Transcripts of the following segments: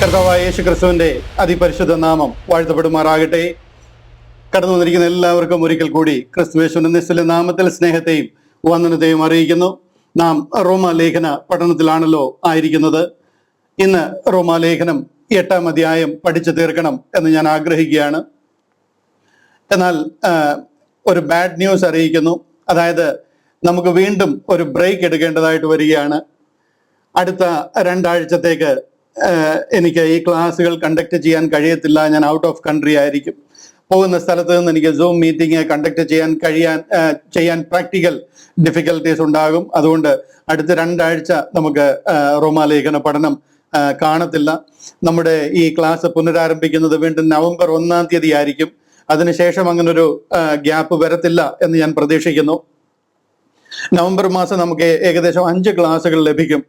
കർത്താവായ യേശു ക്രിസ്തുവിന്റെ അതിപരിശുദ്ധ നാമം വാഴ്ത്തപ്പെടുമാറാകട്ടെ. കടന്നു വന്നിരിക്കുന്ന എല്ലാവർക്കും ഒരിക്കൽ കൂടി ക്രിസ്തുയേശുവിന്റെ നിസ്തുല്യ നാമത്തിൽ സ്നേഹത്തെയും വന്ദനത്തെയും അറിയിക്കുന്നു. നാം റോമാലേഖന പഠനത്തിലാണല്ലോ ആയിരിക്കുന്നത്. ഇന്ന് റോമാലേഖനം 8-ാം അധ്യായം പഠിച്ചു തീർക്കണം എന്ന് ഞാൻ ആഗ്രഹിക്കുകയാണ്. എന്നാൽ ഒരു ബാഡ് ന്യൂസ് അറിയിക്കുന്നു. അതായത് നമുക്ക് വീണ്ടും ഒരു ബ്രേക്ക് എടുക്കേണ്ടതായിട്ട് വരികയാണ്. അടുത്ത 2 ആഴ്ചത്തേക്ക് എനിക്ക് ഈ ക്ലാസ്സുകൾ കണ്ടക്ട് ചെയ്യാൻ കഴിയത്തില്ല. ഞാൻ ഔട്ട് ഓഫ് കൺട്രി ആയിരിക്കും. പോകുന്ന സ്ഥലത്ത് നിന്ന് എനിക്ക് സൂം മീറ്റിംഗ് കണ്ടക്ട് ചെയ്യാൻ പ്രാക്ടിക്കൽ ഡിഫിക്കൽട്ടീസ് ഉണ്ടാകും. അതുകൊണ്ട് അടുത്ത 2 ആഴ്ച നമുക്ക് റോമാലേഖന പഠനം കാണത്തില്ല. നമ്മുടെ ഈ ക്ലാസ് പുനരാരംഭിക്കുന്നത് വീണ്ടും നവംബർ 1-ാം തീയതി ആയിരിക്കും. അതിനുശേഷം അങ്ങനൊരു ഗ്യാപ്പ് വരത്തില്ല എന്ന് ഞാൻ പ്രതീക്ഷിക്കുന്നു. നവംബർ മാസം നമുക്ക് ഏകദേശം 5 ക്ലാസ്സുകൾ ലഭിക്കും.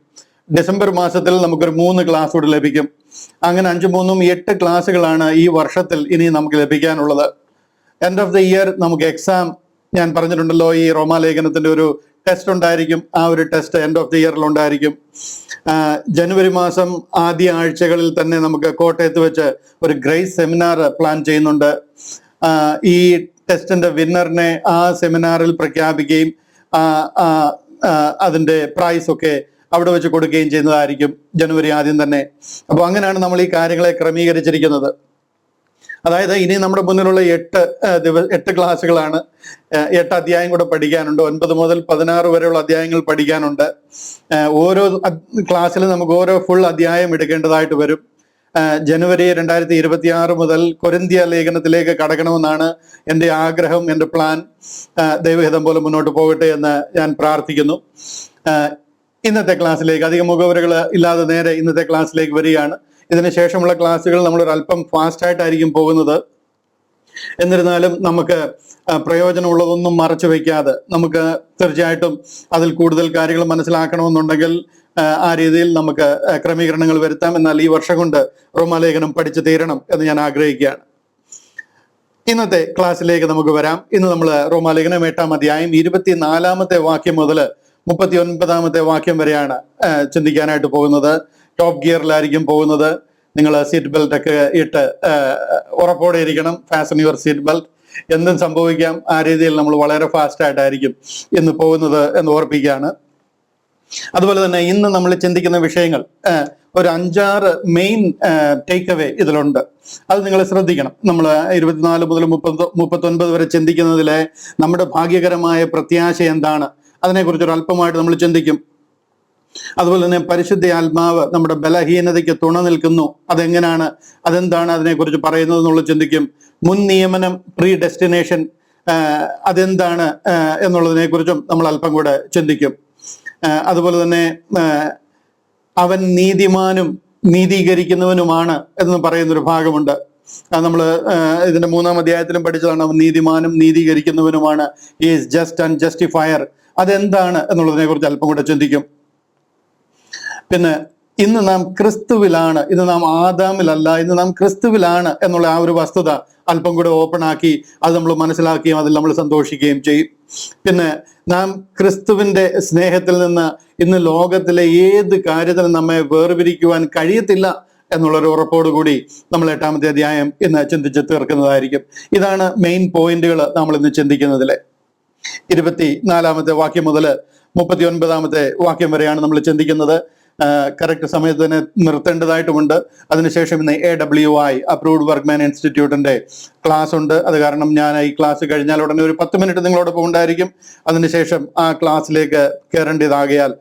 ഡിസംബർ മാസത്തിൽ നമുക്കൊരു 3 ക്ലാസ് കൂടി ലഭിക്കും. അങ്ങനെ 5 3 8 ക്ലാസ്സുകളാണ് ഈ വർഷത്തിൽ ഇനി നമുക്ക് ലഭിക്കാനുള്ളത്. എൻഡ് ഓഫ് ദി ഇയർ നമുക്ക് എക്സാം, ഞാൻ പറഞ്ഞിട്ടുണ്ടല്ലോ, ഈ റോമാലേഖനത്തിന്റെ ഒരു ടെസ്റ്റ് ഉണ്ടായിരിക്കും. ആ ഒരു ടെസ്റ്റ് എൻഡ് ഓഫ് ദി ഇയറിൽ ഉണ്ടായിരിക്കും. ജനുവരി മാസം ആദ്യ ആഴ്ചകളിൽ തന്നെ നമുക്ക് കോട്ടയത്ത് വെച്ച് ഒരു ഗ്രേസ് സെമിനാർ പ്ലാൻ ചെയ്യുന്നുണ്ട്. ഈ ടെസ്റ്റിന്റെ വിന്നറിനെ ആ സെമിനാറിൽ പ്രഖ്യാപിക്കുകയും അതിന്റെ പ്രൈസ് ഒക്കെ അവിടെ വെച്ച് കൊടുക്കുകയും ചെയ്യുന്നതായിരിക്കും ജനുവരി ആദ്യം തന്നെ. അപ്പോൾ അങ്ങനെയാണ് നമ്മൾ ഈ കാര്യങ്ങളെ ക്രമീകരിച്ചിരിക്കുന്നത്. അതായത് ഇനി നമ്മുടെ മുന്നിലുള്ള 8 ക്ലാസ്സുകളാണ്. 8 അധ്യായം കൂടെ പഠിക്കാനുണ്ട്. 9 മുതൽ 16 വരെയുള്ള അധ്യായങ്ങൾ പഠിക്കാനുണ്ട്. ഓരോ ക്ലാസ്സിലും നമുക്ക് ഓരോ ഫുൾ അധ്യായം എടുക്കേണ്ടതായിട്ട് വരും. ജനുവരി 2026 മുതൽ കൊരിന്ത്യ ലേഖനത്തിലേക്ക് കടക്കണമെന്നാണ് എൻ്റെ ആഗ്രഹം, എൻ്റെ പ്ലാൻ. ദൈവഹിതം പോലെ മുന്നോട്ട് പോകട്ടെ എന്ന് ഞാൻ പ്രാർത്ഥിക്കുന്നു. ഇന്നത്തെ ക്ലാസ്സിലേക്ക് അധികം മുഖവരകൾ ഇല്ലാതെ നേരെ ഇന്നത്തെ ക്ലാസ്സിലേക്ക് വരികയാണ്. ഇതിന് ശേഷമുള്ള ക്ലാസ്സുകൾ നമ്മളൊരു അല്പം ഫാസ്റ്റായിട്ടായിരിക്കും പോകുന്നത്. എന്നിരുന്നാലും നമുക്ക് പ്രയോജനമുള്ളതൊന്നും മറച്ചു വയ്ക്കാതെ നമുക്ക് തീർച്ചയായിട്ടും അതിൽ കൂടുതൽ കാര്യങ്ങൾ മനസ്സിലാക്കണമെന്നുണ്ടെങ്കിൽ ആ രീതിയിൽ നമുക്ക് ക്രമീകരണങ്ങൾ വരുത്താം. എന്നാൽ ഈ വർഷം കൊണ്ട് റോമാലേഖനം പഠിച്ചു തീരണം എന്ന് ഞാൻ ആഗ്രഹിക്കുകയാണ്. ഇന്നത്തെ ക്ലാസ്സിലേക്ക് നമുക്ക് വരാം. ഇന്ന് നമ്മൾ റോമാലേഖനം 8-ാം അധ്യായം 24-ാമത്തെ വാക്യം മുതൽ 39-ാമത്തെ വാക്യം വരെയാണ് ചിന്തിക്കാനായിട്ട് പോകുന്നത്. ടോപ്പ് ഗിയറിലായിരിക്കും പോകുന്നത്. നിങ്ങൾ സീറ്റ് ബെൽറ്റ് ഒക്കെ ഇട്ട് ഉറപ്പോടെ ഇരിക്കണം. Fasten your seat belt. എന്തും സംഭവിക്കാം. ആ രീതിയിൽ നമ്മൾ വളരെ ഫാസ്റ്റ് ആയിട്ടായിരിക്കും ഇന്ന് പോകുന്നത് എന്ന് ഓർപ്പിക്കുകയാണ്. അതുപോലെ തന്നെ ഇന്ന് നമ്മൾ ചിന്തിക്കുന്ന വിഷയങ്ങൾ ഒരു 5-6 മെയിൻ ടേക്ക് അവേ ഇതിലുണ്ട്. അത് നിങ്ങൾ ശ്രദ്ധിക്കണം. നമ്മൾ 24 മുതൽ 39 വരെ ചിന്തിക്കുന്നതിലെ നമ്മുടെ ഭാഗ്യകരമായ പ്രത്യാശ എന്താണ്, അതിനെക്കുറിച്ചൊരു അല്പമായിട്ട് നമ്മൾ ചിന്തിക്കും. അതുപോലെ തന്നെ പരിശുദ്ധ ആത്മാവ് നമ്മുടെ ബലഹീനതയ്ക്ക് തുണ നിൽക്കുന്നു. അതെന്താണ് അതിനെക്കുറിച്ച് പറയുന്നത് എന്നുള്ളത് ചിന്തിക്കും. മുൻ നിയമനം, പ്രീ ഡെസ്റ്റിനേഷൻ, അതെന്താണ് എന്നുള്ളതിനെ കുറിച്ചും നമ്മൾ അല്പം കൂടെ ചിന്തിക്കും. അതുപോലെ തന്നെ അവൻ നീതിമാനും നീതീകരിക്കുന്നവനുമാണ് എന്ന് പറയുന്നൊരു ഭാഗമുണ്ട്. നമ്മൾ ഇതിന്റെ 3-ാം അധ്യായത്തിലും പഠിച്ചതാണ്. അവൻ നീതിമാനും നീതീകരിക്കുന്നവനുമാണ്. Is just and justifier. അതെന്താണ് എന്നുള്ളതിനെ കുറിച്ച് അല്പം കൂടെ ചിന്തിക്കും. പിന്നെ ഇന്ന് നാം ക്രിസ്തുവിലാണ്, ഇന്ന് നാം ആദാമിലല്ല, ഇന്ന് നാം ക്രിസ്തുവിലാണ് എന്നുള്ള ആ ഒരു വസ്തുത അല്പം കൂടെ ഓപ്പൺ ആക്കി അത് നമ്മൾ മനസ്സിലാക്കുകയും അതിൽ നമ്മൾ സന്തോഷിക്കുകയും ചെയ്യും. പിന്നെ നാം ക്രിസ്തുവിന്റെ സ്നേഹത്തിൽ നിന്ന് ഇന്ന് ലോകത്തിലെ ഏത് കാര്യത്തിനും നമ്മെ വേർപിരിക്കുവാൻ കഴിയത്തില്ല എന്നുള്ളൊരു ഉറപ്പോടുകൂടി നമ്മൾ 8-ാമത്തെ അധ്യായം ഇന്ന് ചിന്തിച്ച് തീർക്കുന്നതായിരിക്കും. ഇതാണ് മെയിൻ പോയിന്റുകൾ നമ്മൾ ഇന്ന് ചിന്തിക്കുന്നതിലെ. 24-ാമത്തെ വാക്യം മുതൽ 39-ാമത്തെ വാക്യം വരെയാണ് നമ്മൾ ചിന്തിക്കുന്നത്. കറക്റ്റ് സമയത്ത് തന്നെ നിർത്തേണ്ടതായിട്ടുമുണ്ട്. അതിനുശേഷം ഇന്ന് AWI അപ്രൂവ്ഡ് വർക്ക്മാൻ ഇൻസ്റ്റിറ്റ്യൂട്ടിന്റെ ക്ലാസ് ഉണ്ട്. അത് കാരണം ഞാൻ ഈ ക്ലാസ് കഴിഞ്ഞാൽ ഉടനെ ഒരു 10 മിനിറ്റ് നിങ്ങളോടൊപ്പം ഉണ്ടായിരിക്കും. അതിനുശേഷം ആ ക്ലാസ്സിലേക്ക് കയറേണ്ടതാകയാൽ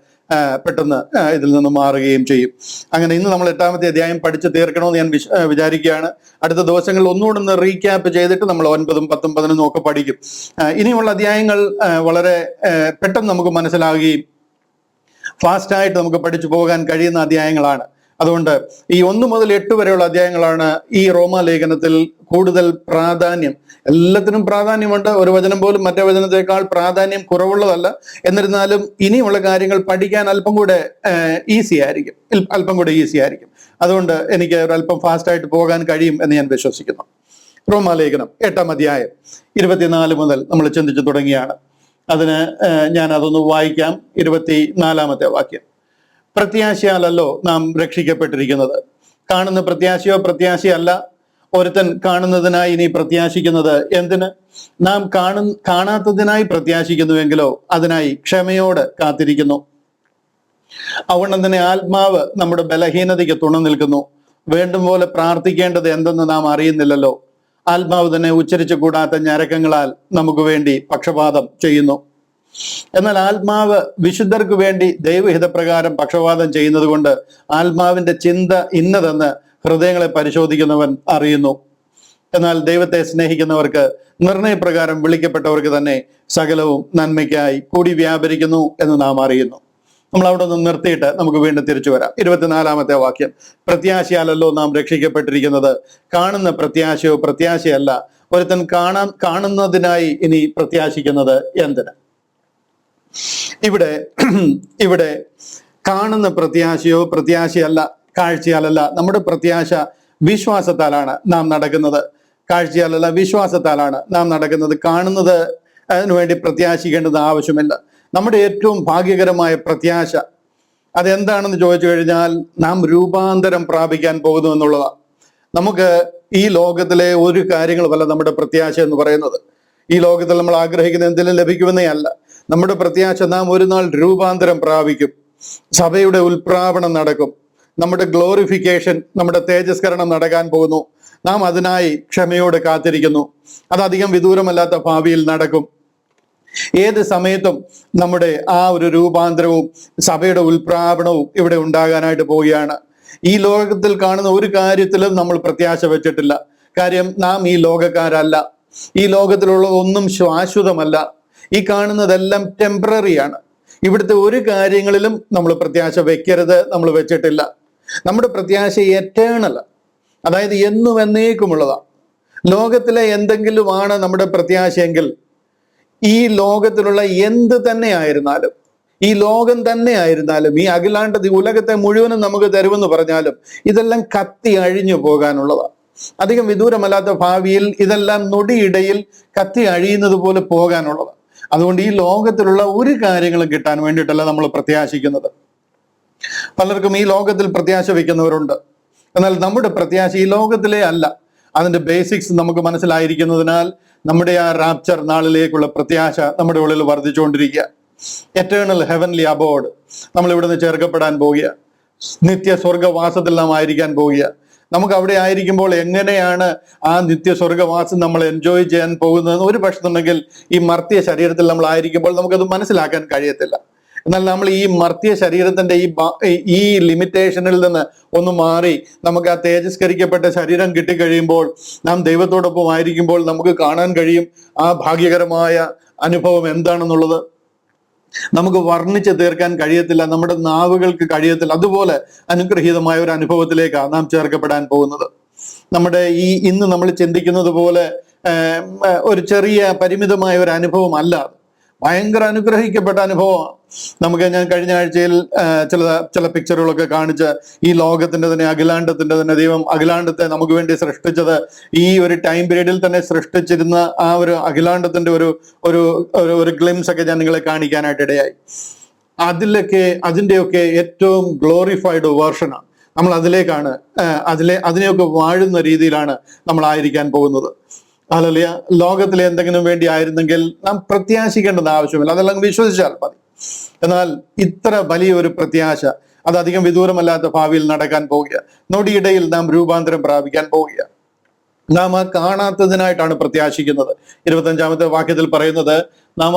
പെട്ടെന്ന് ഇതിൽ നിന്ന് മാറുകയും ചെയ്യും. അങ്ങനെ ഇന്ന് നമ്മൾ 8-ാമത്തെ അധ്യായം പഠിച്ചു തീർക്കണമെന്ന് ഞാൻ വിചാരിക്കുകയാണ്. അടുത്ത ദിവസങ്ങളിൽ ഒന്നുകൂടെ ഒന്ന് റീക്യാപ്പ് ചെയ്തിട്ട് നമ്മൾ 9-ഉം 10-ഉം 11-ഉം ഒക്കെ പഠിക്കും. ഇനിയുള്ള അധ്യായങ്ങൾ വളരെ പെട്ടെന്ന് നമുക്ക് മനസ്സിലാകുകയും ഫാസ്റ്റായിട്ട് നമുക്ക് പഠിച്ചു പോകാൻ കഴിയുന്ന അധ്യായങ്ങളാണ്. അതുകൊണ്ട് ഈ 1 മുതൽ 8 വരെയുള്ള അധ്യായങ്ങളാണ് ഈ റോമാലേഖനത്തിൽ കൂടുതൽ പ്രാധാന്യം. എല്ലാത്തിനും പ്രാധാന്യമുണ്ട്. ഒരു വചനം പോലും മറ്റേ വചനത്തെക്കാൾ പ്രാധാന്യം കുറവുള്ളതല്ല. എന്നിരുന്നാലും ഇനിയുള്ള കാര്യങ്ങൾ പഠിക്കാൻ അല്പം കൂടെ ഈസി ആയിരിക്കും. അതുകൊണ്ട് എനിക്ക് ഒരല്പം ഫാസ്റ്റായിട്ട് പോകാൻ കഴിയും എന്ന് ഞാൻ വിശ്വസിക്കുന്നു. റോമാലേഖനം 8-ാം അധ്യായം 24 മുതൽ നമ്മൾ ചിന്തിച്ചു തുടങ്ങിയാണ്. അതിന് ഞാൻ അതൊന്ന് വായിക്കാം. 24-ാമത്തെ വാക്യം. പ്രത്യാശയാലല്ലോ നാം രക്ഷിക്കപ്പെട്ടിരിക്കുന്നത്. കാണുന്ന പ്രത്യാശയോ പ്രത്യാശയല്ല. ഒരുത്തൻ കാണുന്നതിനായി ഇനി പ്രത്യാശിക്കുന്നത് എന്തിന്? നാം കാണാത്തതിനായി പ്രത്യാശിക്കുന്നുവെങ്കിലോ അതിനായി ക്ഷമയോടെ കാത്തിരിക്കുന്നു. അതുകൊണ്ട് തന്നെ ആത്മാവ് നമ്മുടെ ബലഹീനതയ്ക്ക് തുണ നിൽക്കുന്നു. വേണ്ടും പോലെ പ്രാർത്ഥിക്കേണ്ടത് എന്തെന്ന് നാം അറിയുന്നില്ലല്ലോ. ആത്മാവ് തന്നെ ഉച്ചരിച്ചു കൂടാത്ത ഞരക്കങ്ങളാൽ നമുക്ക് വേണ്ടി പക്ഷപാതം ചെയ്യുന്നു. എന്നാൽ ആത്മാവ് വിശുദ്ധർക്ക് വേണ്ടി ദൈവഹിതപ്രകാരം പക്ഷപാതം ചെയ്യുന്നത് കൊണ്ട് ആത്മാവിന്റെ ചിന്ത ഇന്നതെന്ന് ഹൃദയങ്ങളെ പരിശോധിക്കുന്നവൻ അറിയുന്നു. എന്നാൽ ദൈവത്തെ സ്നേഹിക്കുന്നവർക്ക് നിർണയപ്രകാരം വിളിക്കപ്പെട്ടവർക്ക് തന്നെ സകലവും നന്മയ്ക്കായി കൂടി വ്യാപരിക്കുന്നു എന്ന് നാം അറിയുന്നു. നമ്മൾ അവിടെ നിന്ന് നിർത്തിയിട്ട് നമുക്ക് വീണ്ടും തിരിച്ചു വരാം. 24-ാമത്തെ വാക്യം, പ്രത്യാശയാലല്ലോ നാം രക്ഷിക്കപ്പെട്ടിരിക്കുന്നത്, കാണുന്ന പ്രത്യാശയോ പ്രത്യാശയല്ല. ഒരുത്തൻ കാണുന്നതിനായി ഇനി പ്രത്യാശിക്കുന്നത് എന്തിന്? ഇവിടെ കാണുന്ന പ്രത്യാശയോ പ്രത്യാശയല്ല, കാഴ്ചയാലല്ല. നമ്മുടെ പ്രത്യാശ വിശ്വാസത്താലാണ് നാം നടക്കുന്നത്. കാഴ്ചയാലല്ല, വിശ്വാസത്താലാണ് നാം നടക്കുന്നത്. കാണുന്നത് അതിനുവേണ്ടി പ്രത്യാശിക്കേണ്ടത് ആവശ്യമില്ല. നമ്മുടെ ഏറ്റവും ഭാഗ്യകരമായ പ്രത്യാശ അതെന്താണെന്ന് ചോദിച്ചു കഴിഞ്ഞാൽ നാം രൂപാന്തരം പ്രാപിക്കാൻ പോകുന്നു എന്നുള്ളതാണ്. നമുക്ക് ഈ ലോകത്തിലെ ഒരു കാര്യങ്ങളുമല്ല നമ്മുടെ പ്രത്യാശ എന്ന് പറയുന്നത്. ഈ ലോകത്തിൽ നമ്മൾ ആഗ്രഹിക്കുന്ന എന്തെങ്കിലും ലഭിക്കുമെന്നേ അല്ല. നമ്മുടെ പ്രത്യാശ നാം ഒരു നാൾ രൂപാന്തരം പ്രാപിക്കും. സഭയുടെ ഉൽപ്രാപണം നടക്കും. നമ്മുടെ ഗ്ലോറിഫിക്കേഷൻ, നമ്മുടെ തേജസ്കരണം നടക്കാൻ പോകുന്നു. നാം അതിനായി ക്ഷമയോടെ കാത്തിരിക്കുന്നു. അതധികം വിദൂരമല്ലാത്ത ഭാവിയിൽ നടക്കും. ഏത് സമയത്തും നമ്മുടെ ആ ഒരു രൂപാന്തരവും സഭയുടെ ഉൽപ്രാപണവും ഇവിടെ ഉണ്ടാകാനായിട്ട് പോവുകയാണ്. ഈ ലോകത്തിൽ കാണുന്ന ഒരു കാര്യത്തിലും നമ്മൾ പ്രത്യാശ വെച്ചിട്ടില്ല. കാര്യം നാം ഈ ലോകക്കാരല്ല. ഈ ലോകത്തിലുള്ള ഒന്നും ശാശ്വതമല്ല. ഈ കാണുന്നതെല്ലാം ടെമ്പററിയാണ്. ഇവിടുത്തെ ഒരു കാര്യങ്ങളിലും നമ്മൾ പ്രത്യാശ വെക്കരുത്, നമ്മൾ വെച്ചിട്ടില്ല. നമ്മുടെ പ്രത്യാശ എറ്റേണൽ, അതായത് എന്നും എന്നേക്കുമുള്ളതാണ്. ലോകത്തിലെ എന്തെങ്കിലുമാണ് നമ്മുടെ പ്രത്യാശയെങ്കിൽ ഈ ലോകത്തിലുള്ള എന്ത് തന്നെ ആയിരുന്നാലും, ഈ ലോകം തന്നെ ആയിരുന്നാലും, ഈ അഖിലാണ്ട ഉലകത്തെ മുഴുവനും നമുക്ക് തരുമെന്ന് പറഞ്ഞാലും ഇതെല്ലാം കത്തി അഴിഞ്ഞു പോകാനുള്ളതാണ്. അധികം വിദൂരമല്ലാത്ത ഭാവിയിൽ ഇതെല്ലാം നൊടിയിടയിൽ കത്തി അഴിയുന്നത് പോലെ പോകാനുള്ളതാണ്. അതുകൊണ്ട് ഈ ലോകത്തിലുള്ള ഒരു കാര്യങ്ങളും കിട്ടാൻ വേണ്ടിയിട്ടല്ല നമ്മൾ പ്രത്യാശിക്കുന്നത്. പലർക്കും ഈ ലോകത്തിൽ പ്രത്യാശ വയ്ക്കുന്നവരുണ്ട്. എന്നാൽ നമ്മുടെ പ്രത്യാശ ഈ ലോകത്തിലെ അല്ല. അതിന്റെ ബേസിക്സ് നമുക്ക് മനസ്സിലായിരിക്കുന്നതിനാൽ നമ്മുടെ ആ റാപ്ചർ നാളിലേക്കുള്ള പ്രത്യാശ നമ്മുടെ ഉള്ളിൽ വർദ്ധിച്ചുകൊണ്ടിരിക്കുക. എറ്റേണൽ ഹെവൻലി അബോർഡ്, നമ്മൾ ഇവിടുന്ന് ചേർക്കപ്പെടാൻ പോവുക. നിത്യ സ്വർഗവാസത്തിൽ നാം ആയിരിക്കാൻ പോവുക. നമുക്ക് അവിടെ ആയിരിക്കുമ്പോൾ എങ്ങനെയാണ് ആ നിത്യ സ്വർഗവാസം നമ്മൾ എൻജോയ് ചെയ്യാൻ പോകുന്നതെന്ന് ഒരു പക്ഷത്തുണ്ടെങ്കിൽ ഈ മർത്തിയ ശരീരത്തിൽ നമ്മൾ ആയിരിക്കുമ്പോൾ നമുക്കത് മനസ്സിലാക്കാൻ കഴിയത്തില്ല. എന്നാൽ നമ്മൾ ഈ മർത്തിയ ശരീരത്തിന്റെ ഈ ലിമിറ്റേഷനിൽ നിന്ന് ഒന്ന് മാറി നമുക്ക് ആ തേജസ്കരിക്കപ്പെട്ട ശരീരം കിട്ടിക്കഴിയുമ്പോൾ നാം ദൈവത്തോടൊപ്പം ആയിരിക്കുമ്പോൾ നമുക്ക് കാണാൻ കഴിയും ആ ഭാഗ്യകരമായ അനുഭവം എന്താണെന്നുള്ളത്. നമുക്ക് വർണ്ണിച്ച് തീർക്കാൻ കഴിയത്തില്ല, നമ്മുടെ നാവുകൾക്ക് കഴിയത്തില്ല. അതുപോലെ അനുഗ്രഹീതമായ ഒരു അനുഭവത്തിലേക്കാണ് നാം ചേർക്കപ്പെടാൻ പോകുന്നത്. നമ്മുടെ ഇന്ന് നമ്മൾ ചിന്തിക്കുന്നത് പോലെ ഒരു ചെറിയ പരിമിതമായ ഒരു അനുഭവം അല്ല, ഭയങ്കര അനുഗ്രഹിക്കപ്പെട്ട അനുഭവമാണ്. ഞാൻ കഴിഞ്ഞ ആഴ്ചയിൽ ചില പിക്ചറുകളൊക്കെ കാണിച്ച് ഈ ലോകത്തിന്റെ തന്നെ അഖിലാണ്ടത്തിന്റെ തന്നെ ദൈവം അഖിലാണ്ടത്തെ നമുക്ക് വേണ്ടി സൃഷ്ടിച്ചത് ഈ ഒരു ടൈം പീരീഡിൽ തന്നെ സൃഷ്ടിച്ചിരുന്ന ആ ഒരു അഖിലാണ്ടത്തിന്റെ ഒരു ഗ്ലിംസ് ഒക്കെ ഞാൻ നിങ്ങളെ കാണിക്കാനായിട്ട് ഇടയായി. അതിന്റെയൊക്കെ ഏറ്റവും ഗ്ലോറിഫൈഡ് വേർഷനാണ്. നമ്മൾ അതിനെയൊക്കെ വാഴുന്ന രീതിയിലാണ് നമ്മൾ ആയിരിക്കാൻ പോകുന്നത്. ഹല്ലേലൂയ. ലോകത്തിലെ എന്തെങ്കിലും വേണ്ടി ആയിരുന്നെങ്കിൽ നാം പ്രത്യാശിക്കേണ്ടത് ആവശ്യമില്ല, അതെല്ലാം വിശ്വസിച്ചാൽ മതി. എന്നാൽ ഇത്ര വലിയൊരു പ്രത്യാശ അത് അധികം വിദൂരമല്ലാത്ത ഭാവിയിൽ നടക്കാൻ പോവുക. നൊടിയിടയിൽ നാം രൂപാന്തരം പ്രാപിക്കാൻ പോവുക. നാം ആ കാണാത്തതിനായിട്ടാണ് പ്രത്യാശിക്കുന്നത്. 25-ാമത്തെ വാക്യത്തിൽ പറയുന്നത് നാം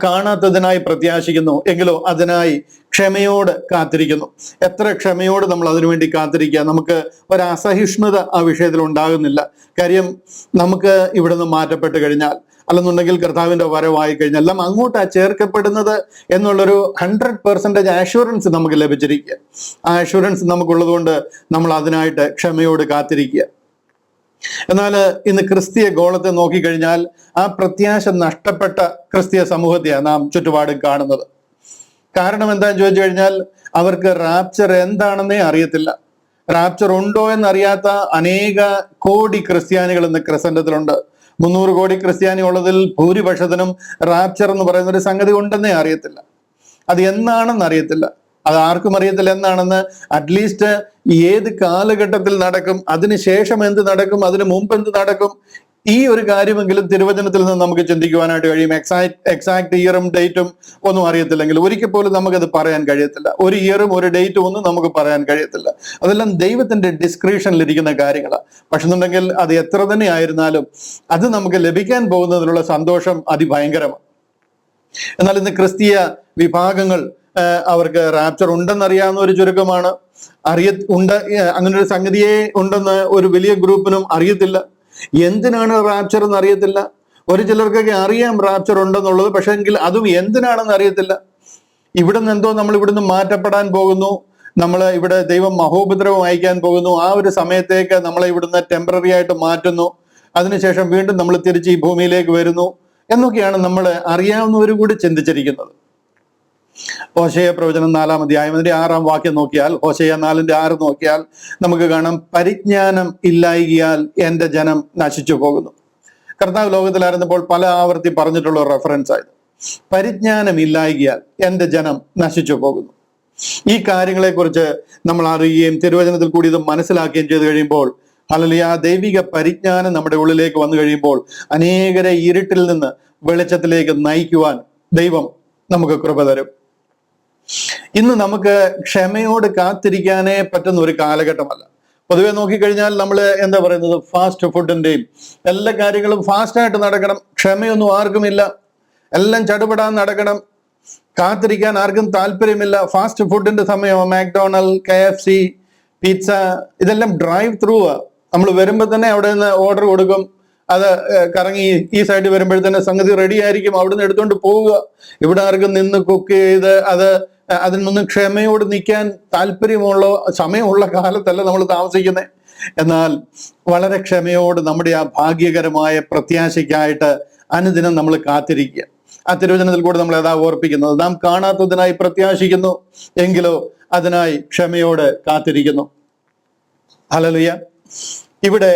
കാണാത്തതിനായി പ്രത്യാശിക്കുന്നു, എങ്കിലോ അതിനായി ക്ഷമയോട് കാത്തിരിക്കുന്നു. എത്ര ക്ഷമയോട് നമ്മൾ അതിനുവേണ്ടി കാത്തിരിക്കുക. നമുക്ക് ഒരു അസഹിഷ്ണുത ആ വിഷയത്തിൽ ഉണ്ടാകുന്നില്ല. കാര്യം നമുക്ക് ഇവിടെ നിന്ന് മാറ്റപ്പെട്ട് കഴിഞ്ഞാൽ, അല്ലെന്നുണ്ടെങ്കിൽ കർത്താവിന്റെ വരവായി കഴിഞ്ഞാൽ എല്ലാം അങ്ങോട്ടാ ചേർക്കപ്പെടുന്നത് എന്നുള്ളൊരു 100% ആഷ്വറൻസ് നമുക്ക് ലഭിച്ചിരിക്കുക. ആ ആഷ്വറൻസ് നമുക്കുള്ളത് കൊണ്ട് നമ്മൾ അതിനായിട്ട് ക്ഷമയോട് കാത്തിരിക്കുക. എന്നാൽ ഇന്ന് ക്രിസ്തീയ ഗോളത്തെ നോക്കിക്കഴിഞ്ഞാൽ ആ പ്രത്യാശ നഷ്ടപ്പെട്ട ക്രിസ്തീയ സമൂഹത്തെയാണ് നാം ചുറ്റുപാടും കാണുന്നത്. കാരണം എന്താന്ന് ചോദിച്ചു കഴിഞ്ഞാൽ അവർക്ക് റാപ്ചർ എന്താണെന്നേ അറിയത്തില്ല. റാപ്ചർ ഉണ്ടോ എന്നറിയാത്ത അനേക കോടി ക്രിസ്ത്യാനികൾ ഇന്ന് ക്രിസ്ത്യൻഡത്തിലുണ്ട്. 300 കോടി ക്രിസ്ത്യാനി ഉള്ളതിൽ ഭൂരിപക്ഷത്തിനും റാപ്ചർ എന്ന് പറയുന്ന ഒരു സംഗതി ഉണ്ടെന്നേ അറിയത്തില്ല. അത് എന്നാണെന്ന് അറിയത്തില്ല. അത് ആർക്കും അറിയത്തില്ല എന്നാണെന്ന്. അറ്റ്ലീസ്റ്റ് ഏത് കാലഘട്ടത്തിൽ നടക്കും, അതിനുശേഷം എന്ത് നടക്കും, അതിനു മുമ്പ് എന്ത് നടക്കും, ഈ ഒരു കാര്യമെങ്കിലും തിരുവചനത്തിൽ നിന്ന് നമുക്ക് ചിന്തിക്കുവാനായിട്ട് കഴിയും. എക്സാക്ട് ഇയറും ഡേറ്റും ഒന്നും അറിയത്തില്ലെങ്കിൽ ഒരിക്കൽ പോലും നമുക്കത് പറയാൻ കഴിയത്തില്ല. ഒരു ഇയറും ഒരു ഡേറ്റും ഒന്നും നമുക്ക് പറയാൻ കഴിയത്തില്ല. അതെല്ലാം ദൈവത്തിന്റെ ഡിസ്ക്രിപ്ഷനിലിരിക്കുന്ന കാര്യങ്ങളാണ്. പക്ഷെ എന്നുണ്ടെങ്കിൽ അത് എത്ര തന്നെ ആയിരുന്നാലും അത് നമുക്ക് ലഭിക്കാൻ പോകുന്നതിലുള്ള സന്തോഷം അതിഭയങ്കരമാണ്. എന്നാൽ ഇന്ന് ക്രിസ്തീയ വിഭാഗങ്ങൾ അവർക്ക് റാപ്ചർ ഉണ്ടെന്നറിയാവുന്ന ഒരു ചുരുക്കമാണ്. അങ്ങനെ ഒരു സംഗതിയെ ഉണ്ടെന്ന് ഒരു വലിയ ഗ്രൂപ്പിനും അറിയത്തില്ല. എന്തിനാണ് റാപ്ചർ എന്ന് അറിയത്തില്ല. ഒരു ചിലർക്കൊക്കെ അറിയാം റാപ്ചർ ഉണ്ടെന്നുള്ളത്, പക്ഷെ എങ്കിൽ അതും എന്തിനാണെന്ന് അറിയത്തില്ല. ഇവിടുന്ന് എന്തോ നമ്മൾ ഇവിടുന്ന് മാറ്റപ്പെടാൻ പോകുന്നു, നമ്മൾ ഇവിടെ ദൈവം മഹോപദ്രവം അയക്കാൻ പോകുന്നു, ആ ഒരു സമയത്തേക്ക് നമ്മളെ ഇവിടുന്ന് ടെമ്പററി ആയിട്ട് മാറ്റുന്നു, അതിനുശേഷം വീണ്ടും നമ്മൾ തിരിച്ച് ഈ ഭൂമിയിലേക്ക് വരുന്നു എന്നൊക്കെയാണ് നമ്മൾ അറിയാവുന്നവരും കൂടി ചിന്തിച്ചിരിക്കുന്നത്. ഹോശേയ പ്രവചനം 4-ാം അധ്യായം 6-ാം വാക്യം നോക്കിയാൽ, ഹോശേയ 4:6 നോക്കിയാൽ നമുക്ക് കാണാം, പരിജ്ഞാനം ഇല്ലായികയാൽ എന്റെ ജനം നശിച്ചു പോകുന്നു. കർത്താവ് ലോകത്തിലായിരുന്നപ്പോൾ പല ആവർത്തി പറഞ്ഞിട്ടുള്ള റെഫറൻസ് ആയത്. പരിജ്ഞാനം ഇല്ലായികയാൽ എന്റെ ജനം നശിച്ചു പോകുന്നു. ഈ കാര്യങ്ങളെക്കുറിച്ച് നമ്മൾ അറിയുകയും തിരുവചനത്തിൽ കൂടി ഇത് മനസ്സിലാക്കുകയും ചെയ്തു കഴിയുമ്പോൾ, ഹല്ലേലൂയ, ആ ദൈവിക പരിജ്ഞാനം നമ്മുടെ ഉള്ളിലേക്ക് വന്നു കഴിയുമ്പോൾ അനേകരെ ഇരുട്ടിൽ നിന്ന് വെളിച്ചത്തിലേക്ക് നയിക്കുവാൻ ദൈവം നമുക്ക് കൃപ തരും. ഇന്ന് നമുക്ക് ക്ഷമയോട് കാത്തിരിക്കാനേ പറ്റുന്ന ഒരു കാലഘട്ടമല്ല. പൊതുവെ നോക്കിക്കഴിഞ്ഞാൽ നമ്മൾ എന്താ പറയുന്നത്, ഫാസ്റ്റ് ഫുഡിന്റെയും എല്ലാ കാര്യങ്ങളും ഫാസ്റ്റായിട്ട് നടക്കണം, ക്ഷമയൊന്നും ആർക്കുമില്ല, എല്ലാം ചടുപടാൻ നടക്കണം, കാത്തിരിക്കാൻ ആർക്കും താല്പര്യമില്ല. ഫാസ്റ്റ് ഫുഡിന്റെ സമയം, മാക്ഡൊണാൾഡ്, KFC, പിസ്സ, ഇതെല്ലാം ഡ്രൈവ് ത്രൂ ആ. നമ്മൾ വരുമ്പോൾ തന്നെ അവിടെ നിന്ന് ഓർഡർ കൊടുക്കും, അത് കറങ്ങി ഈ സൈഡിൽ വരുമ്പോഴത്തന്നെ സംഗതി റെഡി ആയിരിക്കും, അവിടുന്ന് എടുത്തുകൊണ്ട് പോവുക. ഇവിടെ ആർക്കും നിന്ന് കുക്ക് ചെയ്ത് അതിൽ നിന്ന് ക്ഷമയോട് നിൽക്കാൻ താല്പര്യമുള്ള സമയമുള്ള കാലത്തല്ല നമ്മൾ താമസിക്കുന്നത്. എന്നാൽ വളരെ ക്ഷമയോട് നമ്മുടെ ആ ഭാഗ്യകരമായ പ്രത്യാശയ്ക്കായിട്ട് അനുദിനം നമ്മൾ കാത്തിരിക്കുക. ആ തിരുവചനത്തിൽ കൂടെ നമ്മൾ ഏതാ ഓർപ്പിക്കുന്നത്, നാം കാണാത്തതിനായി പ്രത്യാശിക്കുന്നു, എങ്കിലോ അതിനായി ക്ഷമയോട് കാത്തിരിക്കുന്നു. ഹല്ലേലൂയ. ഇവിടെ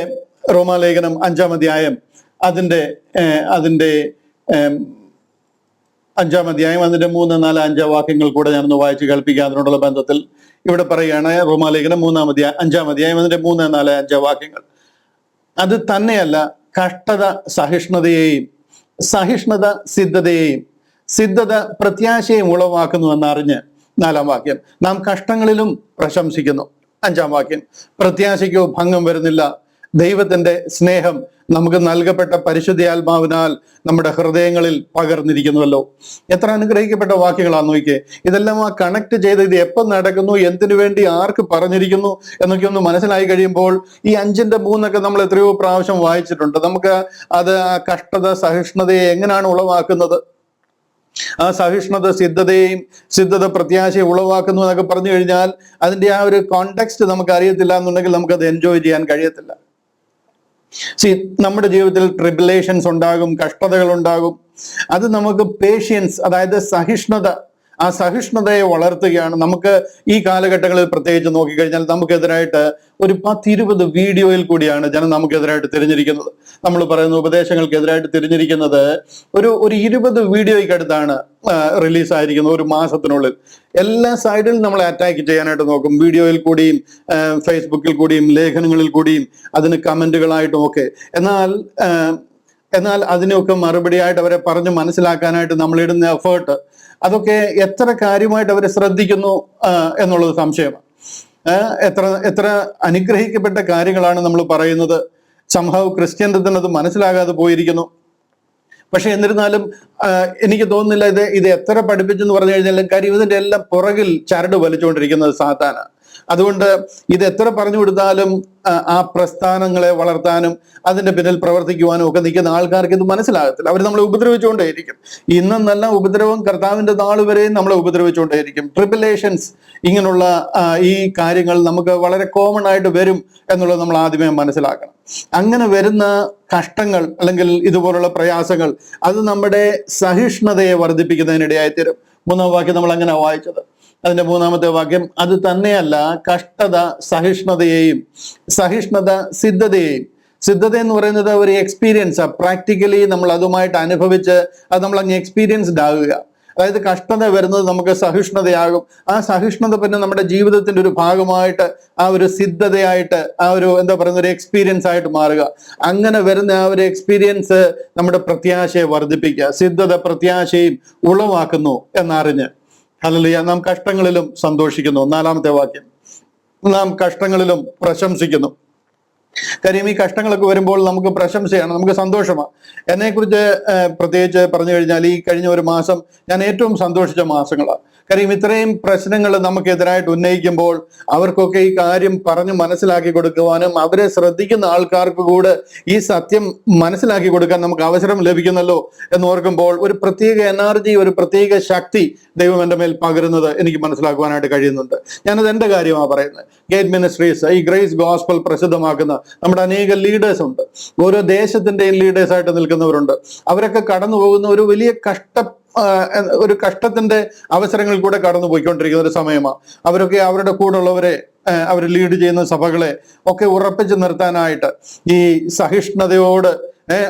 റോമാലേഖനം 5-ാം അധ്യായം അതിന്റെ 5-ാം അധ്യായം അതിന്റെ 3, 4, 5 വാക്യങ്ങൾ കൂടെ ഞാനൊന്ന് വായിച്ച് കേൾപ്പിക്കാം. അതിനോടുള്ള ബന്ധത്തിൽ ഇവിടെ പറയുകയാണ്, റോമാലേഖനം 5-ാം അധ്യായം അതിന്റെ 3, 4, 5 വാക്യങ്ങൾ. അത് തന്നെയല്ല, കഷ്ടത സഹിഷ്ണുതയെയും, സഹിഷ്ണുത സിദ്ധതയെയും, സിദ്ധത പ്രത്യാശയും ഉളവാക്കുന്നു എന്നറിഞ്ഞ്, 4-ാം വാക്യം, നാം കഷ്ടങ്ങളിലും പ്രശംസിക്കുന്നു. 5-ാം വാക്യം, പ്രത്യാശയ്ക്കോ ഭംഗം വരുന്നില്ല, ദൈവത്തിന്റെ സ്നേഹം നമുക്ക് നൽകപ്പെട്ട പരിശുദ്ധാത്മാവിനാൽ നമ്മുടെ ഹൃദയങ്ങളിൽ പകർന്നിരിക്കുന്നുവല്ലോ. എത്ര അനുഗ്രഹിക്കപ്പെട്ട വാക്യങ്ങളാണ് നോക്കിയേ. ഇതെല്ലാം ആ കണക്ട് ചെയ്ത് ഇത് എപ്പം നടക്കുന്നു, എന്തിനു വേണ്ടി, ആർക്ക് പറഞ്ഞിരിക്കുന്നു എന്നൊക്കെ ഒന്ന് മനസ്സിലായി കഴിയുമ്പോൾ ഈ 5-ന്റെ 3 നമ്മൾ എത്രയോ പ്രാവശ്യം വായിച്ചിട്ടുണ്ട്. നമുക്ക് അത് ആ കഷ്ടത സഹിഷ്ണുതയെ എങ്ങനെയാണ് ഉളവാക്കുന്നത്, ആ സഹിഷ്ണുത സിദ്ധതയും, സിദ്ധത പ്രത്യാശയെ ഉളവാക്കുന്നു എന്നൊക്കെ പറഞ്ഞു കഴിഞ്ഞാൽ അതിന്റെ ആ ഒരു കോണ്ടെക്സ്റ്റ് നമുക്ക് അറിയത്തില്ല എന്നുണ്ടെങ്കിൽ നമുക്കത് എൻജോയ് ചെയ്യാൻ കഴിയത്തില്ല. നമ്മുടെ ജീവിതത്തിൽ ട്രിബുലേഷൻസ് ഉണ്ടാകും, കഷ്ടതകൾ ഉണ്ടാകും. അത് നമുക്ക് പേഷ്യൻസ്, അതായത് സഹിഷ്ണുത, ആ സഹിഷ്ണുതയെ വളർത്തുകയാണ്. നമുക്ക് ഈ കാലഘട്ടങ്ങളിൽ പ്രത്യേകിച്ച് നോക്കിക്കഴിഞ്ഞാൽ നമുക്കെതിരായിട്ട് ഒരു 10-20 വീഡിയോയിൽ കൂടിയാണ് ജനം നമുക്കെതിരായിട്ട് തിരിഞ്ഞിരിക്കുന്നത്. നമ്മൾ പറയുന്ന ഉപദേശങ്ങൾക്കെതിരായിട്ട് തിരിഞ്ഞിരിക്കുന്നത് ഒരു 20 വീഡിയോയ്ക്കടുത്താണ് റിലീസായിരിക്കുന്നത് ഒരു മാസത്തിനുള്ളിൽ. എല്ലാ സൈഡിലും നമ്മളെ അറ്റാക്ക് ചെയ്യാനായിട്ട് നോക്കും, വീഡിയോയിൽ കൂടിയും ഫേസ്ബുക്കിൽ കൂടിയും ലേഖനങ്ങളിൽ കൂടിയും അതിന് കമന്റുകളായിട്ടും ഒക്കെ. എന്നാൽ അതിനൊക്കെ മറുപടിയായിട്ട് അവരെ പറഞ്ഞ് മനസ്സിലാക്കാനായിട്ട് നമ്മളിടുന്ന എഫേർട്ട്, അതൊക്കെ എത്ര കാര്യമായിട്ട് അവർ ശ്രദ്ധിക്കുന്നു എന്നുള്ളത് സംശയമാണ്. എത്ര അനുഗ്രഹിക്കപ്പെട്ട കാര്യങ്ങളാണ് നമ്മൾ പറയുന്നത്. സംഭവം ക്രിസ്ത്യൻതത്തിന് അത് മനസ്സിലാകാതെ പോയിരിക്കുന്നു. പക്ഷെ എന്നിരുന്നാലും എനിക്ക് തോന്നുന്നില്ല ഇത് എത്ര പഠിപ്പിച്ചെന്ന് പറഞ്ഞു കഴിഞ്ഞാൽ കാര്യം ഇതിന്റെ എല്ലാം പുറകിൽ ചരട് വലിച്ചുകൊണ്ടിരിക്കുന്നത് സാത്താനാണ്. അതുകൊണ്ട് ഇത് എത്ര പറഞ്ഞു കൊടുത്താലും ആ പ്രസ്ഥാനങ്ങളെ വളർത്താനും അതിന്റെ പിന്നിൽ പ്രവർത്തിക്കുവാനും ഒക്കെ നിൽക്കുന്ന ആൾക്കാർക്ക് ഇത് മനസ്സിലാകത്തില്ല. അവർ നമ്മളെ ഉപദ്രവിച്ചുകൊണ്ടേയിരിക്കും. ഇന്നെന്നല്ല, ഉപദ്രവം കർത്താവിന്റെ നാൾ വരെയും നമ്മളെ ഉപദ്രവിച്ചുകൊണ്ടേയിരിക്കും. ട്രിബുലേഷൻസ്, ഇങ്ങനെയുള്ള ഈ കാര്യങ്ങൾ നമുക്ക് വളരെ കോമൺ ആയിട്ട് വരും എന്നുള്ളത് നമ്മൾ ആദ്യമേ മനസ്സിലാക്കണം. അങ്ങനെ വരുന്ന കഷ്ടങ്ങൾ അല്ലെങ്കിൽ ഇതുപോലുള്ള പ്രയാസങ്ങൾ അത് നമ്മുടെ സഹിഷ്ണുതയെ വർദ്ധിപ്പിക്കുന്നതിനിടയായിത്തീരും. 3-ാം വാക്യം നമ്മൾ അങ്ങനെ വായിച്ചത്. അതിന്റെ 3-ാമത്തെ വാക്യം, അത് തന്നെയല്ല, കഷ്ടത സഹിഷ്ണുതയെയും, സഹിഷ്ണുത സിദ്ധതയെയും. സിദ്ധത എന്ന് പറയുന്നത് ഒരു എക്സ്പീരിയൻസാണ്. പ്രാക്ടിക്കലി നമ്മൾ അതുമായിട്ട് അനുഭവിച്ച് അത് നമ്മൾ അങ്ങ് എക്സ്പീരിയൻസ്ഡ് ആകുക. അതായത് കഷ്ടത വരുന്നത് നമുക്ക് സഹിഷ്ണുതയാകും. ആ സഹിഷ്ണുത പിന്നെ നമ്മുടെ ജീവിതത്തിന്റെ ഒരു ഭാഗമായിട്ട്, ആ ഒരു സിദ്ധതയായിട്ട്, ആ ഒരു എന്താ പറയുന്ന ഒരു എക്സ്പീരിയൻസ് ആയിട്ട് മാറുക. അങ്ങനെ വരുന്ന ആ ഒരു എക്സ്പീരിയൻസ് നമ്മുടെ പ്രത്യാശയെ വർദ്ധിപ്പിക്കുക. സിദ്ധത പ്രത്യാശയും ഉളവാക്കുന്നു എന്നറിഞ്ഞ് ഹല്ലേലൂയ നാം കഷ്ടങ്ങളിലും സന്തോഷിക്കുന്നു. 4-ാമത്തെ വാക്യം, നാം കഷ്ടങ്ങളിലും പ്രശംസിക്കുന്നു. കാര്യം ഈ കഷ്ടങ്ങളൊക്കെ വരുമ്പോൾ നമുക്ക് പ്രശംസയാണ്, നമുക്ക് സന്തോഷമാണ്. എന്നെക്കുറിച്ച് പ്രത്യേകിച്ച് പറഞ്ഞു കഴിഞ്ഞാൽ ഈ കഴിഞ്ഞ ഒരു മാസം ഞാൻ ഏറ്റവും സന്തോഷിച്ച മാസങ്ങളാണ്. കാര്യം ഇത്രയും പ്രശ്നങ്ങൾ നമുക്കെതിരായിട്ട് ഉന്നയിക്കുമ്പോൾ അവർക്കൊക്കെ ഈ കാര്യം പറഞ്ഞ് മനസ്സിലാക്കി കൊടുക്കുവാനും അവരെ ശ്രദ്ധിക്കുന്ന ആൾക്കാർക്ക് കൂടെ ഈ സത്യം മനസ്സിലാക്കി കൊടുക്കാൻ നമുക്ക് അവസരം ലഭിക്കുന്നല്ലോ എന്നോർക്കുമ്പോൾ ഒരു പ്രത്യേക എനർജി, ഒരു പ്രത്യേക ശക്തി ദൈവം എൻ്റെ മേൽ പകരുന്നത് എനിക്ക് മനസ്സിലാക്കുവാനായിട്ട് കഴിയുന്നുണ്ട്. ഞാനത് എൻ്റെ കാര്യമാണ് പറയുന്നത്. ഗേറ്റ് മിനിസ്ട്രീസ്, ഈ ഗ്രേസ് ഗോസ്പൽ പ്രസിദ്ധമാക്കുന്ന നമ്മുടെ അനേക ലീഡേഴ്സ് ഉണ്ട്. ഓരോ ദേശത്തിന്റെയും ലീഡേഴ്സായിട്ട് നിൽക്കുന്നവരുണ്ട്. അവരൊക്കെ കടന്നു പോകുന്ന ഒരു വലിയ ഒരു കഷ്ടത്തിന്റെ അവസരങ്ങളിൽ കൂടെ കടന്നു പോയിക്കൊണ്ടിരിക്കുന്ന ഒരു സമയമാണ്. അവരൊക്കെ അവരുടെ കൂടെ ഉള്ളവരെ, അവർ ലീഡ് ചെയ്യുന്ന സഭകളെ ഒക്കെ ഉറപ്പിച്ചു നിർത്താനായിട്ട് ഈ സഹിഷ്ണുതയോട്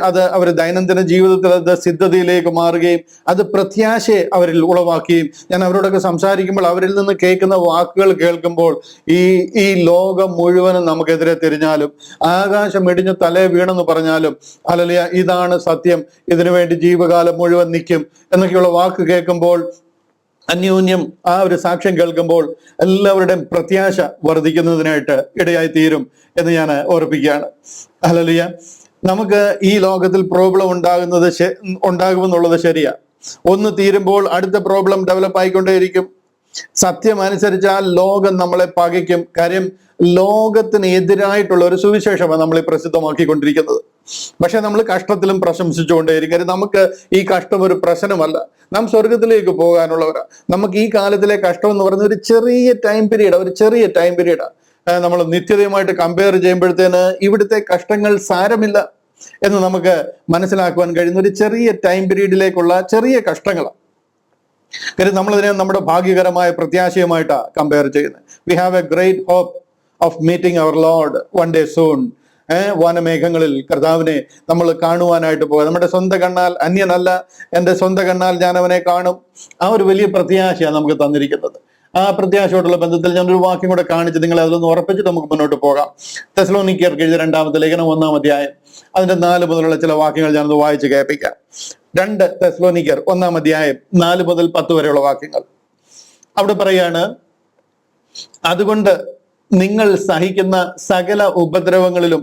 അത് അവർ ദൈനംദിന ജീവിതത്തിൽ അത് സിദ്ധതയിലേക്ക് മാറുകയും അത് പ്രത്യാശയെ അവരിൽ ഉളവാക്കുകയും, ഞാൻ അവരോടൊക്കെ സംസാരിക്കുമ്പോൾ അവരിൽ നിന്ന് കേൾക്കുന്ന വാക്കുകൾ കേൾക്കുമ്പോൾ ഈ ലോകം മുഴുവനും നമുക്കെതിരെ തിരിഞ്ഞാലും, ആകാശം ഇടിഞ്ഞ് തലേ വീണെന്ന് പറഞ്ഞാലും ഹല്ലേലൂയ ഇതാണ് സത്യം, ഇതിനു വേണ്ടി ജീവകാലം മുഴുവൻ നിൽക്കും എന്നൊക്കെയുള്ള വാക്ക് കേൾക്കുമ്പോൾ, അന്യോന്യം ആ ഒരു സാക്ഷ്യം കേൾക്കുമ്പോൾ എല്ലാവരുടെയും പ്രത്യാശ വർദ്ധിക്കുന്നതിനായിട്ട് ഇടയായി തീരും എന്ന് ഞാൻ ഓർപ്പിക്കുകയാണ്. ഹല്ലേലൂയ. നമുക്ക് ഈ ലോകത്തിൽ പ്രോബ്ലം ഉണ്ടാകുമെന്നുള്ളത് ശരിയാ. ഒന്ന് തീരുമ്പോൾ അടുത്ത പ്രോബ്ലം ഡെവലപ്പ് ആയിക്കൊണ്ടേയിരിക്കും. സത്യം അനുസരിച്ചാൽ ലോകം നമ്മളെ പകയ്ക്കും. കാര്യം ലോകത്തിന് എതിരായിട്ടുള്ള ഒരു സുവിശേഷമാണ് നമ്മൾ ഈ പ്രസിദ്ധമാക്കിക്കൊണ്ടിരിക്കുന്നത്. പക്ഷെ നമ്മൾ കഷ്ടത്തിലും പ്രശംസിച്ചുകൊണ്ടേയിരിക്കും. കാര്യം നമുക്ക് ഈ കഷ്ടം ഒരു പ്രശ്നമല്ല, നാം സ്വർഗത്തിലേക്ക് പോകാനുള്ളവരാ. നമുക്ക് ഈ കാലത്തിലെ കഷ്ടം എന്ന് പറയുന്ന ഒരു ചെറിയ ടൈം പീരീഡാണ്. നമ്മൾ നിത്യതയുമായിട്ട് കമ്പയർ ചെയ്യുമ്പോഴത്തേന് ഇവിടുത്തെ കഷ്ടങ്ങൾ സാരമില്ല എന്ന് നമുക്ക് മനസ്സിലാക്കുവാൻ കഴിയുന്ന ഒരു ചെറിയ ടൈം പീരീഡിലേക്കുള്ള ചെറിയ കഷ്ടങ്ങളാണ്. കാര്യം നമ്മളതിനെ നമ്മുടെ ഭാഗ്യകരമായ പ്രത്യാശയുമായിട്ടാണ് കമ്പയർ ചെയ്യുന്നത്. We have a great hope of meeting our Lord one day soon. വനമേഘങ്ങളിൽ കർത്താവിനെ നമ്മൾ കാണുവാനായിട്ട് പോകുക. നമ്മുടെ സ്വന്തം കണ്ണാൽ, അന്യനല്ല, എൻ്റെ സ്വന്തം കണ്ണാൽ ഞാൻ അവനെ കാണും. ആ ഒരു വലിയ പ്രത്യാശയാണ് നമുക്ക് തന്നിരിക്കുന്നത്. ആ പ്രത്യാശയോടുള്ള ബന്ധത്തിൽ ഞാനൊരു വാക്യം കൂടെ കാണിച്ച് നിങ്ങളെ അതിലൊന്ന് ഉറപ്പിച്ചിട്ട് നമുക്ക് മുന്നോട്ട് പോകാം. തെസ്സലോനിക്കർക്ക് എഴുതിയ 2-ാമത്തെ ലേഖനം 1-ാം അധ്യായം അതിന്റെ 4 മുതലുള്ള ചില വാക്യങ്ങൾ ഞാനത് വായിച്ച് കേൾപ്പിക്കാം. 2 തെസ്സലോനിക്കർ 1-ാം അധ്യായം 4 മുതൽ 10 വരെയുള്ള വാക്യങ്ങൾ. അവിടെ പറയാണ്, അതുകൊണ്ട് നിങ്ങൾ സഹിക്കുന്ന സകല ഉപദ്രവങ്ങളിലും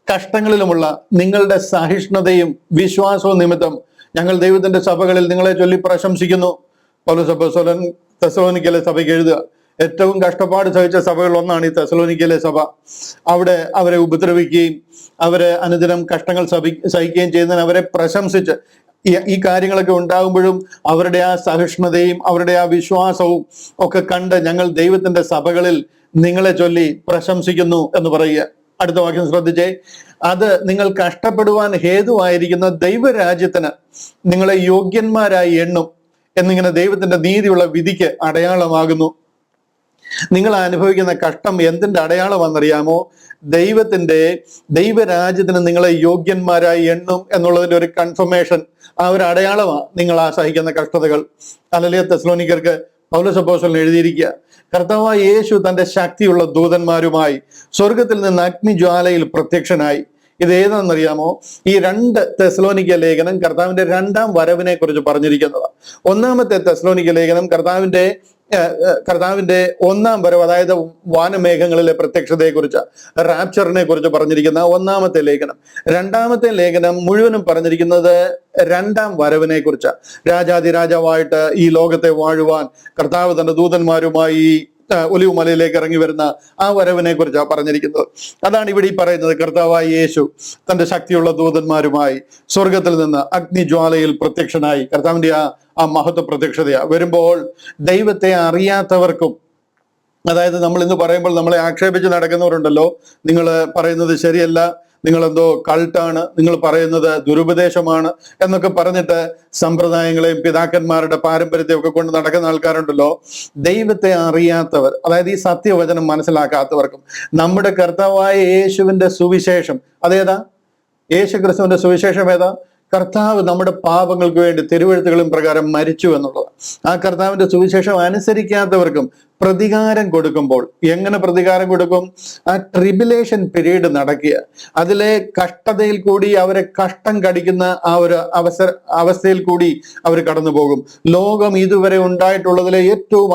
കഷ്ടങ്ങളിലുമുള്ള നിങ്ങളുടെ സഹിഷ്ണുതയും വിശ്വാസവും നിമിത്തം ഞങ്ങൾ ദൈവത്തിന്റെ സഭകളിൽ നിങ്ങളെ ചൊല്ലി പ്രശംസിക്കുന്നു. പൗലോസ് അപ്പോസ്തലൻ തെസ്സലോനിക്കയിലെ സഭയ്ക്ക് എഴുതുക. ഏറ്റവും കഷ്ടപ്പാട് സഹിച്ച സഭകൾ ഒന്നാണ് ഈ തെസ്സലോനിക്കയിലെ സഭ. അവിടെ അവരെ ഉപദ്രവിക്കുകയും അവരെ അനുദിനം കഷ്ടങ്ങൾ സഹിക്കുകയും ചെയ്യുന്നതിന് അവരെ പ്രശംസിച്ച് ഈ കാര്യങ്ങളൊക്കെ ഉണ്ടാകുമ്പോഴും അവരുടെ ആ സഹിഷ്ണുതയും അവരുടെ ആ വിശ്വാസവും ഒക്കെ കണ്ട് ഞങ്ങൾ ദൈവത്തിന്റെ സഭകളിൽ നിങ്ങളെ ചൊല്ലി പ്രശംസിക്കുന്നു എന്ന് പറയുക. അടുത്ത വാക്യം ശ്രദ്ധിച്ചേ. അത് നിങ്ങൾ കഷ്ടപ്പെടുവാൻ ഹേതുവായിരിക്കുന്ന ദൈവരാജ്യത്തിന് നിങ്ങളെ യോഗ്യന്മാരായി എണ്ണും എന്നിങ്ങനെ ദൈവത്തിന്റെ നീതിയുള്ള വിധിക്ക് അടയാളമാകുന്നു. നിങ്ങൾ അനുഭവിക്കുന്ന കഷ്ടം എന്തിന്റെ അടയാളമാണെന്നറിയാമോ? ദൈവരാജ്യത്തിന് നിങ്ങളെ യോഗ്യന്മാരായി എണ്ണും എന്നുള്ളതിന്റെ ഒരു കൺഫർമേഷൻ, ആ ഒരു അടയാളമാണ് നിങ്ങൾ ആ സഹിക്കുന്ന കഷ്ടതകൾ. ഹല്ലേലൂയ. തെസ്സലോനിക്കർക്ക് പൗലോസ് അപ്പോസ്തലൻ എഴുതിയിരിക്കുക, കർത്താവായ യേശു തന്റെ ശക്തിയുള്ള ദൂതന്മാരുമായി സ്വർഗത്തിൽ നിന്ന് അഗ്നിജ്വാലയിൽ പ്രത്യക്ഷനായി. ഇത് ഏതാണെന്നറിയാമോ? ഈ 2 തെസ്സലോനിക്ക ലേഖനം കർത്താവിന്റെ 2-ാം വരവിനെ കുറിച്ച് പറഞ്ഞിരിക്കുന്നതാണ്. 1-ാമത്തെ തെസ്സലോനിക്ക ലേഖനം കർത്താവിന്റെ 1-ാം വരവ്, അതായത് വാനമേഘങ്ങളിലെ പ്രത്യക്ഷതയെ കുറിച്ച്, റാപ്ചറിനെ കുറിച്ച് പറഞ്ഞിരിക്കുന്ന 1-ാമത്തെ ലേഖനം. 2-ാമത്തെ ലേഖനം മുഴുവനും പറഞ്ഞിരിക്കുന്നത് 2-ാം വരവിനെ കുറിച്ച്. രാജാതിരാജാവായിട്ട് ഈ ലോകത്തെ വാഴുവാൻ കർത്താവ് തന്റെ ദൂതന്മാരുമായി ഒലിവ് മലയിലേക്ക് ഇറങ്ങി വരുന്ന ആ വരവിനെ കുറിച്ചാണ് പറഞ്ഞിരിക്കുന്നത്. അതാണ് ഇവിടെ ഈ പറയുന്നത്. കർത്താവായ യേശു തന്റെ ശക്തിയുള്ള ദൂതന്മാരുമായി സ്വർഗത്തിൽ നിന്ന് അഗ്നിജ്വാലയിൽ പ്രത്യക്ഷനായി. കർത്താവിന്റെ ആ മഹത്വ പ്രത്യക്ഷതയാ വരുമ്പോൾ ദൈവത്തെ അറിയാത്തവർക്കും, അതായത് നമ്മൾ ഇന്ന് പറയുമ്പോൾ നമ്മളെ ആക്ഷേപിച്ച് നടക്കുന്നവരുണ്ടല്ലോ, നിങ്ങൾ പറയുന്നത് ശരിയല്ല, നിങ്ങളെന്തോ കൾട്ടാണ്, നിങ്ങൾ പറയുന്നത് ദുരുപദേശമാണ് എന്നൊക്കെ പറഞ്ഞിട്ട് സമ്പ്രദായങ്ങളെയും പിതാക്കന്മാരുടെ പാരമ്പര്യത്തെയും ഒക്കെ കൊണ്ട് നടക്കുന്ന ആൾക്കാരുണ്ടല്ലോ. ദൈവത്തെ അറിയാത്തവർ, അതായത് ഈ സത്യവചനം മനസ്സിലാക്കാത്തവർക്കും നമ്മുടെ കർത്താവായ യേശുവിന്റെ സുവിശേഷം അതേതാ? യേശു ക്രിസ്തുവിന്റെ സുവിശേഷം ഏതാ? കർത്താവ് നമ്മുടെ പാപങ്ങൾക്ക് വേണ്ടി തിരുവെഴുത്തുകളും പ്രകാരം മരിച്ചു എന്നുള്ളത്. ആ കർത്താവിന്റെ സുവിശേഷം അനുസരിക്കാത്തവർക്കും പ്രതികാരം കൊടുക്കുമ്പോൾ എങ്ങനെ പ്രതികാരം കൊടുക്കും? ആ ട്രിബുലേഷൻ പീരീഡ് നടക്കുക, അതിലെ കഷ്ടതയിൽ കൂടി അവരെ കഷ്ടം കടിക്കുന്ന ആ ഒരു അവസ്ഥയിൽ കൂടി അവർ കടന്നു പോകും. ലോകം ഇതുവരെ ഉണ്ടായിട്ടുള്ളതിലെ ഏറ്റവും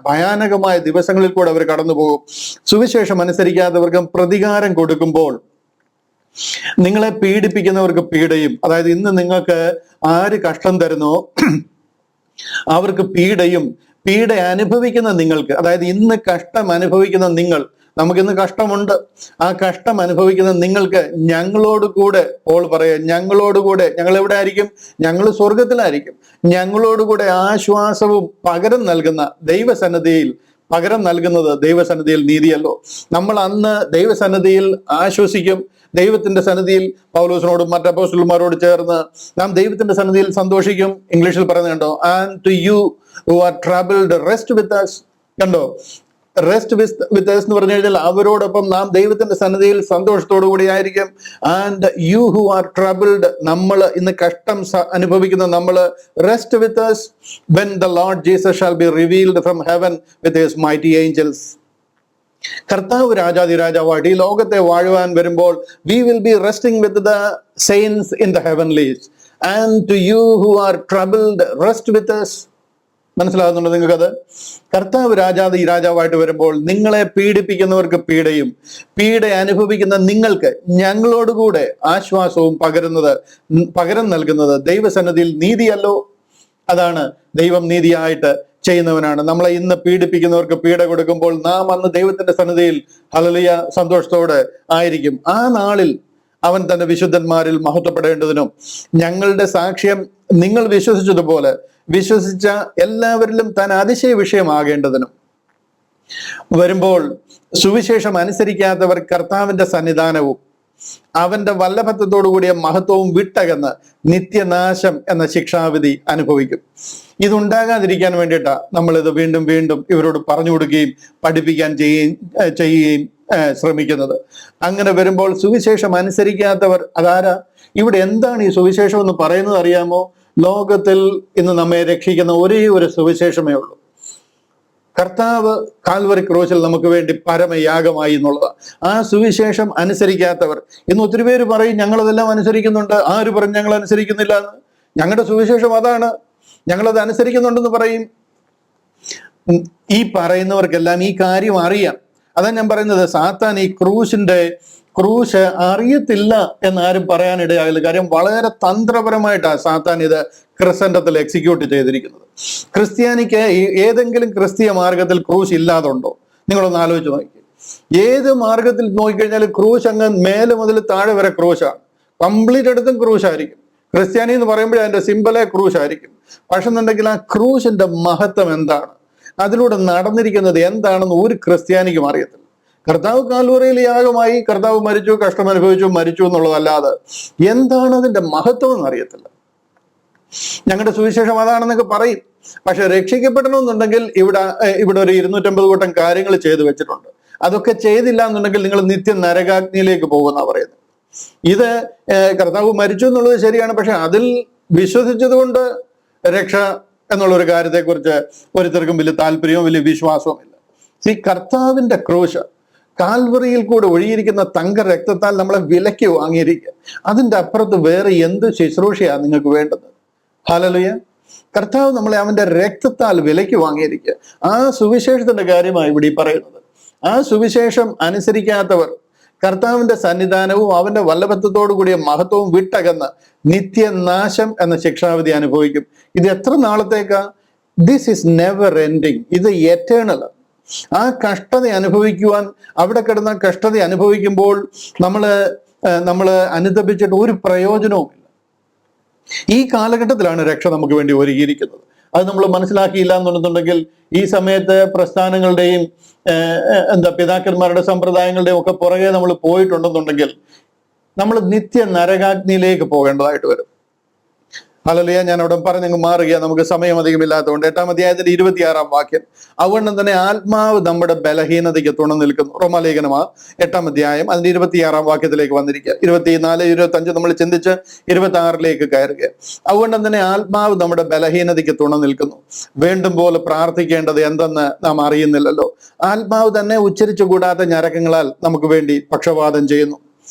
ഭയാനകമായ ദിവസങ്ങളിൽ കൂടെ അവർ കടന്നു പോകും. സുവിശേഷം അനുസരിക്കാത്തവർക്കും പ്രതികാരം കൊടുക്കുമ്പോൾ നിങ്ങളെ പീഡിപ്പിക്കുന്നവർക്ക് പീഡയും, അതായത് ഇന്ന് നിങ്ങൾക്ക് ആര് കഷ്ടം തരുന്നോ അവർക്ക് പീഡയും, പീഡ അനുഭവിക്കുന്ന നിങ്ങൾക്ക്, അതായത് ഇന്ന് കഷ്ടം അനുഭവിക്കുന്ന നിങ്ങൾ, നമുക്കിന്ന് കഷ്ടമുണ്ട്, ആ കഷ്ടം അനുഭവിക്കുന്ന നിങ്ങൾക്ക് ഞങ്ങളോട് കൂടെ, പോൾ പറയാം, ഞങ്ങളോട് കൂടെ, ഞങ്ങൾ എവിടെ ആയിരിക്കും? ഞങ്ങൾ സ്വർഗത്തിലായിരിക്കും. ഞങ്ങളോട് കൂടെ ആശ്വാസവും പകരം നൽകുന്ന ദൈവസന്നിധിയിൽ, പകരം നൽകുന്നത് ദൈവസന്നിധിയിൽ നീതിയല്ലോ. നമ്മൾ അന്ന് ദൈവസന്നിധിയിൽ ആശ്വസിക്കും. ദൈവത്തിന്റെ സന്നിധിയിൽ പൗലോസിനോടും മറ്റ് അപ്പോസ്തലന്മാരോട് ചേർന്ന് നാം ദൈവത്തിന്റെ സന്നിധിയിൽ സന്തോഷിക്കും. ഇംഗ്ലീഷിൽ പറയുന്നത് കണ്ടോ? And to you who are troubled rest with us. കണ്ടോ? റെസ്റ്റ് വിത്ത് അസ് എന്ന് പറഞ്ഞു കഴിഞ്ഞാൽ അവരോടൊപ്പം നാം ദൈവത്തിന്റെ സന്നിധിയിൽ സന്തോഷത്തോടു കൂടി ആയിരിക്കും. And you who are troubled, നമ്മൾ ഇന്ന് കഷ്ടം അനുഭവിക്കുന്ന നമ്മൾ, rest with us when the Lord Jesus shall be revealed from heaven with his mighty angels. കർത്താവ് രാജാതിരാജാവായിട്ട് ഈ ലോകത്തെ വാഴുവാൻ വരുമ്പോൾ we will be resting with the saints in the heavenlies. And to you who are troubled rest with us. മനസ്സിലാകുന്നുണ്ടോ നിങ്ങൾക്കത്? കർത്താവ് രാജാവായിട്ട് വരുമ്പോൾ നിങ്ങളെ പീഡിപ്പിക്കുന്നവർക്ക് പീഡയും, പീഡ അനുഭവിക്കുന്ന നിങ്ങൾക്ക് ഞങ്ങളോടുകൂടെ ആശ്വാസവും പകരം നൽകുന്നത് ദൈവസന്നിധിയിൽ നീതിയല്ലോ. അതാണ്, ദൈവം നീതിയായിട്ട് ചെയ്യുന്നവനാണ്. നമ്മളെ ഇന്ന് പീഡിപ്പിക്കുന്നവർക്ക് പീഡ കൊടുക്കുമ്പോൾ നാം അന്ന് ദൈവത്തിന്റെ സന്നിധിയിൽ ഹല്ലേലൂയ സന്തോഷത്തോടെ ആയിരിക്കും. ആ നാളിൽ അവൻ തന്റെ വിശുദ്ധന്മാരിൽ മഹത്വപ്പെടേണ്ടതിനും ഞങ്ങളുടെ സാക്ഷ്യം നിങ്ങൾ വിശ്വസിച്ചതുപോലെ വിശ്വസിച്ച എല്ലാവരിലും താൻ അതിശയ വിഷയമാകേണ്ടതിനും വരുമ്പോൾ സുവിശേഷം അനുസരിക്കാത്തവർ കർത്താവിന്റെ സന്നിധാനവും അവന്റെ വല്ലഭത്വത്തോടു കൂടിയ മഹത്വവും വിട്ടകന്ന് നിത്യനാശം എന്ന ശിക്ഷാവിധി അനുഭവിക്കും. ഇതുണ്ടാകാതിരിക്കാൻ വേണ്ടിയിട്ടാണ് നമ്മളിത് വീണ്ടും വീണ്ടും ഇവരോട് പറഞ്ഞു കൊടുക്കുകയും പഠിപ്പിക്കാൻ ചെയ്യുകയും ശ്രമിക്കുന്നത്. അങ്ങനെ വരുമ്പോൾ സുവിശേഷം അനുസരിക്കാത്തവർ അതാരാ? ഇവിടെ എന്താണ് ഈ സുവിശേഷം എന്ന് പറയുന്നത് അറിയാമോ? ലോകത്തിൽ ഇന്ന് നമ്മെ രക്ഷിക്കുന്ന ഒരേ ഒരു സുവിശേഷമേ ഉള്ളൂ. കർത്താവ് കാൽവറി ക്രൂശിൽ നമുക്ക് വേണ്ടി പരമയാഗമായി എന്നുള്ളതാണ്. ആ സുവിശേഷം അനുസരിക്കാത്തവർ ഇന്ന് ഒത്തിരി പേര് പറയും ഞങ്ങളതെല്ലാം അനുസരിക്കുന്നുണ്ട്, ആര് പറഞ്ഞു ഞങ്ങൾ അനുസരിക്കുന്നില്ല എന്ന്? ഞങ്ങളുടെ സുവിശേഷം അതാണ്, ഞങ്ങളത് അനുസരിക്കുന്നുണ്ടെന്ന് പറയും. ഈ പറയുന്നവർക്കെല്ലാം ഈ കാര്യം അറിയാം. അതാ ഞാൻ പറയുന്നത്, സാത്താൻ ഈ ക്രൂശ് അറിയത്തില്ല എന്നാരും പറയാനിടയാകില്ല. കാര്യം വളരെ തന്ത്രപരമായിട്ടാണ് സാത്താൻ ഇത് ക്രിസ്തണ്ടത്തിൽ എക്സിക്യൂട്ട് ചെയ്തിരിക്കുന്നത്. ക്രിസ്ത്യാനിക്ക് ഏതെങ്കിലും ക്രിസ്തീയ മാർഗത്തിൽ ക്രൂശ് ഇല്ലാതുണ്ടോ? നിങ്ങളൊന്ന് ആലോചിച്ച് നോക്കി. ഏത് മാർഗത്തിൽ നോക്കിക്കഴിഞ്ഞാൽ ക്രൂശ് അങ്ങ് മേലെ മുതൽ താഴെ വരെ ക്രൂശാണ്. കംപ്ലീറ്റ് എടുത്തും ക്രൂശായിരിക്കും. ക്രിസ്ത്യാനി എന്ന് പറയുമ്പോഴേ അതിന്റെ സിമ്പലേ ക്രൂശായിരിക്കും. പക്ഷെ എന്നുണ്ടെങ്കിൽ ആ ക്രൂശിന്റെ മഹത്വം എന്താണ്, അതിലൂടെ നടന്നിരിക്കുന്നത് എന്താണെന്ന് ഒരു ക്രിസ്ത്യാനിക്കും അറിയത്തില്ല. കർത്താവ് കാൽവറിയിൽ യാഗമായി, കർത്താവ് മരിച്ചു, കഷ്ടം അനുഭവിച്ചു, മരിച്ചു എന്നുള്ളതല്ലാതെ എന്താണ് അതിന്റെ മഹത്വം എന്ന് അറിയത്തില്ല. ഞങ്ങളുടെ സുവിശേഷം അതാണെന്നൊക്കെ പറയും. പക്ഷെ രക്ഷിക്കപ്പെടണമെന്നുണ്ടെങ്കിൽ ഇവിടെ ഒരു 250 കൂട്ടം കാര്യങ്ങൾ ചെയ്തു വെച്ചിട്ടുണ്ട്. അതൊക്കെ ചെയ്തില്ല എന്നുണ്ടെങ്കിൽ നിങ്ങൾ നിത്യ നരകാഗ്നിയിലേക്ക് പോകുന്ന പറയുന്നത്. ഇത് കർത്താവ് മരിച്ചു എന്നുള്ളത് ശരിയാണ്, പക്ഷെ അതിൽ വിശ്വസിച്ചത് കൊണ്ട് രക്ഷ എന്നുള്ളൊരു കാര്യത്തെക്കുറിച്ച് ഒരുത്തർക്കും വലിയ താല്പര്യവും വലിയ വിശ്വാസവും ഇല്ല. ഈ കർത്താവിന്റെ ക്രൂശ്, കാൽവറിയിൽ കൂടെ ഒഴുകിയിരിക്കുന്ന തങ്ക രക്തത്താൽ നമ്മളെ വിലയ്ക്ക് വാങ്ങിയിരിക്കുക. അതിൻ്റെ അപ്പുറത്ത് വേറെ എന്ത് ശുശ്രൂഷയാണ് നിങ്ങൾക്ക് വേണ്ടത്? ഹല്ലേലൂയ. കർത്താവ് നമ്മളെ അവന്റെ രക്തത്താൽ വിലയ്ക്ക് വാങ്ങിയിരിക്കുക. ആ സുവിശേഷത്തിന്റെ കാര്യമാണ് ഇവിടെ പറയുന്നത്. ആ സുവിശേഷം അനുസരിക്കാത്തവർ കർത്താവിന്റെ സന്നിധാനവും അവന്റെ വല്ലഭത്വത്തോടു കൂടിയ മഹത്വവും വിട്ടകന്ന് നിത്യനാശം എന്ന ശിക്ഷാവിധി അനുഭവിക്കും. ഇത് എത്ര നാളത്തേക്കാ? This is never ending. ഇത് എറ്റേണൽ. ആ കഷ്ടത അനുഭവിക്കുവാൻ, അവിടെ കിടന്ന കഷ്ടത അനുഭവിക്കുമ്പോൾ നമ്മള് അനുതപിച്ചിട്ട് ഒരു പ്രയോജനവും. ഈ കാലഘട്ടത്തിലാണ് രക്ഷ നമുക്ക് വേണ്ടി ഒരുങ്ങിയിരിക്കുന്നത്. അത് നമ്മൾ മനസ്സിലാക്കിയില്ല എന്നുണ്ടെന്നുണ്ടെങ്കിൽ ഈ സമയത്ത് പ്രസ്ഥാനങ്ങളുടെയും പിതാക്കന്മാരുടെ സമ്പ്രദായങ്ങളുടെയും ഒക്കെ പുറകെ നമ്മൾ പോയിട്ടുണ്ടെന്നുണ്ടെങ്കിൽ നമ്മൾ നിത്യ നരകാഗ്നിയിലേക്ക് പോകേണ്ടതായിട്ട് വരും. ഹല്ലേലൂയ. ഞാൻ അവിടെ പറഞ്ഞങ്ങ് മാറുക, നമുക്ക് സമയം അധികമില്ലാത്തതുകൊണ്ട്. 8-ാം അധ്യായത്തിന്റെ 26-ാം വാക്യം, അതുകൊണ്ട് തന്നെ ആത്മാവ് നമ്മുടെ ബലഹീനതയ്ക്ക് തുണ നിൽക്കുന്നു. റോമാലേഖനമാ 8-ാം അധ്യായം അതിന്റെ 26-ാം വാക്യത്തിലേക്ക് വന്നിരിക്കുക. 24, 25 നമ്മൾ ചിന്തിച്ച് 26-ലേക്ക് കയറുക. അതുകൊണ്ട് തന്നെ ആത്മാവ് നമ്മുടെ ബലഹീനതയ്ക്ക് തുണ നിൽക്കുന്നു. വേണ്ടും പോലെ പ്രാർത്ഥിക്കേണ്ടത് എന്തെന്ന് നാം അറിയുന്നില്ലല്ലോ. ആത്മാവ് തന്നെ ഉച്ചരിച്ചു കൂടാത്ത ഞരക്കങ്ങളാൽ നമുക്ക് വേണ്ടി പക്ഷപാതം ചെയ്യുന്നു.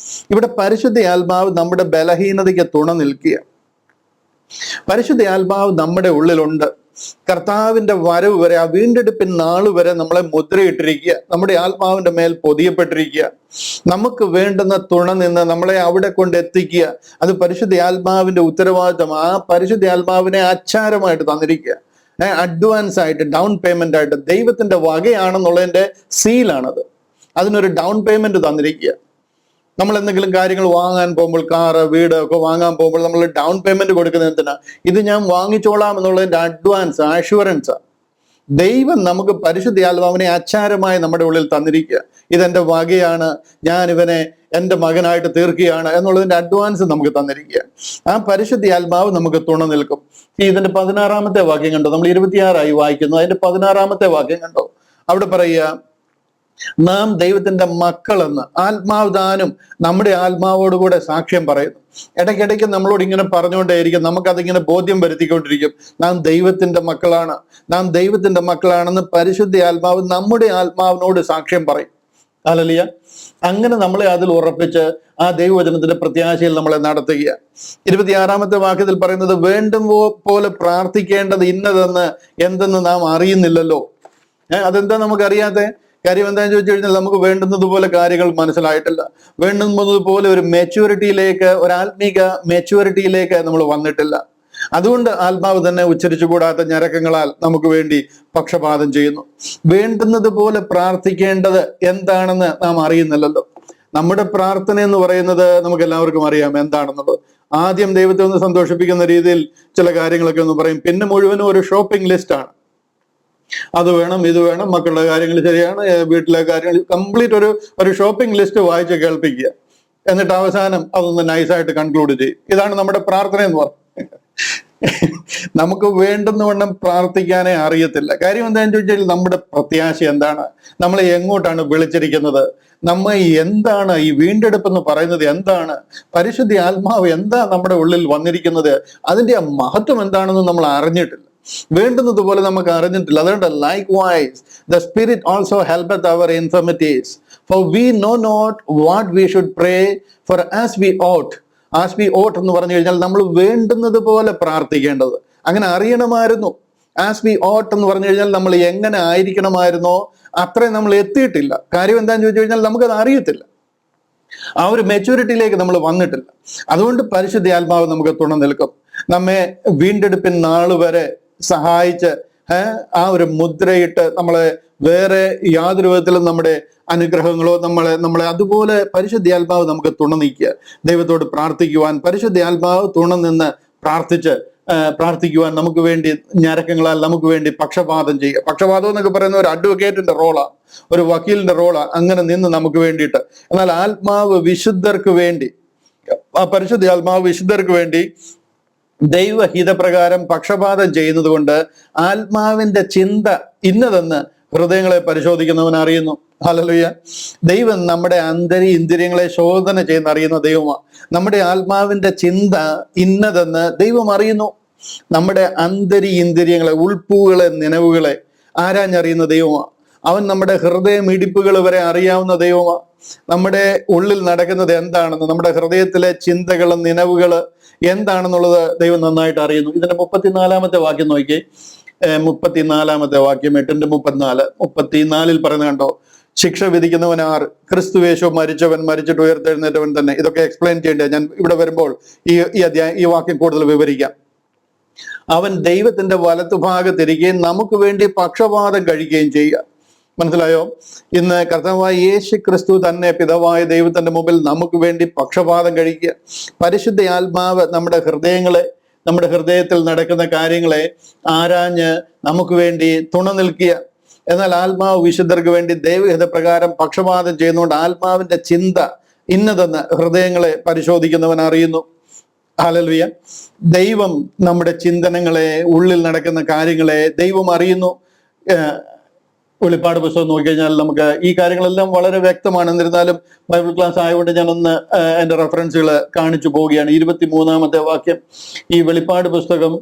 ഇവിടെ പരിശുദ്ധ ആത്മാവ് നമ്മുടെ ബലഹീനതയ്ക്ക് തുണ നിൽക്കുക. പരിശുദ്ധ ആത്മാവ് നമ്മുടെ ഉള്ളിലുണ്ട്. കർത്താവിന്റെ വരവ് വരെ, ആ വീണ്ടെടുപ്പിൻ നാള് വരെ നമ്മളെ മുദ്രയിട്ടിരിക്കുക, നമ്മുടെ ആത്മാവിന്റെ മേൽ പൊതിയപ്പെട്ടിരിക്കുക. നമുക്ക് വേണ്ടുന്ന തുണ നിന്ന് നമ്മളെ അവിടെ കൊണ്ട് എത്തിക്കുക. അത് പരിശുദ്ധ ആത്മാവിന്റെ ഉത്തരവാദിത്തം. ആ പരിശുദ്ധ ആത്മാവിനെ അച്ചാരമായിട്ട് തന്നിരിക്കുക, അഡ്വാൻസ് ആയിട്ട്, ഡൗൺ പേയ്മെന്റ് ആയിട്ട്. ദൈവത്തിന്റെ വകയാണെന്നുള്ളതിന്റെ സീലാണത്. അതിനൊരു ഡൗൺ പേയ്മെന്റ് തന്നിരിക്കുക. നമ്മൾ എന്തെങ്കിലും കാര്യങ്ങൾ വാങ്ങാൻ പോകുമ്പോൾ, കാറ്, വീട് ഒക്കെ വാങ്ങാൻ പോകുമ്പോൾ നമ്മൾ ഡൗൺ പേയ്മെന്റ് കൊടുക്കുന്നത് എന്തിനാ? ഇത് ഞാൻ വാങ്ങിച്ചോളാം എന്നുള്ളതിന്റെ അഡ്വാൻസ്, അഷുറൻസ്. ദൈവം നമുക്ക് പരിശുദ്ധ ആത്മാവിനെ അച്ചാരമായി നമ്മുടെ ഉള്ളിൽ തന്നിരിക്കുക. ഇതെന്റെ വകയാണ്, ഞാൻ ഇവനെ എൻ്റെ മകനായിട്ട് തീർക്കുകയാണ് എന്നുള്ളതിന്റെ അഡ്വാൻസ് നമുക്ക് തന്നിരിക്കുക. ആ പരിശുദ്ധ ആത്മാവ് നമുക്ക് തുണ നിൽക്കും. ഇതിന്റെ 16-ാമത്തെ വാക്യം കണ്ടോ? നമ്മൾ 26-ആയി വായിക്കുന്നു. അതിന്റെ 16-ാമത്തെ വാക്യം കണ്ടോ? അവിടെ പറയുക, നാം ദൈവത്തിന്റെ മക്കളെന്ന് ആത്മാവ് താനും നമ്മുടെ ആത്മാവോടുകൂടെ സാക്ഷ്യം പറയുന്നു. ഇടയ്ക്കിടയ്ക്ക് നമ്മളോട് ഇങ്ങനെ പറഞ്ഞുകൊണ്ടേയിരിക്കും, നമുക്കതിങ്ങനെ ബോധ്യം വരുത്തിക്കൊണ്ടിരിക്കും. നാം ദൈവത്തിന്റെ മക്കളാണ്, നാം ദൈവത്തിന്റെ മക്കളാണെന്ന് പരിശുദ്ധ ആത്മാവ് നമ്മുടെ ആത്മാവിനോട് സാക്ഷ്യം പറയും. ഹല്ലേലൂയ. അങ്ങനെ നമ്മളെ അതിൽ ഉറപ്പിച്ച് ആ ദൈവവചനത്തിന്റെ പ്രത്യാശയിൽ നമ്മളെ നടത്തുക. 26-ാമത്തെ വാക്യത്തിൽ പറയുന്നത്, വേണ്ടും പോലെ പ്രാർത്ഥിക്കേണ്ടത് ഇന്നതെന്ന് എന്തെന്ന് നാം അറിയുന്നില്ലല്ലോ. അതെന്താ നമുക്കറിയാത്തെ കാര്യം? എന്താണെന്ന് ചോദിച്ചു കഴിഞ്ഞാൽ, നമുക്ക് വേണ്ടുന്നത് പോലെ കാര്യങ്ങൾ മനസ്സിലായിട്ടില്ല. വേണ്ടുന്നത് പോലെ ഒരു മെച്യൂരിറ്റിയിലേക്ക്, ഒരു ആത്മീക മെച്യൂരിറ്റിയിലേക്ക് നമ്മൾ വന്നിട്ടില്ല. അതുകൊണ്ട് ആത്മാവ് തന്നെ ഉച്ചരിച്ചുകൂടാത്ത ഞരക്കങ്ങളാൽ നമുക്ക് വേണ്ടി പക്ഷപാതം ചെയ്യുന്നു. വേണ്ടുന്നത് പോലെ പ്രാർത്ഥിക്കേണ്ടത് എന്താണെന്ന് നാം അറിയുന്നില്ലല്ലോ. നമ്മുടെ പ്രാർത്ഥന എന്ന് പറയുന്നത് നമുക്ക് എല്ലാവർക്കും അറിയാം എന്താണെന്നുള്ളത്. ആദ്യം ദൈവത്തെ ഒന്ന് സന്തോഷിപ്പിക്കുന്ന രീതിയിൽ ചില കാര്യങ്ങളൊക്കെ ഒന്ന് പറയും, പിന്നെ മുഴുവനും ഒരു ഷോപ്പിംഗ് ലിസ്റ്റാണ്. അത് വേണം, ഇത് വേണം, മക്കളുടെ കാര്യങ്ങൾ ശരിയാണ്, വീട്ടിലെ കാര്യങ്ങൾ, കംപ്ലീറ്റ് ഒരു ഷോപ്പിംഗ് ലിസ്റ്റ് വായിച്ച് കേൾപ്പിക്കുക. എന്നിട്ട് അവസാനം അതൊന്ന് നൈസായിട്ട് കൺക്ലൂഡ് ചെയ്യും. ഇതാണ് നമ്മുടെ പ്രാർത്ഥന എന്ന് പറയുന്നത്. നമുക്ക് വേണ്ടുന്ന വണ്ണം പ്രാർത്ഥിക്കാനേ അറിയത്തില്ല. കാര്യം എന്താണെന്ന് ചോദിച്ചാൽ, നമ്മുടെ പ്രത്യാശ എന്താണ്? നമ്മളെ എങ്ങോട്ടാണ് വിളിച്ചിരിക്കുന്നത്? നമ്മ എന്താണ് ഈ വീണ്ടെടുപ്പ് എന്ന് പറയുന്നത്? എന്താണ് പരിശുദ്ധ ആത്മാവ്? എന്താ നമ്മുടെ ഉള്ളിൽ വന്നിരിക്കുന്നത്? അതിന്റെ ആ മഹത്വം എന്താണെന്ന് നമ്മൾ അറിഞ്ഞിട്ടില്ല. വേണ്ടുന്നത് പോലെ നമുക്ക് അറിഞ്ഞിട്ടില്ല. അതുകൊണ്ട് likewise the spirit also helpeth our infirmities, for we know not what we should pray for as we ought. As we ought എന്ന് പറഞ്ഞു കഴിഞ്ഞാൽ നമ്മൾ വേണ്ടുന്നത് പോലെ പ്രാർത്ഥിക്കേണ്ടത്. അങ്ങനെ അറിയണമായിരുന്നു. ആസ് വി ഓട്ട് എന്ന് പറഞ്ഞു കഴിഞ്ഞാൽ നമ്മൾ എങ്ങനെ ആയിരിക്കണമായിരുന്നോ അത്രയും നമ്മൾ എത്തിയിട്ടില്ല. കാര്യം എന്താണെന്ന് ചോദിച്ചു കഴിഞ്ഞാൽ നമുക്കത് അറിയത്തില്ല. ആ ഒരു മെച്യൂരിറ്റിയിലേക്ക് നമ്മൾ വന്നിട്ടില്ല. അതുകൊണ്ട് പരിശുദ്ധ ആത്മാവ് നമുക്ക് തുണ നിൽക്കും. നമ്മെ വീണ്ടെടുപ്പിൻ നാള് വരെ സഹായിച്ച് ആ ഒരു മുദ്രയിട്ട് നമ്മളെ വേറെ യാതൊരു വിധത്തിലും നമ്മുടെ അനുഗ്രഹങ്ങളോ നമ്മളെ അതുപോലെ പരിശുദ്ധ ആത്മാവ് നമുക്ക് തുണ നീക്കുക. ദൈവത്തോട് പ്രാർത്ഥിക്കുവാൻ പരിശുദ്ധ ആത്മാവ് തുണ നിന്ന് പ്രാർത്ഥിക്കുവാൻ നമുക്ക് വേണ്ടി ഞരക്കങ്ങളാൽ നമുക്ക് വേണ്ടി പക്ഷപാതം ചെയ്യുക. പക്ഷപാതം എന്നൊക്കെ പറയുന്ന ഒരു അഡ്വക്കേറ്റിന്റെ റോളാണ്, ഒരു വക്കീലിന്റെ റോളാണ്. അങ്ങനെ നിന്ന് നമുക്ക് വേണ്ടിയിട്ട്. എന്നാൽ ആത്മാവ് വിശുദ്ധർക്ക് വേണ്ടി, ആ പരിശുദ്ധ ആത്മാവ് വിശുദ്ധർക്ക് വേണ്ടി ദൈവഹിതപ്രകാരം പക്ഷപാതം ചെയ്യുന്നത് കൊണ്ട് ആത്മാവിന്റെ ചിന്ത ഇന്നതെന്ന് ഹൃദയങ്ങളെ പരിശോധിക്കുന്നവൻ അറിയുന്നു. ഹല്ലേലൂയ. ദൈവം നമ്മുടെ ഇന്ദ്രിയങ്ങളെ ശോധന ചെയ്യുന്ന അറിയുന്ന ദൈവമാണ്. നമ്മുടെ ആത്മാവിന്റെ ചിന്ത ഇന്നതെന്ന് ദൈവം അറിയുന്നു. നമ്മുടെ ഇന്ദ്രിയങ്ങളെ, ഉൾപ്പൂകളെ, നിലവുകളെ ആരാഞ്ഞറിയുന്ന ദൈവമാണ്. അവൻ നമ്മുടെ ഹൃദയമിടിപ്പുകൾ വരെ അറിയാവുന്ന ദൈവമാണ്. നമ്മുടെ ഉള്ളിൽ നടക്കുന്നത് എന്താണെന്ന്, നമ്മുടെ ഹൃദയത്തിലെ ചിന്തകളും നിലവുകള് എന്താണെന്നുള്ളത് ദൈവം നന്നായിട്ട് അറിയുന്നു. ഇതിന്റെ 34-ാമത്തെ വാക്യം നോക്കി. 34-ാമത്തെ വാക്യം 8-34. 34-ൽ പറയുന്നത് കണ്ടോ? ശിക്ഷ വിധിക്കുന്നവൻ ആർ? ക്രിസ്തുവേശു മരിച്ചവൻ, മരിച്ചിട്ട് ഉയർത്തെഴുന്നേറ്റവൻ തന്നെ. ഇതൊക്കെ എക്സ്പ്ലെയിൻ ചെയ്യേണ്ടത് ഞാൻ ഇവിടെ വരുമ്പോൾ ഈ വാക്യം കൂടുതൽ വിവരിക്കാം. അവൻ ദൈവത്തിന്റെ വലത്തുഭാഗത്തിരിക്കുകയും നമുക്ക് വേണ്ടി പക്ഷപാതം കഴിക്കുകയും ചെയ്യുക. മനസ്സിലായോ? ഇന്ന് കർത്താവായ യേശു ക്രിസ്തു തന്നെ പിതാവായ ദൈവത്തിന്റെ മുമ്പിൽ നമുക്ക് വേണ്ടി പക്ഷപാതം കഴിക്കുക. പരിശുദ്ധ ആത്മാവ് നമ്മുടെ ഹൃദയത്തിൽ നടക്കുന്ന കാര്യങ്ങളെ ആരാഞ്ഞ് നമുക്ക് വേണ്ടി തുണ നിൽക്കുക. എന്നാൽ ആത്മാവ് വിശുദ്ധർക്ക് വേണ്ടി ദൈവഹിത പ്രകാരം പക്ഷപാതം ചെയ്യുന്നതുകൊണ്ട് ആത്മാവിന്റെ ചിന്ത ഇന്നതെന്ന് ഹൃദയങ്ങളെ പരിശോധിക്കുന്നവൻ അറിയുന്നു. ഹല്ലേലൂയ. ദൈവം നമ്മുടെ ചിന്തനങ്ങളെ, ഉള്ളിൽ നടക്കുന്ന കാര്യങ്ങളെ ദൈവം അറിയുന്നു. വെളിപ്പാട് പുസ്തകം നോക്കിക്കഴിഞ്ഞാൽ നമുക്ക് ഈ കാര്യങ്ങളെല്ലാം വളരെ വ്യക്തമാണ്. എന്നിരുന്നാലും ബൈബിൾ ക്ലാസ് ആയതുകൊണ്ട് ഞാനൊന്ന് എൻ്റെ റെഫറൻസുകൾ കാണിച്ചു പോവുകയാണ്. 23-ാമത്തെ വാക്യം, ഈ വെളിപ്പാട് പുസ്തകം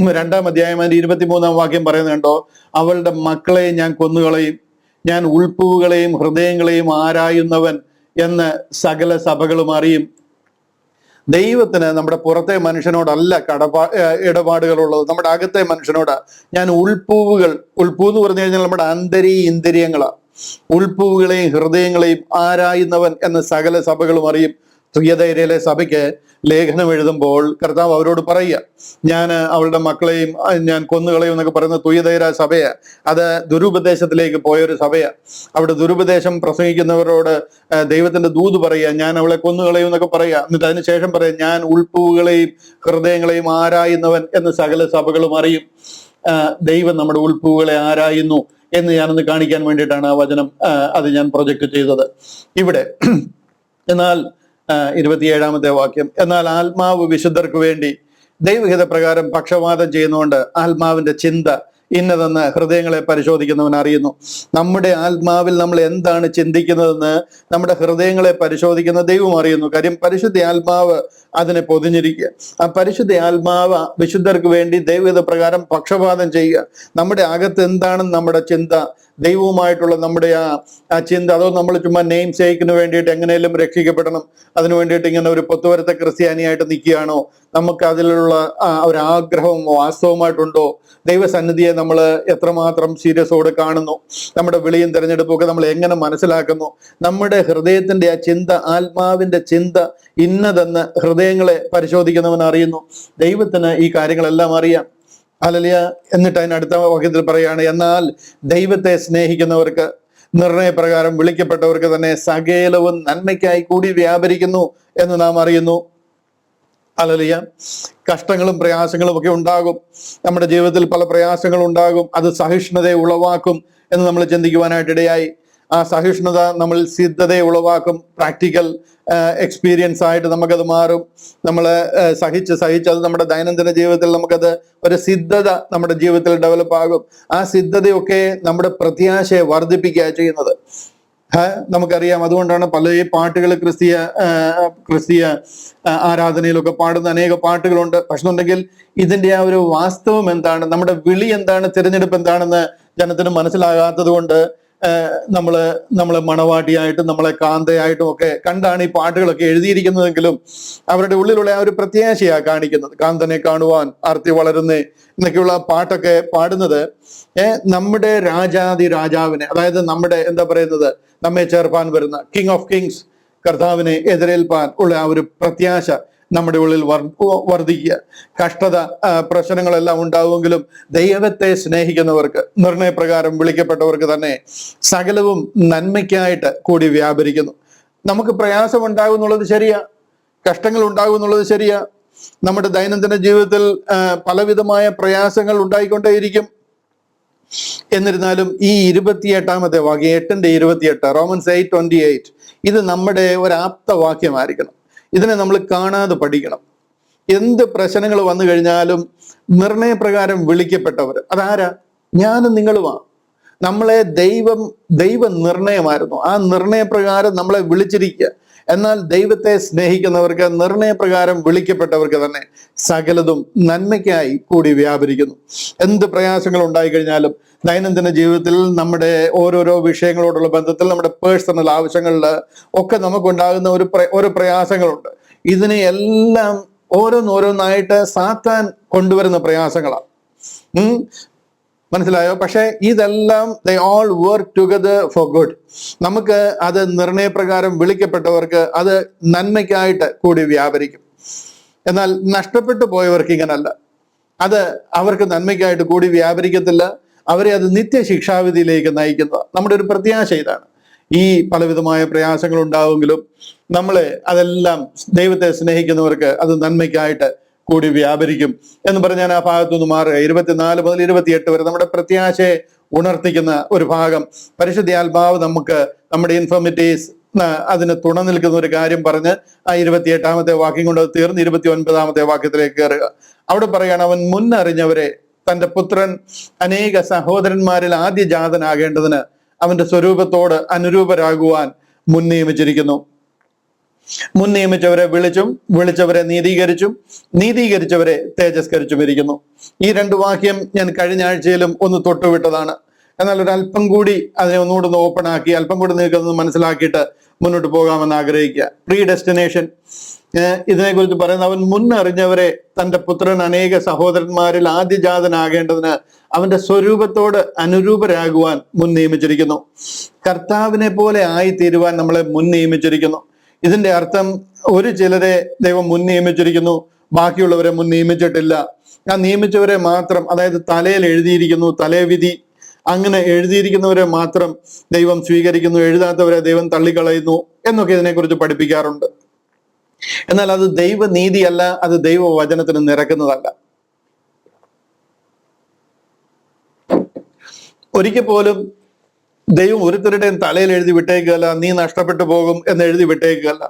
2-ാം അധ്യായം 23-ാം വാക്യം പറയുന്നത് കണ്ടോ? അവളുടെ മക്കളെ ഞാൻ കൊന്നുകളയും, ഞാൻ ഉൾപ്പൂവുകളെയും ഹൃദയങ്ങളെയും ആരായുന്നവൻ എന്ന് സകല സഭകളും അറിയും. ദൈവത്തിന് നമ്മുടെ പുറത്തെ മനുഷ്യനോടല്ല ഇടപാടുകളുള്ളത്, നമ്മുടെ അകത്തെ മനുഷ്യനോടാ. ഞാൻ ഉൾപ്പൂ എന്ന് പറഞ്ഞു കഴിഞ്ഞാൽ നമ്മുടെ ഇന്ദ്രിയങ്ങളാ. ഉൾപ്പൂവുകളെയും ഹൃദയങ്ങളെയും ആരായുന്നവൻ എന്ന് സകല സഭകളും അറിയും. തുയഥൈരയിലെ സഭയ്ക്ക് ലേഖനം എഴുതുമ്പോൾ കർത്താവ് അവരോട് പറയുക, ഞാൻ അവളുടെ മക്കളെയും ഞാൻ കൊന്നുകളയും എന്നൊക്കെ പറയുന്ന തുയഥൈര സഭയാ. അത് ദുരുപദേശത്തിലേക്ക് പോയൊരു സഭയാ. അവിടെ ദുരുപദേശം പ്രസംഗിക്കുന്നവരോട് ദൈവത്തിന്റെ ദൂത് പറയുക, ഞാൻ അവളെ കൊന്നുകളയും എന്നൊക്കെ പറയുക. എന്നിട്ട് അതിനുശേഷം പറയാം, ഞാൻ ഉൾപ്പൂവുകളെയും ഹൃദയങ്ങളെയും ആരായുന്നവൻ എന്ന് സകല സഭകളും അറിയും. ദൈവം നമ്മുടെ ഉൾപ്പൂവുകളെ ആരായുന്നു എന്ന് ഞാനൊന്ന് കാണിക്കാൻ വേണ്ടിയിട്ടാണ് ആ വചനം അത് ഞാൻ പ്രൊജക്ട് ചെയ്തത് ഇവിടെ. എന്നാൽ 27-ാമത്തെ വാക്യം, എന്നാൽ ആത്മാവ് വിശുദ്ധർക്ക് വേണ്ടി ദൈവഹിത പ്രകാരം പക്ഷപാതം ചെയ്യുന്നതുകൊണ്ട് ആത്മാവിന്റെ ചിന്ത ഇന്നതെന്ന് ഹൃദയങ്ങളെ പരിശോധിക്കുന്നവൻ അറിയുന്നു. നമ്മുടെ ആത്മാവിൽ നമ്മൾ എന്താണ് ചിന്തിക്കുന്നതെന്ന് നമ്മുടെ ഹൃദയങ്ങളെ പരിശോധിക്കുന്ന ദൈവം അറിയുന്നു. കാര്യം പരിശുദ്ധ ആത്മാവ് അതിനെ പൊതിഞ്ഞിരിക്കുക. ആ പരിശുദ്ധ ആത്മാവ് വിശുദ്ധർക്ക് വേണ്ടി ദൈവഹിത പ്രകാരം പക്ഷപാതം ചെയ്യുക. നമ്മുടെ അകത്ത് എന്താണെന്ന് നമ്മുടെ ചിന്ത, ദൈവവുമായിട്ടുള്ള നമ്മുടെ ആ ചിന്ത, അതോ നമ്മൾ ചുമ്മാ നെയിം സേക്കിന് വേണ്ടിയിട്ട് എങ്ങനെയും രക്ഷിക്കപ്പെടണം, അതിനു വേണ്ടിയിട്ട് ഇങ്ങനെ ഒരു പൊത്തുവരത്തെ ക്രിസ്ത്യാനിയായിട്ട് നിൽക്കുകയാണോ? നമുക്ക് അതിലുള്ള ഒരു ആഗ്രഹം വാസ്തവമായിട്ടുണ്ടോ? ദൈവസന്നിധിയെ നമ്മൾ എത്രമാത്രം സീരിയസോടെ കാണുന്നു? നമ്മുടെ വിളിയും തിരഞ്ഞെടുപ്പൊക്കെ നമ്മൾ എങ്ങനെ മനസ്സിലാക്കുന്നു? നമ്മുടെ ഹൃദയത്തിന്റെ ആ ചിന്ത, ആത്മാവിന്റെ ചിന്ത ഇന്നതെന്ന് ഹൃദയങ്ങളെ പരിശോധിക്കുന്നവൻ അറിയുന്നു. ദൈവത്തിന് ഈ കാര്യങ്ങളെല്ലാം അറിയാം. ഹല്ലേലൂയ. എന്നിട്ട് അതിനടുത്ത വാക്യത്തിൽ പറയാണ്, എന്നാൽ ദൈവത്തെ സ്നേഹിക്കുന്നവർക്ക്, നിർണയപ്രകാരം വിളിക്കപ്പെട്ടവർക്ക് തന്നെ സകലവും നന്മയ്ക്കായി കൂടി വ്യാപരിക്കുന്നു എന്ന് നാം അറിയുന്നു. ഹല്ലേലൂയ. കഷ്ടങ്ങളും പ്രയാസങ്ങളും ഒക്കെ ഉണ്ടാകും. നമ്മുടെ ജീവിതത്തിൽ പല പ്രയാസങ്ങളും ഉണ്ടാകും. അത് സഹിഷ്ണുതയെ ഉളവാക്കും എന്ന് നമ്മൾ ചിന്തിക്കുവാനായിട്ടിടയായി. ആ സഹിഷ്ണുത നമ്മൾ സിദ്ധതയെ ഉളവാക്കും. പ്രാക്ടിക്കൽ എക്സ്പീരിയൻസ് ആയിട്ട് നമുക്കത് മാറും. നമ്മൾ സഹിച്ച് അത് നമ്മുടെ ദൈനംദിന ജീവിതത്തിൽ നമുക്കത് ഒരു സിദ്ധത നമ്മുടെ ജീവിതത്തിൽ ഡെവലപ്പ് ആകും. ആ സിദ്ധതയൊക്കെ നമ്മുടെ പ്രത്യാശയെ വർദ്ധിപ്പിക്കുക ചെയ്യുന്നത്. നമുക്കറിയാം. അതുകൊണ്ടാണ് പല പാട്ടുകൾ ക്രിസ്തീയ ആരാധനയിലൊക്കെ പാടുന്ന അനേക പാട്ടുകളുണ്ട്. പക്ഷെ ഉണ്ടെങ്കിൽ ഇതിന്റെ ആ ഒരു വാസ്തവം എന്താണ്, നമ്മുടെ വിളി എന്താണ്, തിരഞ്ഞെടുപ്പ് എന്താണെന്ന് ജനത്തിന് മനസ്സിലാകാത്തത് കൊണ്ട് നമ്മളെ മണവാട്ടിയായിട്ടും നമ്മളെ കാന്തയായിട്ടും ഒക്കെ കണ്ടാണ് ഈ പാട്ടുകളൊക്കെ എഴുതിയിരിക്കുന്നതെങ്കിലും അവരുടെ ഉള്ളിലുള്ള ആ ഒരു പ്രത്യാശയാണ് കാണിക്കുന്നത്. കാന്തനെ കാണുവാൻ ആർത്തി വളരുന്നേ എന്നൊക്കെയുള്ള പാട്ടൊക്കെ പാടുന്നത് നമ്മുടെ രാജാവിനെ, അതായത് നമ്മുടെ നമ്മെ ചേർപ്പാൻ വരുന്ന കിങ് ഓഫ് കിങ്സ്, കർത്താവിനെ എതിരേൽപ്പാൻ ഉള്ള ആ ഒരു പ്രത്യാശ നമ്മുടെ ഉള്ളിൽ വർദ്ധിക്കുക. കഷ്ടത പ്രശ്നങ്ങളെല്ലാം ഉണ്ടാവുമെങ്കിലും ദൈവത്തെ സ്നേഹിക്കുന്നവർക്ക്, നിർണയപ്രകാരം വിളിക്കപ്പെട്ടവർക്ക് തന്നെ സകലവും നന്മയ്ക്കായിട്ട് കൂടി വ്യാപരിക്കുന്നു. നമുക്ക് പ്രയാസം ഉണ്ടാകും എന്നുള്ളത് ശരിയാ, കഷ്ടങ്ങൾ ഉണ്ടാകും എന്നുള്ളത് ശരിയാ. നമ്മുടെ ദൈനംദിന ജീവിതത്തിൽ പലവിധമായ പ്രയാസങ്ങൾ ഉണ്ടായിക്കൊണ്ടേയിരിക്കും. എന്നിരുന്നാലും ഈ 28-ാമത്തെ വാക്യം, 8:28, റോമൻസ് 8:28, ഇത് നമ്മുടെ ഒരു ആപ്തവാക്യമായിരിക്കണം. ഇതിനെ നമ്മൾ കാണാതെ പഠിക്കണം. എന്ത് പ്രശ്നങ്ങൾ വന്നു കഴിഞ്ഞാലും നിർണയപ്രകാരം വിളിക്കപ്പെട്ടവർ അതാരാ? ഞാനും നിങ്ങളുമാണ്. നമ്മളെ ദൈവ നിർണയമായിരുന്നു. ആ നിർണയപ്രകാരം നമ്മളെ വിളിച്ചിരിക്കുക. എന്നാൽ ദൈവത്തെ സ്നേഹിക്കുന്നവർക്ക്, നിർണയപ്രകാരം വിളിക്കപ്പെട്ടവർക്ക് തന്നെ സകലതും നന്മയ്ക്കായി കൂടി വ്യാപരിക്കുന്നു. എന്ത് പ്രയാസങ്ങൾ ഉണ്ടായിക്കഴിഞ്ഞാലും ദൈനംദിന ജീവിതത്തിൽ നമ്മുടെ ഓരോരോ വിഷയങ്ങളോടുള്ള ബന്ധത്തിൽ, നമ്മുടെ പേഴ്സണൽ ആവശ്യങ്ങളിൽ ഒക്കെ നമുക്കുണ്ടാകുന്ന ഒരു പ്രയാസങ്ങളുണ്ട്. ഇതിനെ എല്ലാം ഓരോന്നോരോന്നായിട്ട് സാത്താൻ കൊണ്ടുവരുന്ന പ്രയാസങ്ങളാണ്. മനസ്സിലായോ? പക്ഷെ ഇതെല്ലാം they all work together for good. നമുക്ക് അത് നിർണയപ്രകാരം വിളിക്കപ്പെട്ടവർക്ക് അത് നന്മയ്ക്കായിട്ട് കൂടി വ്യാപരിക്കും. എന്നാൽ നഷ്ടപ്പെട്ടു പോയവർക്ക് ഇങ്ങനല്ല. അത് അവർക്ക് നന്മയ്ക്കായിട്ട് കൂടി വ്യാപരിക്കത്തില്ല. അവരെ അത് നിത്യശിക്ഷാവിധിയിലേക്ക് നയിക്കുന്നത്. നമ്മുടെ ഒരു പ്രത്യാശ ഇതാണ്. ഈ പലവിധമായ പ്രയാസങ്ങൾ ഉണ്ടാവുമെങ്കിലും അതെല്ലാം ദൈവത്തെ സ്നേഹിക്കുന്നവർക്ക് അത് നന്മയ്ക്കായിട്ട് കൂടി വ്യാപരിക്കും എന്ന് പറഞ്ഞ് ഞാൻ ആ ഭാഗത്തുനിന്ന് മാറുക. 24 മുതൽ 28 വരെ നമ്മുടെ പ്രത്യാശയെ ഉണർത്തിക്കുന്ന ഒരു ഭാഗം. പരിശുദ്ധ ആത്മാവ് നമുക്ക് നമ്മുടെ ഇൻഫർമിറ്റീസ്, അതിന് തുണ നിൽക്കുന്ന ഒരു കാര്യം പറഞ്ഞ് ആ 28-ാമത്തെ വാക്യം കൊണ്ട് അത് തീർന്ന് 29-ാമത്തെ വാക്യത്തിലേക്ക് കയറുക. അവിടെ പറയാണ്, അവൻ മുന്നറിഞ്ഞവരെ തന്റെ പുത്രൻ അനേക സഹോദരന്മാരിൽ ആദ്യ ജാതനാകേണ്ടതിന് അവന്റെ സ്വരൂപത്തോട് അനുരൂപരാകുവാൻ മുൻ നിയമിച്ചിരിക്കുന്നു. മുൻ നിയമിച്ചവരെ വിളിച്ചും വിളിച്ചവരെ നീതീകരിച്ചും നീതീകരിച്ചവരെ തേജസ്കരിച്ചും ഇരിക്കുന്നു. ഈ 2 വാക്യം ഞാൻ കഴിഞ്ഞ ആഴ്ചയിലും ഒന്ന് തൊട്ടുവിട്ടതാണ്. എന്നാൽ ഒരല്പം കൂടി അതിനെ ഒന്നുകൂടെ ഒന്ന് ഓപ്പൺ ആക്കി അല്പം കൂടി നിങ്ങൾക്ക് മനസ്സിലാക്കിയിട്ട് മുന്നോട്ട് പോകാമെന്ന് ആഗ്രഹിക്കുക. പ്രീ ഡെസ്റ്റിനേഷൻ ഇതിനെക്കുറിച്ച് പറയുന്നത്, അവൻ മുന്നറിഞ്ഞവരെ തന്റെ പുത്രൻ അനേക സഹോദരന്മാരിൽ ആദ്യജാതനാകേണ്ടതിന് അവന്റെ സ്വരൂപത്തോട് അനുരൂപരാകുവാൻ മുൻ നിയമിച്ചിരിക്കുന്നു. കർത്താവിനെ പോലെ ആയിത്തീരുവാൻ നമ്മളെ മുൻ നിയമിച്ചിരിക്കുന്നു. ഇതിന്റെ അർത്ഥം ഒരു ചിലരെ ദൈവം മുൻ നിയമിച്ചിരിക്കുന്നു, ബാക്കിയുള്ളവരെ മുൻ നിയമിച്ചിട്ടില്ല. ആ നിയമിച്ചവരെ മാത്രം, അതായത് തലയിൽ എഴുതിയിരിക്കുന്നു തലേവിധി, അങ്ങനെ എഴുതിയിരിക്കുന്നവരെ മാത്രം ദൈവം സ്വീകരിക്കുന്നു, എഴുതാത്തവരെ ദൈവം തള്ളിക്കളയുന്നു എന്നൊക്കെ ഇതിനെക്കുറിച്ച് പഠിപ്പിക്കാറുണ്ട്. എന്നാൽ അത് ദൈവനീതിയല്ല, അത് ദൈവവചനത്തിന് നിരക്കുന്നതല്ല. ഒരിക്കൽ പോലും ദൈവം ഒരുത്തരുടെയും തലയിൽ എഴുതി വിട്ടേക്കുകയല്ല, നീ നഷ്ടപ്പെട്ടു പോകും എന്ന് എഴുതി വിട്ടേക്കുകയല്ല.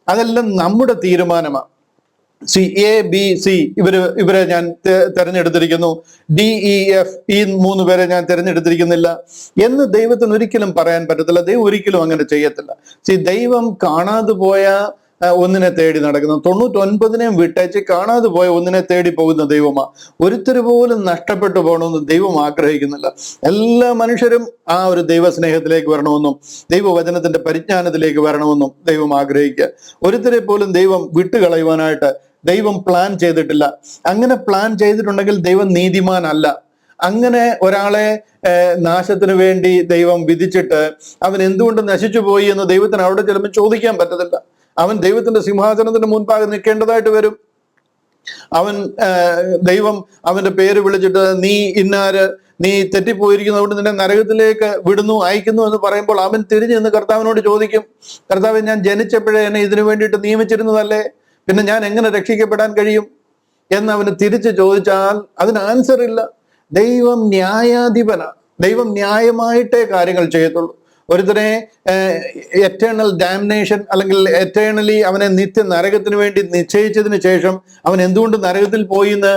അതെല്ലാം നമ്മുടെ തീരുമാനമാണ്. ABC ഇവരെ ഞാൻ തെരഞ്ഞെടുത്തിരിക്കുന്നു, DEF ഈ 3 പേരെ ഞാൻ തെരഞ്ഞെടുത്തിരിക്കുന്നില്ല എന്ന് ദൈവത്തിന് ഒരിക്കലും പറയാൻ പറ്റത്തില്ല. ദൈവം ഒരിക്കലും അങ്ങനെ ചെയ്യത്തില്ല. ദൈവം കാണാതെ പോയ ഒന്നിനെ തേടി നടക്കുന്നു. 99-നെയും വിട്ടേച്ച് കാണാതെ പോയ ഒന്നിനെ തേടി പോകുന്ന ദൈവമാ. ഒരുത്തര് പോലും നഷ്ടപ്പെട്ടു പോകണമെന്ന് ദൈവം ആഗ്രഹിക്കുന്നില്ല. എല്ലാ മനുഷ്യരും ആ ഒരു ദൈവസ്നേഹത്തിലേക്ക് വരണമെന്നും ദൈവവചനത്തിന്റെ പരിജ്ഞാനത്തിലേക്ക് വരണമെന്നും ദൈവം ആഗ്രഹിക്കുക. ഒരുത്തരെ പോലും ദൈവം വിട്ടുകളയുവാനായിട്ട് ദൈവം പ്ലാൻ ചെയ്തിട്ടില്ല. അങ്ങനെ പ്ലാൻ ചെയ്തിട്ടുണ്ടെങ്കിൽ ദൈവം നീതിമാനല്ല. അങ്ങനെ ഒരാളെ നാശത്തിന് വേണ്ടി ദൈവം വിധിച്ചിട്ട് അവൻ എന്തുകൊണ്ട് നശിച്ചു പോയി എന്ന് ദൈവത്തിന് അവിടെ ചിലപ്പോൾ ചോദിക്കാൻ പറ്റത്തില്ല. അവൻ ദൈവത്തിന്റെ സിംഹാസനത്തിന് മുൻപാകെ നിൽക്കേണ്ടതായിട്ട് വരും. ദൈവം അവന്റെ പേര് വിളിച്ചിട്ട് നീ ഇന്നാര്, നീ തെറ്റിപ്പോയിരിക്കുന്നതുകൊണ്ട് നിന്നെ നരകത്തിലേക്ക് വിടുന്നു, അയക്കുന്നു എന്ന് പറയുമ്പോൾ അവൻ തിരിഞ്ഞു നിന്ന് കർത്താവിനോട് ചോദിക്കും, കർത്താവ്, ഞാൻ ജനിച്ചപ്പോഴേ എന്നെ ഇതിനു വേണ്ടിയിട്ട് നിയമിച്ചിരുന്നതല്ലേ, പിന്നെ ഞാൻ എങ്ങനെ രക്ഷിക്കപ്പെടാൻ കഴിയും എന്ന് അവന് തിരിച്ച് ചോദിച്ചാൽ അതിന് ആൻസർ ഇല്ല. ദൈവം ന്യായാധിപനാണ്. ദൈവം ന്യായമായിട്ടേ കാര്യങ്ങൾ ചെയ്യത്തുള്ളൂ. ഒരുത്തനെ എറ്റേണൽ ഡാമിനേഷൻ അല്ലെങ്കിൽ എറ്റേണലി അവനെ നിത്യ നരകത്തിന് വേണ്ടി നിശ്ചയിച്ചതിന് ശേഷം അവൻ എന്തുകൊണ്ട് നരകത്തിൽ പോയി എന്ന്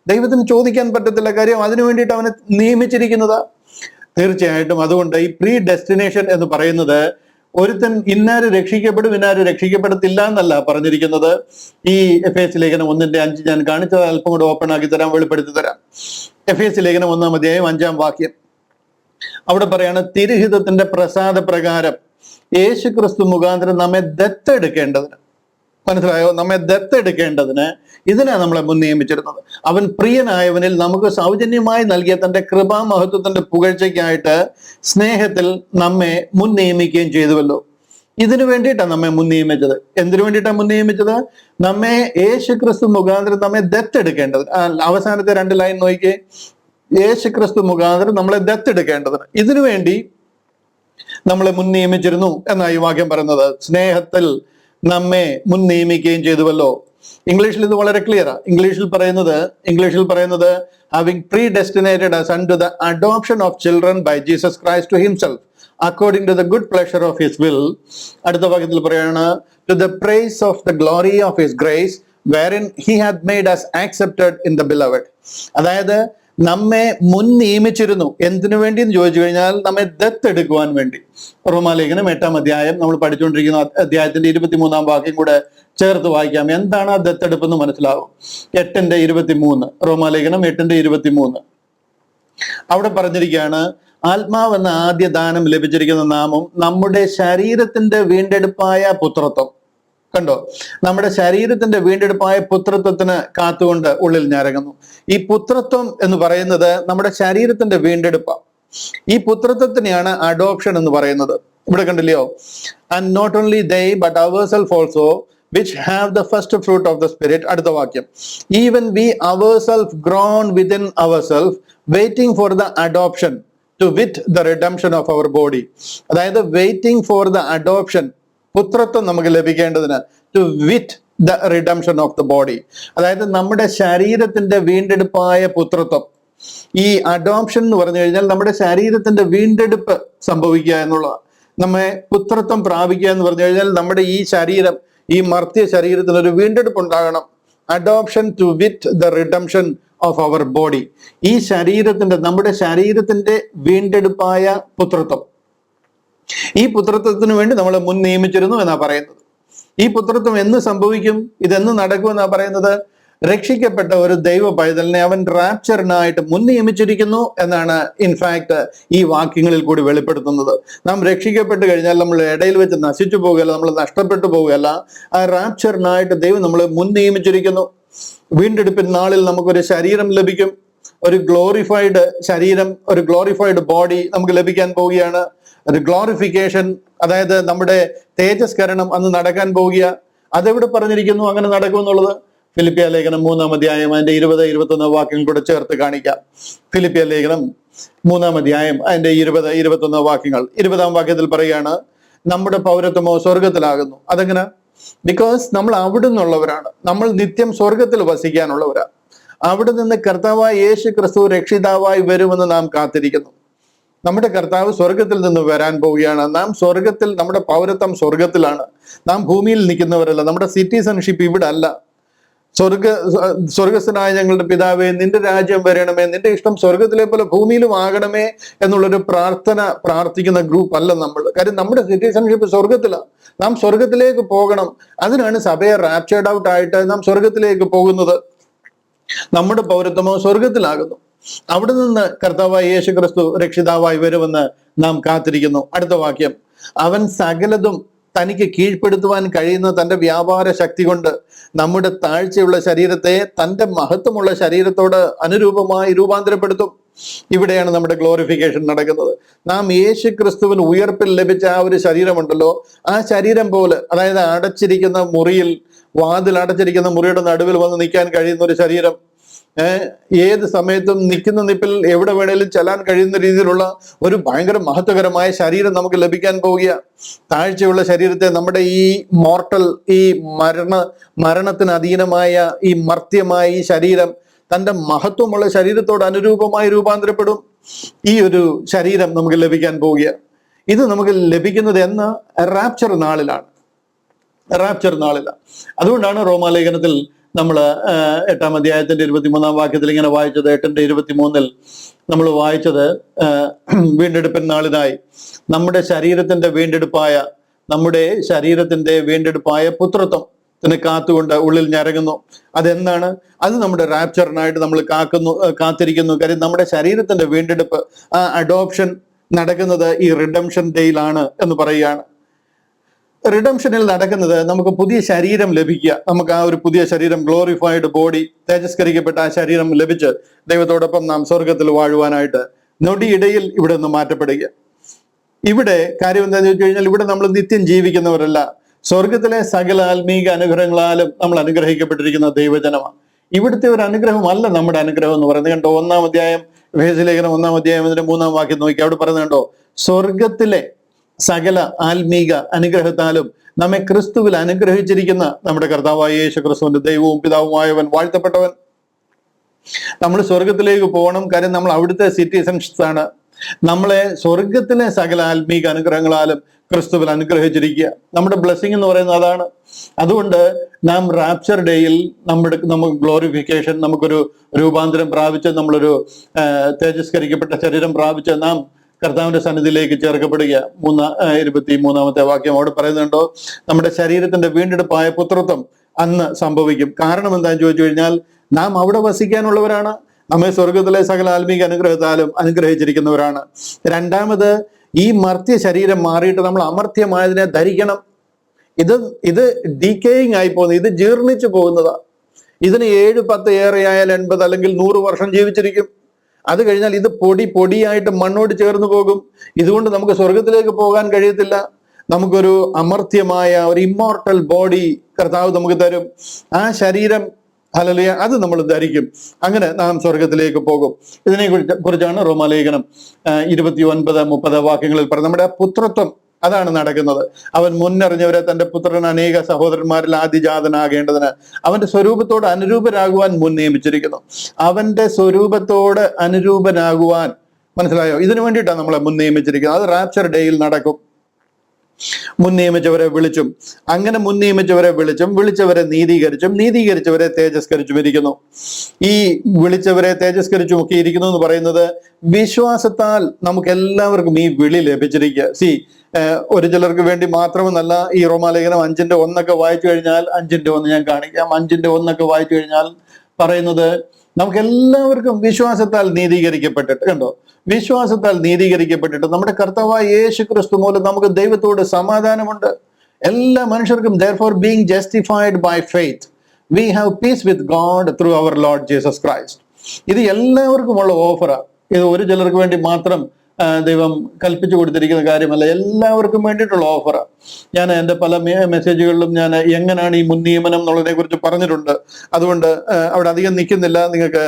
ദൈവത്തിന് ചോദിക്കാൻ പറ്റത്തില്ല. കാര്യം അതിനു വേണ്ടിയിട്ട് അവനെ നിയമിച്ചിരിക്കുന്നതാ. തീർച്ചയായിട്ടും അതുകൊണ്ട് ഈ പ്രീ ഡെസ്റ്റിനേഷൻ എന്ന് പറയുന്നത് ഒരുത്തൻ ഇന്നാര് രക്ഷിക്കപ്പെടും ഇന്നാര് രക്ഷിക്കപ്പെടത്തില്ല എന്നല്ല പറഞ്ഞിരിക്കുന്നത്. ഈ എഫേസ്യ ലേഖനം 1:5 ഞാൻ കാണിച്ചത് അല്പം കൂടെ ഓപ്പൺ ആക്കി തരാം, വെളിപ്പെടുത്തി തരാം. എഫേസ്യ ലേഖനം 1-ാം അധ്യായം 5-ാം വാക്യം അവിടെ പറയാണ്, തിരുഹിതത്തിന്റെ പ്രസാദ പ്രകാരം യേശു ക്രിസ്തു മുഖാന്തരം നമ്മെ ദത്തെടുക്കേണ്ടതിന്, മനസ്സിലായോ, നമ്മെ ദത്തെടുക്കേണ്ടതിന് ഇതിനെ നമ്മളെ മുൻ നിയമിച്ചിരുന്നത്. അവൻ പ്രിയനായവനിൽ നമുക്ക് സൗജന്യമായി നൽകിയ തന്റെ കൃപാമഹത്വത്തിന്റെ പുകഴ്ചയ്ക്കായിട്ട് സ്നേഹത്തിൽ നമ്മെ മുൻ നിയമിക്കുകയും ചെയ്തുവല്ലോ. ഇതിനു വേണ്ടിയിട്ടാണ് നമ്മെ മുൻ നിയമിച്ചത്. എന്തിനു വേണ്ടിയിട്ടാണ് മുൻ നിയമിച്ചത്? നമ്മെ യേശു ക്രിസ്തു മുഖാന്തരം നമ്മെ ദത്തെടുക്കേണ്ടത്. അവസാനത്തെ 2 ലൈൻ നോക്കിയേ, യേശു ക്രിസ്തു മുഖാന്തരം നമ്മളെ ദത്തെടുക്കേണ്ടതിന്. ഇതിനു വേണ്ടി നമ്മളെ മുൻ നിയമിച്ചിരുന്നു എന്നാണ് ഈ വാക്യം പറയുന്നത്. സ്നേഹത്തിൽ നമ്മെ മുൻ നിയമിക്കുകയും ചെയ്തുവല്ലോ. ഇംഗ്ലീഷിൽ ഇത് വളരെ ക്ലിയറാ. ഇംഗ്ലീഷിൽ പറയുന്നത് having predestinated us unto the adoption of children by Jesus Christ to himself according to the good pleasure of his will. അടുത്ത വാക്യത്തിൽ പറയാണ്, to the praise of the glory of his grace wherein he had made us accepted in the beloved. അതായത് നമ്മെ മുൻ നിയമിച്ചിരുന്നു. എന്തിനു വേണ്ടി എന്ന് ചോദിച്ചു കഴിഞ്ഞാൽ നമ്മെ ദത്തെടുക്കുവാൻ വേണ്ടി. റോമാലേഖനം 8-ാം അധ്യായം നമ്മൾ പഠിച്ചുകൊണ്ടിരിക്കുന്ന അധ്യായത്തിന്റെ 23-ാം വാക്യം കൂടെ ചേർത്ത് വായിക്കാം. എന്താണ് ആ ദത്തെടുപ്പ് എന്ന് മനസ്സിലാവും. 8:23, റോമാലേഖനം 8:23 അവിടെ പറഞ്ഞിരിക്കുകയാണ്, ആത്മാവെന്ന ആദ്യ ദാനം ലഭിച്ചിരിക്കുന്ന നാമം നമ്മുടെ ശരീരത്തിന്റെ വീണ്ടെടുപ്പായ പുത്രത്വം. കണ്ടോ, നമ്മുടെ ശരീരത്തിന്റെ വീണ്ടെടുപ്പായ പുത്രത്വത്തിന് കാത്തുകൊണ്ട് ഉള്ളിൽ ഞരങ്ങുന്നു. ഈ പുത്രത്വം എന്ന് പറയുന്നത് നമ്മുടെ ശരീരത്തിന്റെ വീണ്ടെടുപ്പാണ്. ഈ പുത്രത്വത്തിനെയാണ് അഡോപ്ഷൻ എന്ന് പറയുന്നത്. ഇവിടെ കണ്ടില്ലയോ, and not only they but ourselves also which have the first fruit of the spirit. അടുത്ത വാക്യം, even we ourselves groan within ourselves waiting for the adoption to wit the redemption of our body. അതായത് waiting for the adoption, പുത്രത്വം നമുക്ക് ലഭിക്കേണ്ടതിന്, to wit the redemption of the body, അതായത് നമ്മുടെ ശരീരത്തിന്റെ വീണ്ടെടുപ്പായ പുത്രത്വം. ഈ adoption എന്ന് പറഞ്ഞു കഴിഞ്ഞാൽ നമ്മുടെ ശരീരത്തിന്റെ വീണ്ടെടുപ്പ് സംഭവിക്കുക എന്നുള്ളതാണ്. നമ്മെ പുത്രത്വം പ്രാപിക്കുക എന്ന് പറഞ്ഞു കഴിഞ്ഞാൽ നമ്മുടെ ഈ ശരീരം, ഈ മർത്യ ശരീരത്തിന് ഒരു വീണ്ടെടുപ്പ് ഉണ്ടാകണം. Adoption to wit the redemption of our body. ഈ ശരീരത്തിന്റെ, നമ്മുടെ ശരീരത്തിന്റെ വീണ്ടെടുപ്പായ പുത്രത്വം, ഈ പുത്രത്വത്തിന് വേണ്ടി നമ്മളെ മുൻ നിയമിച്ചിരുന്നു എന്നാ പറയുന്നത്. ഈ പുത്രത്വം എന്ന് സംഭവിക്കും, ഇതെന്ന് നടക്കുമെന്നാ പറയുന്നത്? രക്ഷിക്കപ്പെട്ട ഒരു ദൈവ പൈതലിനെ അവൻ റാപ്ചറിനായിട്ട് മുൻ നിയമിച്ചിരിക്കുന്നു എന്നാണ് ഇൻഫാക്ട് ഈ വാക്യങ്ങളിൽ കൂടി വെളിപ്പെടുത്തുന്നത്. നാം രക്ഷിക്കപ്പെട്ട് കഴിഞ്ഞാൽ നമ്മൾ ഇടയിൽ വെച്ച് നശിച്ചു പോകുകയല്ല, നമ്മൾ നഷ്ടപ്പെട്ടു പോകുകയല്ല. ആ റാപ്ചറിനായിട്ട് ദൈവം നമ്മളെ മുൻ നിയമിച്ചിരിക്കുന്നു. വീണ്ടെടുപ്പിൻ നാളിൽ നമുക്കൊരു ശരീരം ലഭിക്കും, ഒരു ഗ്ലോറിഫൈഡ് ശരീരം, ഒരു ഗ്ലോറിഫൈഡ് ബോഡി നമുക്ക് ലഭിക്കാൻ പോവുകയാണ്. ഒരു ഗ്ലോറിഫിക്കേഷൻ, അതായത് നമ്മുടെ തേജസ്കരണം അന്ന് നടക്കാൻ പോവുക. അതെവിടെ പറഞ്ഞിരിക്കുന്നു അങ്ങനെ നടക്കുമെന്നുള്ളത്? ഫിലിപ്പിയ ലേഖനം 3-ാം അധ്യായം അതിന്റെ 20-21 വാക്യങ്ങൾ കൂടെ ചേർത്ത് കാണിക്കാം. ഫിലിപ്പിയ ലേഖനം 3-ാം അധ്യായം അതിന്റെ 20-21 വാക്യങ്ങൾ. 20-ാം വാക്യത്തിൽ പറയുകയാണ്, നമ്മുടെ പൗരത്വമോ സ്വർഗത്തിലാകുന്നു. അതെങ്ങനെ? ബിക്കോസ് നമ്മൾ അവിടെ നിന്നുള്ളവരാണ്, നമ്മൾ നിത്യം സ്വർഗത്തിൽ വസിക്കാനുള്ളവരാണ്. അവിടെ നിന്ന് കർത്താവായ യേശു ക്രിസ്തു രക്ഷിതാവായി വരുമെന്ന് നാം കാത്തിരിക്കുന്നു. നമ്മുടെ കർത്താവ് സ്വർഗത്തിൽ നിന്ന് വരാൻ പോവുകയാണ്. നാം സ്വർഗത്തിൽ, നമ്മുടെ പൗരത്വം സ്വർഗത്തിലാണ്. നാം ഭൂമിയിൽ നിൽക്കുന്നവരല്ല. നമ്മുടെ സിറ്റിസൺഷിപ്പ് ഇവിടെ അല്ല. സ്വർഗസ്ഥനായ ഞങ്ങളുടെ പിതാവേ, നിന്റെ രാജ്യം വരണമേ, നിന്റെ ഇഷ്ടം സ്വർഗത്തിലെ പോലെ ഭൂമിയിലും ആകണമേ എന്നുള്ളൊരു പ്രാർത്ഥിക്കുന്ന ഗ്രൂപ്പ് അല്ല നമ്മൾ. കാര്യം നമ്മുടെ സിറ്റിസൺഷിപ്പ് സ്വർഗത്തിലാണ്. നാം സ്വർഗത്തിലേക്ക് പോകണം. അതിനാണ് സഭയെ റാപ്ചേർഡ് ഔട്ട് ആയിട്ട് നാം സ്വർഗത്തിലേക്ക് പോകുന്നത്. നമ്മുടെ പൗരത്വമോ സ്വർഗത്തിലാകുന്നു. അവിടെ നിന്ന് കർത്താവായ യേശു ക്രിസ്തു രക്ഷിതാവായി വരുമെന്ന് നാം കാത്തിരിക്കുന്നു. അടുത്ത വാക്യം, അവൻ സകലതും തനിക്ക് കീഴ്പ്പെടുത്തുവാൻ കഴിയുന്ന തന്റെ വ്യാപാര ശക്തി കൊണ്ട് നമ്മുടെ താഴ്ചയുള്ള ശരീരത്തെ തന്റെ മഹത്വമുള്ള ശരീരത്തോട് അനുരൂപമായി രൂപാന്തരപ്പെടുത്തും. ഇവിടെയാണ് നമ്മുടെ ഗ്ലോറിഫിക്കേഷൻ നടക്കുന്നത്. നാം യേശു ക്രിസ്തുവിന് ഉയർപ്പിൽ ലഭിച്ച ആ ഒരു ശരീരമുണ്ടല്ലോ, ആ ശരീരം പോലെ, അതായത് അടച്ചിരിക്കുന്ന മുറിയിൽ, വാതിൽ അടച്ചിരിക്കുന്ന മുറിയുടെ നടുവിൽ വന്ന് നിൽക്കാൻ കഴിയുന്ന ഒരു ശരീരം, ഏത് സമയത്തും നിൽക്കുന്ന നിപ്പിൽ എവിടെ വേണേലും ചെല്ലാൻ കഴിയുന്ന രീതിയിലുള്ള ഒരു ഭയങ്കര മഹത്വകരമായ ശരീരം നമുക്ക് ലഭിക്കാൻ പോവുക. താഴ്ചയുള്ള ശരീരത്തെ നമ്മുടെ ഈ മോർട്ടൽ, ഈ മരണത്തിന് അധീനമായ ഈ മർത്യമായ ഈ ശരീരം തന്റെ മഹത്വമുള്ള ശരീരത്തോട് അനുരൂപമായി രൂപാന്തരപ്പെടും. ഈ ഒരു ശരീരം നമുക്ക് ലഭിക്കാൻ പോവുക. ഇത് നമുക്ക് ലഭിക്കുന്നത് എന്ന് റാപ്ചർ നാളിലാണ്. അതുകൊണ്ടാണ് റോമാലേഖനത്തിൽ നമ്മൾ 8-ാം അധ്യായത്തിന്റെ 23-ാം വാക്യത്തിൽ ഇങ്ങനെ വായിച്ചത്, 8-ന്റെ-23 നമ്മൾ വായിച്ചത്, വീണ്ടെടുപ്പിൻ നാളിനായി നമ്മുടെ ശരീരത്തിന്റെ വീണ്ടെടുപ്പായ പുത്രത്വത്തിന് കാത്തുകൊണ്ട് ഉള്ളിൽ ഞരങ്ങുന്നു. അതെന്താണ്? അത് നമ്മുടെ റാപ്ചറിനായിട്ട് നമ്മൾ കാത്തിരിക്കുന്നു. കാര്യം നമ്മുടെ ശരീരത്തിന്റെ വീണ്ടെടുപ്പ്, ആ അഡോപ്ഷൻ നടക്കുന്നത് ഈ റിഡംഷൻ ഡേയിലാണ് എന്ന് പറയുകയാണ്. റിഡംഷനിൽ നടക്കുന്നത് നമുക്ക് പുതിയ ശരീരം ലഭിക്കുക. നമുക്ക് ആ ഒരു പുതിയ ശരീരം, ഗ്ലോറിഫൈഡ് ബോഡി, തേജസ്കരിക്കപ്പെട്ട ആ ശരീരം ലഭിച്ച് ദൈവത്തോടൊപ്പം നാം സ്വർഗത്തിൽ വാഴുവാനായിട്ട് നൊടിയിടയിൽ ഇവിടെ നിന്ന് മാറ്റപ്പെടുക. ഇവിടെ കാര്യം എന്താണെന്ന് ചോദിച്ചു കഴിഞ്ഞാൽ, ഇവിടെ നമ്മൾ നിത്യം ജീവിക്കുന്നവരല്ല. സ്വർഗത്തിലെ സകല ആത്മീക അനുഗ്രഹങ്ങളാലും നമ്മൾ അനുഗ്രഹിക്കപ്പെട്ടിരിക്കുന്ന ദൈവജനമാണ്. ഇവിടുത്തെ ഒരു അനുഗ്രഹമല്ല നമ്മുടെ അനുഗ്രഹം എന്ന് പറയുന്നത്. കണ്ടോ, 1-ാം അധ്യായം, എഫേസ്യലേഖനം 1-ാം അധ്യായം അതിന്റെ 3-ാം വാക്യം നോക്കി, അവിടെ പറയുന്നുണ്ടോ, സ്വർഗത്തിലെ സകല ആത്മീക അനുഗ്രഹത്താലും നമ്മെ ക്രിസ്തുവിൽ അനുഗ്രഹിച്ചിരിക്കുന്ന നമ്മുടെ കർത്താവായ യേശു ക്രിസ്തുവിന്റെ ദൈവവും പിതാവുമായവൻ വാഴ്ത്തപ്പെട്ടവൻ. നമ്മൾ സ്വർഗത്തിലേക്ക് പോകണം. കാര്യം നമ്മൾ അവിടുത്തെ സിറ്റിസൺസ് ആണ്. നമ്മളെ സ്വർഗത്തിലെ സകല ആത്മീക അനുഗ്രഹങ്ങളാലും ക്രിസ്തുവിൽ അനുഗ്രഹിച്ചിരിക്കുക. നമ്മുടെ ബ്ലെസ്സിങ് എന്ന് പറയുന്നത് അതാണ്. അതുകൊണ്ട് നാം റാപ്ചർ ഡേയിൽ നമുക്ക് ഗ്ലോറിഫിക്കേഷൻ, നമുക്കൊരു രൂപാന്തരം പ്രാപിച്ച്, നമ്മളൊരു തേജസ്കരിക്കപ്പെട്ട ശരീരം പ്രാപിച്ച് നാം കർത്താവിന്റെ സന്നിധിയിലേക്ക് ചേർക്കപ്പെടുക. 23-ാമത്തെ വാക്യം അവിടെ പറയുന്നുണ്ടോ, നമ്മുടെ ശരീരത്തിന്റെ വീണ്ടെടുപ്പായ പുത്രത്വം അന്ന് സംഭവിക്കും. കാരണം എന്താണെന്ന് ചോദിച്ചു കഴിഞ്ഞാൽ, നാം അവിടെ വസിക്കാനുള്ളവരാണ്. നമ്മെ സ്വർഗത്തിലെ സകല ആത്മീക അനുഗ്രഹത്താലും അനുഗ്രഹിച്ചിരിക്കുന്നവരാണ്. രണ്ടാമത്, ഈ മർത്യ ശരീരം മാറിയിട്ട് നമ്മൾ അമർത്യമായതിനെ ധരിക്കണം. ഇത് ഡീക്കേയിങ് ആയി പോകുന്നത്, ഇത് ജീർണിച്ചു പോകുന്നതാ. ഇതിന് 7, 10 ഏറെയായാൽ 80 അല്ലെങ്കിൽ 100 വർഷം ജീവിച്ചിരിക്കും. അത് കഴിഞ്ഞാൽ ഇത് പൊടിയായിട്ട് മണ്ണോട് ചേർന്ന് പോകും. ഇതുകൊണ്ട് നമുക്ക് സ്വർഗത്തിലേക്ക് പോകാൻ കഴിയത്തില്ല. നമുക്കൊരു അമർത്യമായ ഒരു ഇമ്മോർട്ടൽ ബോഡി കർത്താവ് നമുക്ക് തരും. ആ ശരീരം, ഹല്ലേലൂയ, അത് നമ്മൾ ധരിക്കും. അങ്ങനെ നാം സ്വർഗത്തിലേക്ക് പോകും. ഇതിനെ കുറിച്ചാണ് റോമാലേഖനം 29-30 വാക്യങ്ങളിൽ പറഞ്ഞത്. നമ്മുടെ പുത്രത്വം അതാണ് നടക്കുന്നത്. അവൻ മുന്നറിഞ്ഞവരെ തന്റെ പുത്രൻ അനേക സഹോദരന്മാരിൽ ആദിജാതനാകേണ്ടതിന് അവന്റെ സ്വരൂപത്തോട് അനുരൂപരാകുവാൻ മുൻ നിയമിച്ചിരിക്കുന്നു. അവന്റെ സ്വരൂപത്തോട് അനുരൂപനാകുവാൻ, മനസ്സിലായോ? ഇതിനു വേണ്ടിയിട്ടാണ് നമ്മളെ മുൻ നിയമിച്ചിരിക്കുന്നത്. അത് റാപ്ചർ ഡേയിൽ നടക്കും. മുൻ നിയമിച്ചവരെ വിളിച്ചും, അങ്ങനെ മുൻ നിയമിച്ചവരെ വിളിച്ചും വിളിച്ചവരെ നീതീകരിച്ചും നീതീകരിച്ചവരെ തേജസ്കരിച്ചും ഇരിക്കുന്നു. ഈ വിളിച്ചവരെ തേജസ്കരിച്ചും ഒക്കെ ഇരിക്കുന്നു എന്ന് പറയുന്നത് വിശ്വാസത്താൽ നമുക്ക് എല്ലാവർക്കും ഈ വിളി ലഭിച്ചിരിക്കുക. ഒരു ചിലർക്ക് വേണ്ടി മാത്രമെന്നല്ല. ഈ റോമാലേഖനം 5:1 വായിച്ചു കഴിഞ്ഞാൽ, 5:1 ഞാൻ കാണിക്കാം. 5:1 വായിച്ചു കഴിഞ്ഞാൽ പറയുന്നത് നമുക്ക് എല്ലാവർക്കും വിശ്വാസത്താൽ നീതീകരിക്കപ്പെട്ടിട്ട്, കണ്ടോ, വിശ്വാസത്താൽ നീതീകരിക്കപ്പെട്ടിട്ട് നമ്മുടെ കർത്താവായ യേശു ക്രിസ്തു മൂലം നമുക്ക് ദൈവത്തോട് സമാധാനമുണ്ട്. എല്ലാ മനുഷ്യർക്കും therefore being justified by faith we have peace with God through our Lord Jesus Christ. ഇത് എല്ലാവർക്കുമുള്ള ഓഫറാണ്. ഇത് ഒരു ചിലർക്ക് വേണ്ടി മാത്രം ദൈവം കൽപ്പിച്ചു കൊടുത്തിരിക്കുന്ന കാര്യമല്ല, എല്ലാവർക്കും വേണ്ടിയിട്ടുള്ള ഓഫറാണ്. ഞാൻ എൻ്റെ പല മെസ്സേജുകളിലും ഞാൻ എങ്ങനെയാണ് ഈ മുൻ നിയമനം എന്നുള്ളതിനെ കുറിച്ച് പറഞ്ഞിട്ടുണ്ട്. അതുകൊണ്ട് അവിടെ അധികം നിൽക്കുന്നില്ല. നിങ്ങൾക്ക്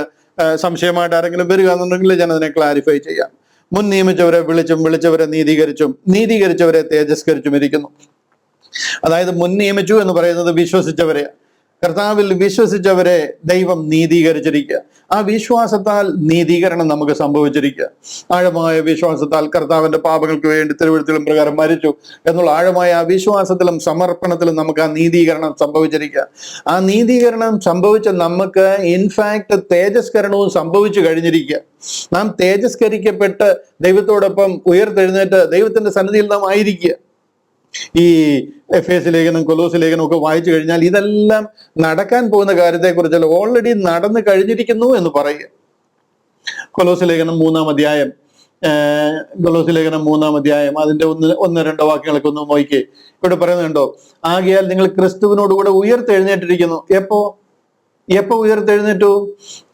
സംശയമായിട്ട് ആരെങ്കിലും വരിക എന്നുണ്ടെങ്കിൽ ഞാൻ അതിനെ ക്ലാരിഫൈ ചെയ്യാം. മുൻ നിയമിച്ചവരെ വിളിച്ചും വിളിച്ചവരെ നീതീകരിച്ചും നീതീകരിച്ചവരെ തേജസ്കരിച്ചും ഇരിക്കുന്നു. അതായത് മുൻ നിയമിച്ചു എന്ന് പറയുന്നത് വിശ്വസിച്ചവരെ, കർത്താവിൽ വിശ്വസിച്ചവരെ ദൈവം നീതീകരിച്ചിരിക്കുക. ആ വിശ്വാസത്താൽ നീതീകരണം നമുക്ക് സംഭവിച്ചിരിക്കുക. ആഴമായ വിശ്വാസത്താൽ കർത്താവിന്റെ പാപങ്ങൾക്ക് വേണ്ടി തിരുവെഴുത്തിലും പ്രകാരം മരിച്ചു എന്നുള്ള ആഴമായ ആ വിശ്വാസത്തിലും സമർപ്പണത്തിലും നമുക്ക് ആ നീതീകരണം സംഭവിച്ചിരിക്കുക. ആ നീതീകരണം സംഭവിച്ച നമുക്ക് ഇൻഫാക്ട് തേജസ്കരണവും സംഭവിച്ചു കഴിഞ്ഞിരിക്കുക. നാം തേജസ്കരിക്കപ്പെട്ട് ദൈവത്തോടൊപ്പം ഉയർത്തെഴുന്നേറ്റ് ദൈവത്തിന്റെ സന്നിധിയിൽ നാം ആയിരിക്കുക. ഈ എഫേസ്യ ലേഖനം, കൊലോസ്യ ലേഖനം ഒക്കെ വായിച്ചു കഴിഞ്ഞാൽ ഇതെല്ലാം നടക്കാൻ പോകുന്ന കാര്യത്തെക്കുറിച്ചല്ല, ഓൾറെഡി നടന്നു കഴിഞ്ഞിരിക്കുന്നു എന്ന് പറയുക. കൊലോസ്യ ലേഖനം 3-ാം അധ്യായം, കൊലോസ്യ ലേഖനം 3-ാം അധ്യായം അതിന്റെ 1-2 വാക്യങ്ങളൊക്കെ ഒന്ന് നോക്കിയേ. ഇവിടെ പറയുന്നുണ്ടോ, ആകയാൽ നിങ്ങൾ ക്രിസ്തുവിനോടുകൂടെ ഉയർത്തെഴുന്നേറ്റിരിക്കുന്നു. എപ്പോ ഉയർത്തെഴുന്നേറ്റു?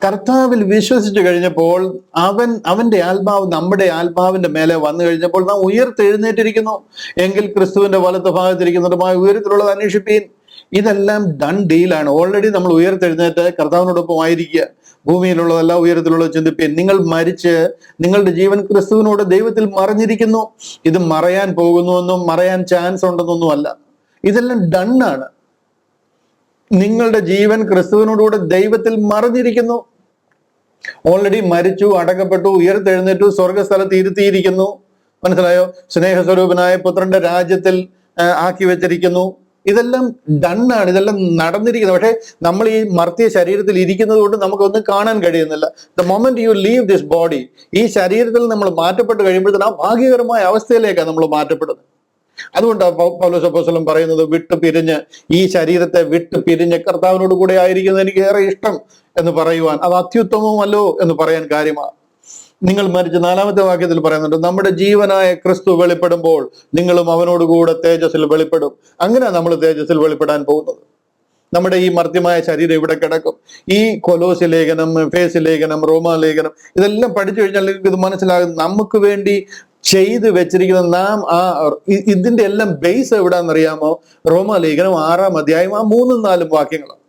കർത്താവിൽ വിശ്വസിച്ചു കഴിഞ്ഞപ്പോൾ അവന്റെ ആത്മാവ് നമ്മുടെ ആത്മാവിന്റെ മേലെ വന്നു കഴിഞ്ഞപ്പോൾ നാം ഉയർത്തെഴുന്നേറ്റിരിക്കുന്നു. എങ്കിൽ ക്രിസ്തുവിന്റെ വലത്ത് ഭാഗത്തിരിക്കുന്നതുമായ ഉയരത്തിലുള്ളത് അന്വേഷിപ്പീൻ. ഇതെല്ലാം ഡൺ ഡീലാണ്. ഓൾറെഡി നമ്മൾ ഉയർത്തെഴുന്നേറ്റ് കർത്താവിനോടൊപ്പം ആയിരിക്കുക. ഭൂമിയിലുള്ളതല്ല ഉയരത്തിലുള്ളത് ചിന്തിപ്പീൻ. നിങ്ങൾ മരിച്ച് നിങ്ങളുടെ ജീവൻ ക്രിസ്തുവിനോട് ദൈവത്തിൽ മറഞ്ഞിരിക്കുന്നു. ഇത് മറയാൻ പോകുന്നുവെന്നും മറയാൻ ചാൻസ് ഉണ്ടെന്നൊന്നും അല്ല. ഇതെല്ലാം ഡണ്ണാണ്. നിങ്ങളുടെ ജീവൻ ക്രിസ്തുവിനോടുകൂടെ ദൈവത്തിൽ മറഞ്ഞിരിക്കുന്നു. ഓൾറെഡി മരിച്ചു, അടക്കപ്പെട്ടു, ഉയർത്തെഴുന്നേറ്റു, സ്വർഗസ്ഥലത്ത് ഇരുത്തിയിരിക്കുന്നു. മനസ്സിലായോ? സ്നേഹസ്വരൂപനായ പുത്രന്റെ രാജ്യത്തിൽ ആക്കി വെച്ചിരിക്കുന്നു. ഇതെല്ലാം ഡണ്ണാണ്, ഇതെല്ലാം നടന്നിരിക്കുന്നത്. പക്ഷെ നമ്മൾ ഈ മർത്തിയ ശരീരത്തിൽ ഇരിക്കുന്നത് കൊണ്ട് നമുക്കൊന്നും കാണാൻ കഴിയുന്നില്ല. The moment U leave this body, ഈ ശരീരത്തിൽ നമ്മൾ മാറ്റപ്പെട്ട് കഴിയുമ്പോഴത്തേനും ആ ഭാഗ്യകരമായ അവസ്ഥയിലേക്കാണ് നമ്മൾ മാറ്റപ്പെടുന്നത്. അതുകൊണ്ടാണ് പൗലോസ് അപ്പോസ്തലൻ പറയുന്നത്, വിട്ടു പിരിഞ്ഞ്, ഈ ശരീരത്തെ വിട്ടു പിരിഞ്ഞ് കർത്താവിനോട് കൂടെ ആയിരിക്കുന്നത് എനിക്ക് ഏറെ ഇഷ്ടം എന്ന് പറയുവാൻ, അത് അത്യുത്തമമല്ലോ എന്ന് പറയാൻ കാര്യമാണ്. നിങ്ങൾ മരിച്ച 4-ാമത്തെ വാക്യത്തിൽ പറയുന്നുണ്ട്, നമ്മുടെ ജീവനായ ക്രിസ്തു വെളിപ്പെടുമ്പോൾ നിങ്ങളും അവനോടുകൂടെ തേജസ്സിൽ വെളിപ്പെടും. അങ്ങനെ നമ്മൾ തേജസ്സിൽ വെളിപ്പെടാൻ പോകുന്നത്. നമ്മുടെ ഈ മർത്യമായ ശരീരം ഇവിടെ കിടക്കും. ഈ കൊലോസ്യ ലേഖനം, എഫേസ്യ ലേഖനം, റോമാലേഖനം ഇതെല്ലാം പഠിച്ചു കഴിഞ്ഞാൽ നിങ്ങൾക്ക് ഇത് മനസ്സിലാകും. നമുക്ക് വേണ്ടി ചെയ്ത് വെച്ചിരിക്കുന്ന നാം ഇതിന്റെ എല്ലാം ബേസ് എവിടാന്നറിയാമോ? റോമാലേഖനം 6-ാം അധ്യായം 3-4 വാക്യങ്ങളാണ്.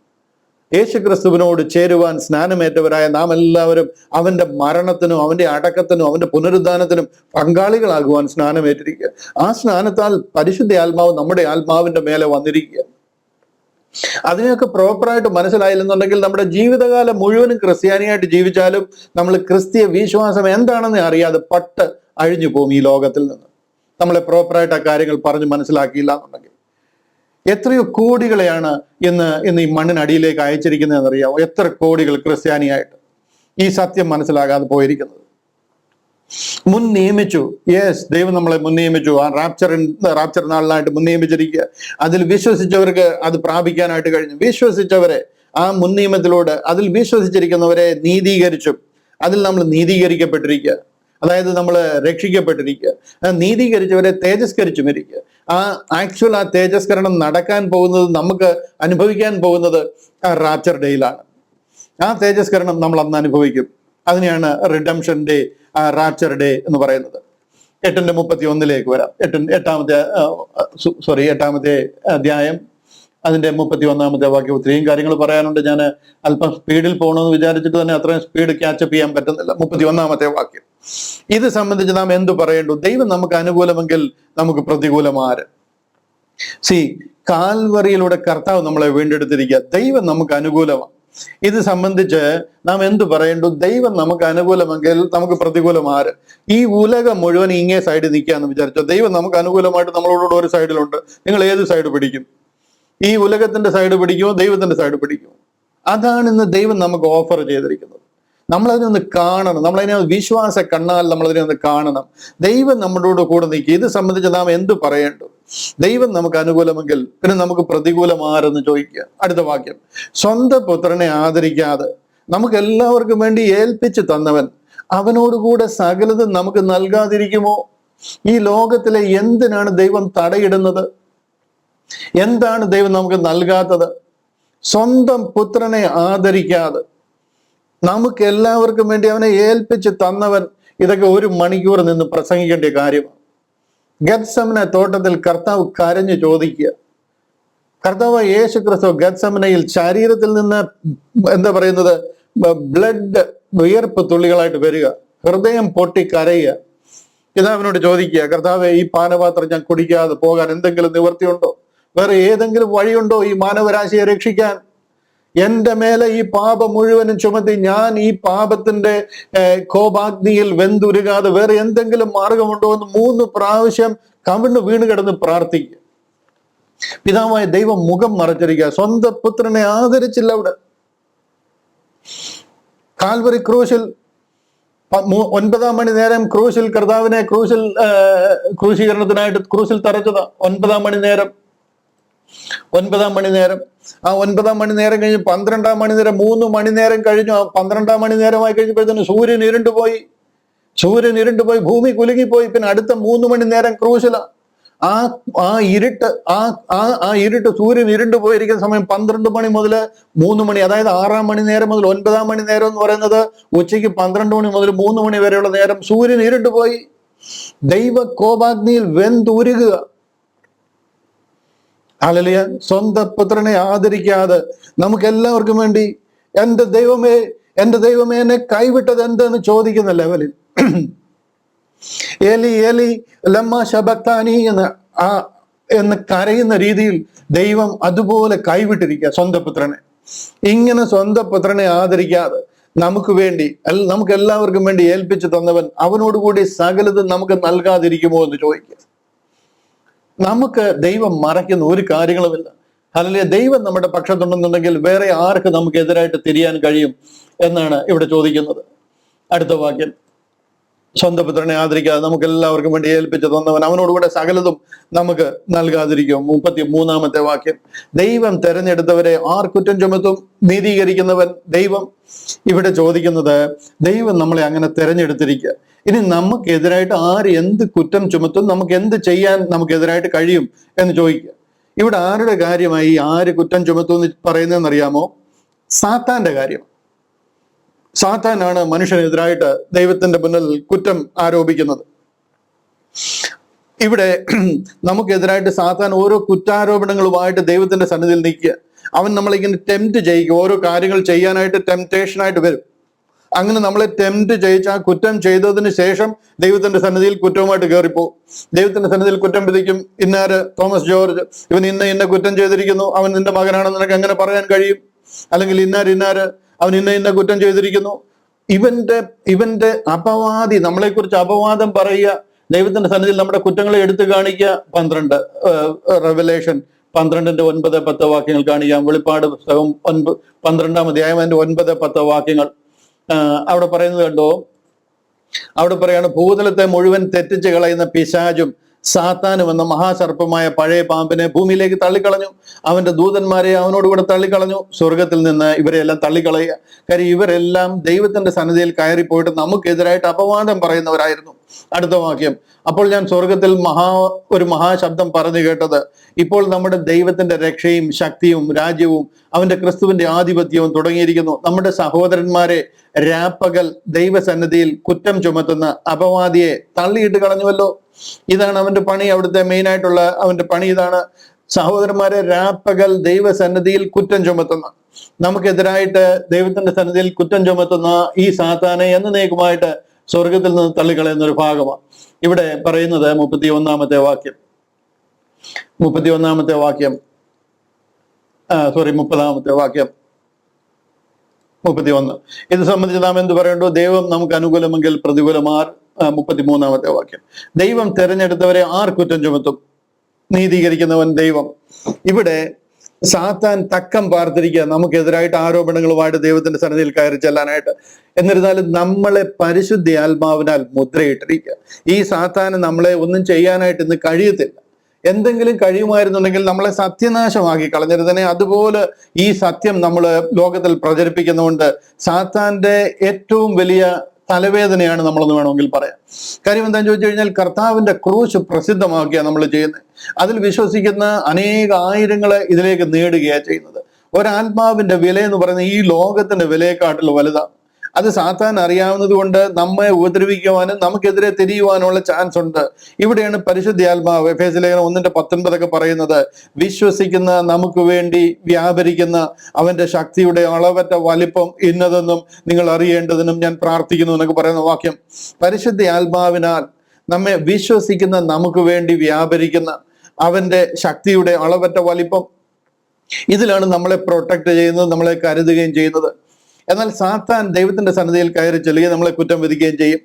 യേശു ക്രിസ്തുവിനോട് ചേരുവാൻ സ്നാനമേറ്റവരായ നാം എല്ലാവരും അവന്റെ മരണത്തിനും അവന്റെ അടക്കത്തിനും അവന്റെ പുനരുദ്ധാനത്തിനും പങ്കാളികളാകുവാൻ സ്നാനമേറ്റിരിക്കുക. ആ സ്നാനത്താൽ പരിശുദ്ധ ആത്മാവ് നമ്മുടെ ആത്മാവിന്റെ മേലെ വന്നിരിക്കുക. അതിനെയൊക്കെ പ്രോപ്പറായിട്ട് മനസ്സിലായില്ലെന്നുണ്ടെങ്കിൽ നമ്മുടെ ജീവിതകാലം മുഴുവനും ക്രിസ്ത്യാനിയായിട്ട് ജീവിച്ചാലും നമ്മൾ ക്രിസ്തീയ വിശ്വാസം എന്താണെന്ന് അറിയാതെ പട്ട് അഴിഞ്ഞു പോകും ഈ ലോകത്തിൽ നിന്ന്. നമ്മളെ പ്രോപ്പറായിട്ട് ആ കാര്യങ്ങൾ പറഞ്ഞ് മനസ്സിലാക്കിയില്ല എന്നുണ്ടെങ്കിൽ. എത്രയോ കോടികളെയാണ് ഇന്ന് ഈ മണ്ണിനടിയിലേക്ക് അയച്ചിരിക്കുന്നതെന്ന് അറിയാമോ? എത്ര കോടികൾ ക്രിസ്ത്യാനിയായിട്ട് ഈ സത്യം മനസ്സിലാകാതെ പോയിരിക്കുന്നത്. മുൻ നിയമിച്ചു, യെസ്, ദൈവം നമ്മളെ മുൻ നിയമിച്ചു. ആ റാപ്ചർ നാളിനായിട്ട് മുൻ നിയമിച്ചിരിക്കുക. അതിൽ വിശ്വസിച്ചവർക്ക് അത് പ്രാപിക്കാനായിട്ട് കഴിഞ്ഞു. വിശ്വസിച്ചവരെ ആ മുൻ നിയമത്തിലൂടെ അതിൽ വിശ്വസിച്ചിരിക്കുന്നവരെ നീതീകരിച്ചും, അതിൽ നമ്മൾ നീതീകരിക്കപ്പെട്ടിരിക്കുക. അതായത് നമ്മൾ രക്ഷിക്കപ്പെട്ടിരിക്കുക. നീതീകരിച്ചവരെ തേജസ്കരിച്ചും ഇരിക്കുക. ആ തേജസ്കരണം നടക്കാൻ പോകുന്നത്, നമുക്ക് അനുഭവിക്കാൻ പോകുന്നത് ആ റാപ്ചർ ഡേയിലാണ്. ആ തേജസ്കരണം നമ്മൾ അന്ന് അനുഭവിക്കും. അതിനെയാണ് റിഡംഷൻ ഡേ, റാപ്ചർ ഡേ എന്ന് പറയുന്നത്. 8:31 വരാം. 8-ാമത്തെ അധ്യായം അതിന്റെ 31-ാമത്തെ വാക്യം. ഒത്തിരിയും കാര്യങ്ങൾ പറയാനുണ്ട്. ഞാൻ അല്പം സ്പീഡിൽ പോകണമെന്ന് വിചാരിച്ചിട്ട് തന്നെ അത്രയും സ്പീഡ് ക്യാച്ചപ്പ് ചെയ്യാൻ പറ്റുന്നില്ല. 31-ാമത്തെ വാക്യം. ഇത് സംബന്ധിച്ച് നാം എന്തു പറയേണ്ടു? ദൈവം നമുക്ക് അനുകൂലമെങ്കിൽ നമുക്ക് പ്രതികൂലമാര്? കാൽവറിയിലൂടെ കർത്താവ് നമ്മളെ വീണ്ടെടുത്തിരിക്കുക. ദൈവം നമുക്ക് അനുകൂലമാണ്. ഇത് സംബന്ധിച്ച് നാം എന്തു പറയേണ്ടു? ദൈവം നമുക്ക് അനുകൂലമെങ്കിൽ നമുക്ക് പ്രതികൂലം ആര്? ഈ ഉലകം മുഴുവൻ ഇങ്ങേ സൈഡിൽ നിൽക്കാന്ന് വിചാരിച്ചോ. ദൈവം നമുക്ക് അനുകൂലമായിട്ട് നമ്മളോട് ഒരു സൈഡിലുണ്ട്. നിങ്ങൾ ഏത് സൈഡ് പിടിക്കും? ഈ ഉലകത്തിന്റെ സൈഡ് പിടിക്കുമോ ദൈവത്തിന്റെ സൈഡ് പിടിക്കുമോ? അതാണ് ഇന്ന് ദൈവം നമുക്ക് ഓഫർ ചെയ്തിരിക്കുന്നത്. നമ്മളതിനെ ഒന്ന് കാണണം. നമ്മളതിനെ വിശ്വാസ കണ്ണാൽ നമ്മളതിനെ ഒന്ന് കാണണം. ദൈവം നമ്മളോട് കൂടെ നിൽക്കുക. ഇത് സംബന്ധിച്ച് നാം എന്ത് പറയേണ്ടു? ദൈവം നമുക്ക് അനുകൂലമെങ്കിൽ പിന്നെ നമുക്ക് പ്രതികൂലം ആരെന്ന് ചോദിക്കുക. അടുത്ത വാക്യം, സ്വന്തം പുത്രനെ ആദരിക്കാതെ നമുക്ക് എല്ലാവർക്കും വേണ്ടി ഏൽപ്പിച്ചു തന്നവൻ അവനോടുകൂടെ സകലതും നമുക്ക് നൽകാതിരിക്കുമോ? ഈ ലോകത്തിലെ എന്തിനാണ് ദൈവം തടയിടുന്നത്? എന്താണ് ദൈവം നമുക്ക് നൽകാത്തത്? സ്വന്തം പുത്രനെ ആദരിക്കാതെ നമുക്ക് എല്ലാവർക്കും വേണ്ടി അവനെ ഏൽപ്പിച്ച് തന്നവൻ. ഇതൊക്കെ 1 മണിക്കൂർ നിന്ന് പ്രസംഗിക്കേണ്ട കാര്യമാണ്. ഗത്സമന തോട്ടത്തിൽ കർത്താവ് കരഞ്ഞു ചോദിക്കുക. കർത്താവ് യേശു ക്രിസ്തു ഗത്സമനയിൽ ശരീരത്തിൽ നിന്ന് എന്താ പറയുന്നത്, ബ്ലഡ്, വിയർപ്പ് തുള്ളികളായിട്ട് വരിക, ഹൃദയം പൊട്ടി കരയുക. പിതാവിനോട് ചോദിക്കുക, കർത്താവെ, ഈ പാനപാത്രം ഞാൻ കുടിക്കാതെ പോകാൻ എന്തെങ്കിലും നിവൃത്തിയുണ്ടോ? വേറെ ഏതെങ്കിലും വഴിയുണ്ടോ ഈ മാനവരാശിയെ രക്ഷിക്കാൻ? എന്റെ മേലെ ഈ പാപം മുഴുവനും ചുമത്തി ഞാൻ ഈ പാപത്തിന്റെ കോപാഗ്നിയിൽ വെന്തുരുകാതെ വേറെ എന്തെങ്കിലും മാർഗമുണ്ടോ എന്ന് 3 പ്രാവശ്യം കവിണ് വീണ് കിടന്ന് പ്രാർത്ഥിക്കുക. പിതാവായ ദൈവം മുഖം മറച്ചിരിക്കുക. സ്വന്തം പുത്രനെ ആദരിച്ചില്ല. അവിടെ കാൽവറി ക്രൂശിൽ 9-ാം മണി നേരം ക്രൂശിൽ കർത്താവിനെ ക്രൂശീകരണത്തിനായിട്ട് ക്രൂശിൽ തറച്ചതാ. 9-ാം മണി നേരം ആ 9-ാം മണി നേരം കഴിഞ്ഞ് 12-ാം മണി നേരം 3 മണി നേരം കഴിഞ്ഞു. ആ 12-ാം മണി നേരമായി കഴിഞ്ഞപ്പോഴത്തേന് സൂര്യൻ ഇരുണ്ടുപോയി, ഭൂമി കുലുങ്ങിപ്പോയി. പിന്നെ അടുത്ത 3 മണി നേരം ക്രൂശില. ആ ഇരുട്ട് സൂര്യൻ ഇരുണ്ടു പോയിരിക്കുന്ന സമയം 12 മണി മുതൽ 3 മണി, അതായത് 6-ാം മണി നേരം മുതൽ 9-ാം മണി നേരം എന്ന് പറയുന്നത് ഉച്ചയ്ക്ക് 12 മണി മുതൽ 3 മണി വരെയുള്ള നേരം സൂര്യൻ ഇരുണ്ടുപോയി. ദൈവ കോപാഗ്നിയിൽ വെന്തുരുകുക. ഹല്ലേലൂയ. സ്വന്തം പുത്രനെ ആദരിക്കാതെ നമുക്ക് എല്ലാവർക്കും വേണ്ടി എന്റെ ദൈവമേ എന്നെ കൈവിട്ടത് എന്തെന്ന് ചോദിക്കുന്ന ലെവലിൽ ഏലി ഏലി ലമ്മ ശബക്താനി എന്ന് കരയുന്ന രീതിയിൽ ദൈവം അതുപോലെ കൈവിട്ടിരിക്കുക സ്വന്തം പുത്രനെ. ഇങ്ങനെ സ്വന്തം പുത്രനെ ആദരിക്കാതെ നമുക്ക് വേണ്ടി, നമുക്ക് എല്ലാവർക്കും വേണ്ടി ഏൽപ്പിച്ചു തന്നവൻ അവനോടുകൂടി സകലതും നമുക്ക് നൽകാതിരിക്കുമോ എന്ന് ചോദിക്കുക. നമുക്ക് ദൈവം മറയ്ക്കുന്ന ഒരു കാര്യങ്ങളുമില്ല. അല്ലെങ്കിൽ ദൈവം നമ്മുടെ പക്ഷത്തുണ്ടെന്നുണ്ടെങ്കിൽ വേറെ ആർക്ക് നമുക്ക് എതിരായിട്ട് തിരിയാൻ കഴിയും എന്നാണ് ഇവിടെ ചോദിക്കുന്നത്. അടുത്ത വാക്യം, സ്വന്തം പുത്രനെ ആദരിക്കാതെ നമുക്ക് എല്ലാവർക്കും വേണ്ടി ഏൽപ്പിച്ചു തന്നവൻ അവനോടുകൂടെ സകലതും നമുക്ക് നൽകാതിരിക്കും. 33-ാമത്തെ വാക്യം, ദൈവം തെരഞ്ഞെടുത്തവരെ ആർ കുറ്റം ചുമത്തും? നീതീകരിക്കുന്നവൻ ദൈവം. ഇവിടെ ചോദിക്കുന്നത്, ദൈവം നമ്മളെ അങ്ങനെ തെരഞ്ഞെടുത്തിരിക്കുക. ഇനി നമുക്കെതിരായിട്ട് ആര് എന്ത് കുറ്റം ചുമത്തും? നമുക്ക് എന്ത് ചെയ്യാൻ നമുക്കെതിരായിട്ട് കഴിയും എന്ന് ചോദിക്കുക. ഇവിടെ ആരുടെ കാര്യമായി ആര് കുറ്റം ചുമത്തും എന്ന് പറയുന്നതെന്നറിയാമോ? സാത്താന്റെ കാര്യം. സാത്താനാണ് മനുഷ്യനെതിരായിട്ട് ദൈവത്തിന്റെ മുന്നിൽ കുറ്റം ആരോപിക്കുന്നത്. ഇവിടെ നമുക്കെതിരായിട്ട് സാത്താൻ ഓരോ കുറ്റാരോപണങ്ങളുമായിട്ട് ദൈവത്തിന്റെ സന്നിധിയിൽ നിൽക്കുക. അവൻ നമ്മളിങ്ങനെ ടെംപ്റ്റ് ചെയ്യിക്കും. ഓരോ കാര്യങ്ങൾ ചെയ്യാനായിട്ട് ടെംപ്റ്റേഷനായിട്ട് വരും. അങ്ങനെ നമ്മളെ ടെംപ്റ്റ് ചെയ്യിച്ച് ആ കുറ്റം ചെയ്തതിന് ശേഷം ദൈവത്തിന്റെ സന്നിധിയിൽ കുറ്റവുമായിട്ട് കയറിപ്പോകും. ദൈവത്തിന്റെ സന്നിധിയിൽ കുറ്റം വിധിക്കും. ഇന്നാര് തോമസ് ജോർജ്, ഇവൻ ഇന്ന കുറ്റം ചെയ്തിരിക്കുന്നു, അവൻ നിന്റെ മകനാണെന്ന് നിനക്ക് എങ്ങനെ പറയാൻ കഴിയും? അല്ലെങ്കിൽ ഇന്നാര് അവൻ ഇന്ന കുറ്റം ചെയ്തിരിക്കുന്നു. ഇവന്റെ അപവാദി, നമ്മളെക്കുറിച്ച് അപവാദം പറയുക, ദൈവത്തിന്റെ സന്നിധിയിൽ നമ്മുടെ കുറ്റങ്ങളെ എടുത്തു കാണിക്കുക. 12 റെവലേഷൻ 12-ന്റെ 9-10 വാക്യങ്ങൾ കാണിക്കാം. വെളിപ്പാട് പുസ്തകം 12-ാം അധ്യായം അതിന്റെ 9-10 വാക്യങ്ങൾ അവിടെ പറയുന്നത് കണ്ടോ? അവിടെ പറയാണ്, ഭൂതലത്തെ മുഴുവൻ തെറ്റിച്ച് കളയുന്ന പിശാചും സാത്താനും എന്ന മഹാസർപ്പമായ പഴയ പാമ്പിനെ ഭൂമിയിലേക്ക് തള്ളിക്കളഞ്ഞു. അവന്റെ ദൂതന്മാരെ അവനോടുകൂടെ തള്ളിക്കളഞ്ഞു. സ്വർഗത്തിൽ നിന്ന് ഇവരെല്ലാം തള്ളിക്കളയുക. കാര്യം ഇവരെല്ലാം ദൈവത്തിന്റെ സന്നിധിയിൽ കയറിപ്പോയിട്ട് നമുക്കെതിരായിട്ട് അപവാദം പറയുന്നവരായിരുന്നു. അടുത്ത വാക്യം, അപ്പോൾ ഞാൻ സ്വർഗത്തിൽ ഒരു മഹാശബ്ദം പറഞ്ഞു കേട്ടത്, ഇപ്പോൾ നമ്മുടെ ദൈവത്തിന്റെ രക്ഷയും ശക്തിയും രാജ്യവും അവന്റെ ക്രിസ്തുവിന്റെ ആധിപത്യവും തുടങ്ങിയിരിക്കുന്നു. നമ്മുടെ സഹോദരന്മാരെ രാപ്പകൽ ദൈവസന്നിധിയിൽ കുറ്റം ചുമത്തുന്ന അപവാദിയെ തള്ളിയിട്ട് കളഞ്ഞുവല്ലോ. ഇതാണ് അവന്റെ പണി. അവിടുത്തെ മെയിനായിട്ടുള്ള അവന്റെ പണി ഇതാണ്. സഹോദരന്മാരെ രാപ്പകൽ ദൈവസന്നിധിയിൽ കുറ്റം ചുമത്തുന്ന, നമുക്കെതിരായിട്ട് ദൈവത്തിന്റെ സന്നിധിയിൽ കുറ്റം ചുമത്തുന്ന ഈ സാത്താനെ എന്നേക്കുമായിട്ട് സ്വർഗത്തിൽ നിന്ന് തള്ളിക്കളയുന്ന ഒരു ഭാഗമാണ് ഇവിടെ പറയുന്നത്. 31-ാമത്തെ വാക്യം 30-ാമത്തെ വാക്യം 31. ഇത് സംബന്ധിച്ച് നാം എന്ത് പറയണ്ടോ? ദൈവം നമുക്ക് അനുകൂലമെങ്കിൽ പ്രതികൂലമാർ. 33-ാമത്തെ വാക്യം. ദൈവം തെരഞ്ഞെടുത്തവരെ ആർ കുറ്റം ചുമത്തും? നീതീകരിക്കുന്നവൻ ദൈവം. ഇവിടെ സാത്താൻ തക്കം പാർത്തിരിക്കുക നമുക്കെതിരായിട്ട് ആരോപണങ്ങളുമായിട്ട് ദൈവത്തിന്റെ സന്നിധിയിൽ കയറി ചെല്ലാനായിട്ട്. എന്നിരുന്നാലും നമ്മളെ പരിശുദ്ധ ആത്മാവിനാൽ മുദ്രയിട്ടിരിക്കുക. ഈ സാത്താന് നമ്മളെ ഒന്നും ചെയ്യാനായിട്ട് ഇന്ന് കഴിയത്തില്ല. എന്തെങ്കിലും കഴിയുമായിരുന്നുണ്ടെങ്കിൽ നമ്മളെ സത്യനാശമാക്കി കളഞ്ഞിരുന്നതിനെ. അതുപോലെ ഈ സത്യം നമ്മൾ ലോകത്തിൽ പ്രചരിപ്പിക്കുന്നതുകൊണ്ട് സാത്താന്റെ ഏറ്റവും വലിയ തലവേദനയാണ് നമ്മളെന്ന് വേണമെങ്കിൽ പറയാം. കാര്യം എന്താണെന്ന് ചോദിച്ചു കഴിഞ്ഞാൽ, കർത്താവിന്റെ ക്രൂശ് പ്രസിദ്ധമാക്കിയാണ് നമ്മൾ ചെയ്യുന്നത്. അതിൽ വിശ്വസിക്കുന്ന അനേക ആയിരങ്ങളെ ഇതിലേക്ക് നേടുകയാണ് ചെയ്യുന്നത്. ഒരാത്മാവിന്റെ വില എന്ന് പറയുന്നത് ഈ ലോകത്തിന്റെ വിലയെക്കാട്ടിൽ വലുതാണ്. അത് സാത്താൻ അറിയാവുന്നത് കൊണ്ട് നമ്മെ ഉപദ്രവിക്കുവാനും നമുക്കെതിരെ തിരിയുവാനുള്ള ചാൻസ് ഉണ്ട്. ഇവിടെയാണ് പരിശുദ്ധാത്മാവ് എഫേസ്യ ലേഖനം 1:19 പറയുന്നത്, വിശ്വസിക്കുന്ന നമുക്ക് വേണ്ടി വ്യാപരിക്കുന്ന അവന്റെ ശക്തിയുടെ അളവറ്റ വലിപ്പം ഇന്നതെന്നും നിങ്ങൾ അറിയേണ്ടതിനും ഞാൻ പ്രാർത്ഥിക്കുന്നു എന്നൊക്കെ പറയുന്ന വാക്യം. പരിശുദ്ധാത്മാവിനാൽ നമ്മെ വിശ്വസിക്കുന്ന നമുക്ക് വേണ്ടി വ്യാപരിക്കുന്ന അവന്റെ ശക്തിയുടെ അളവറ്റ വലിപ്പം, ഇതിലാണ് നമ്മളെ പ്രൊട്ടക്ട് ചെയ്യുന്നത്, നമ്മളെ കരുതുകയും ചെയ്യുന്നത്. എന്നാൽ സാത്താൻ ദൈവത്തിന്റെ സന്നിധിയിൽ കയറി ചെല്ലുകയും നമ്മളെ കുറ്റം വിധിക്കുകയും ചെയ്യും.